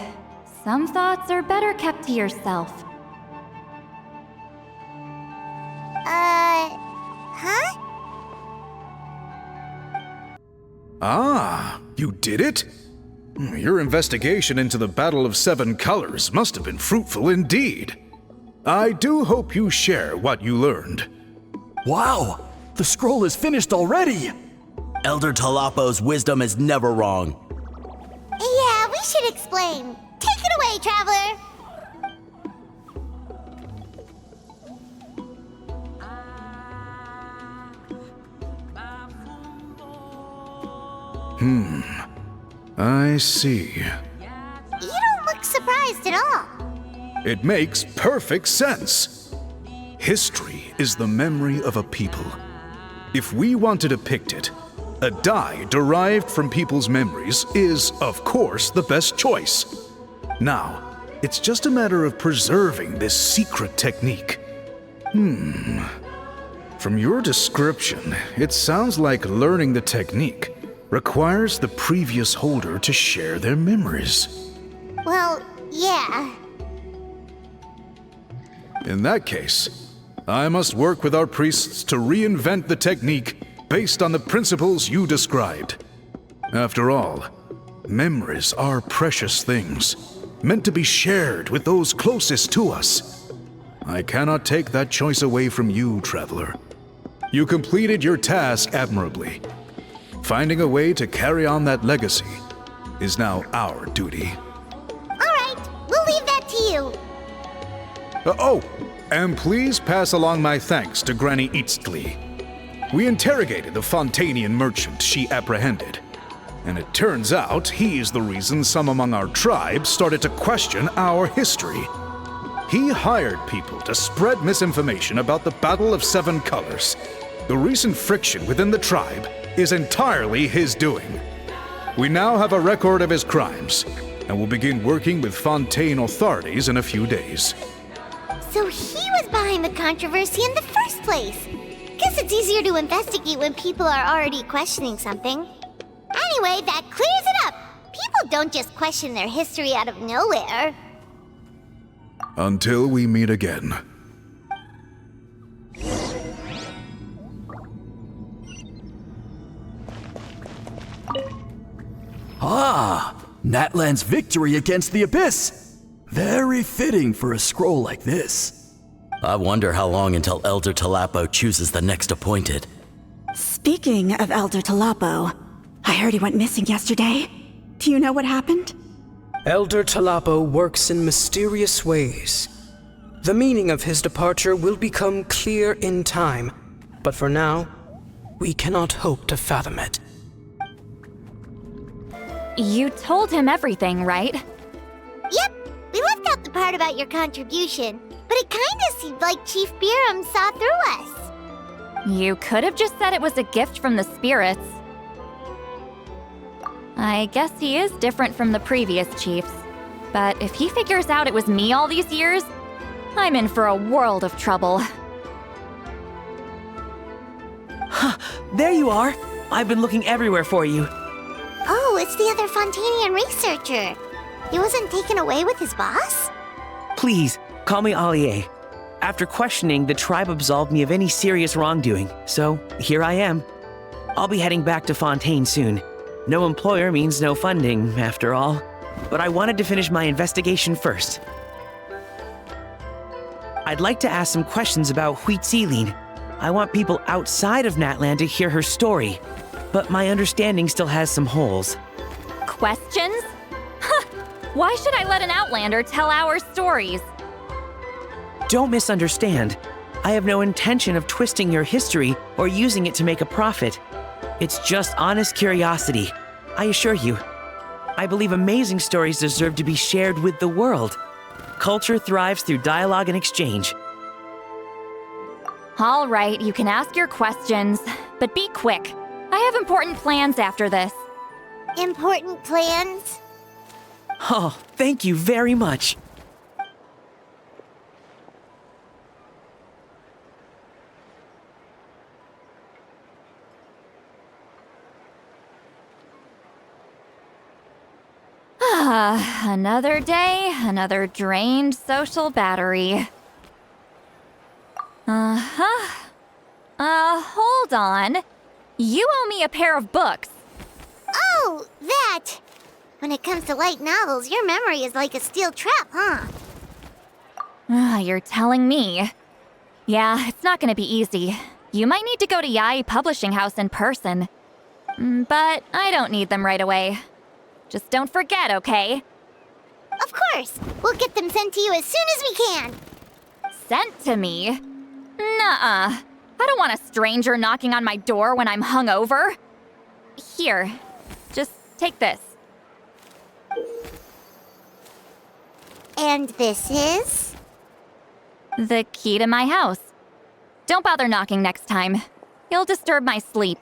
Some thoughts are better kept to yourself. Huh? Ah, you did it? Your investigation into the Battle of Seven Colors must have been fruitful indeed. I do hope you share what you learned. Wow! The scroll is finished already! Elder Talapo's wisdom is never wrong. Yeah, we should explain. Take it away, Traveler! I see. You don't look surprised at all. It makes perfect sense. History is the memory of a people. If we want to depict it, a dye derived from people's memories is, of course, the best choice. Now, it's just a matter of preserving this secret technique. From your description, it sounds like learning the technique requires the previous holder to share their memories. Well, yeah. In that case, I must work with our priests to reinvent the technique based on the principles you described. After all, memories are precious things, meant to be shared with those closest to us. I cannot take that choice away from you, Traveler. You completed your task admirably. Finding a way to carry on that legacy is now our duty. All right, we'll leave that to you. And please pass along my thanks to Granny Eastli. We interrogated the Fontanian merchant she apprehended, and it turns out he's the reason some among our tribe started to question our history. He hired people to spread misinformation about the Battle of Seven Colors. The recent friction within the tribe is entirely his doing. We now have a record of his crimes, and will begin working with Fontaine authorities in a few days. So he was behind the controversy in the first place. Guess it's easier to investigate when people are already questioning something. Anyway, that clears it up. People don't just question their history out of nowhere. Until we meet again. Ah, Natlan's victory against the Abyss. Very fitting for a scroll like this. I wonder how long until Elder Talapo chooses the next appointed. Speaking of Elder Talapo, I heard he went missing yesterday. Do you know what happened? Elder Talapo works in mysterious ways. The meaning of his departure will become clear in time, but for now, we cannot hope to fathom it. You told him everything, right? Yep, we left out the part about your contribution, but it kinda seemed like Chief Biram saw through us. You could have just said it was a gift from the spirits. I guess he is different from the previous chiefs. But if he figures out it was me all these years, I'm in for a world of trouble. There you are! I've been looking everywhere for you. Oh, it's the other Fontanian researcher. He wasn't taken away with his boss? Please, call me Allier. After questioning, the tribe absolved me of any serious wrongdoing, so here I am. I'll be heading back to Fontaine soon. No employer means no funding, after all. But I wanted to finish my investigation first. I'd like to ask some questions about Huitziline. I want people outside of Natlan to hear her story, but my understanding still has some holes. Questions? Why should I let an Outlander tell our stories? Don't misunderstand. I have no intention of twisting your history or using it to make a profit. It's just honest curiosity, I assure you. I believe amazing stories deserve to be shared with the world. Culture thrives through dialogue and exchange. All right, you can ask your questions, but be quick. I have important plans after this. Important plans? Oh, thank you very much. Another day, another drained social battery. Hold on. You owe me a pair of books. Oh, that! When it comes to light novels, your memory is like a steel trap, huh? You're telling me. Yeah, it's not gonna be easy. You might need to go to Yai Publishing House in person. But I don't need them right away. Just don't forget, okay? Of course! We'll get them sent to you as soon as we can! Sent to me? Nuh-uh. I don't want a stranger knocking on my door when I'm hungover. Here, just take this. And this is? The key to my house. Don't bother knocking next time. You'll disturb my sleep.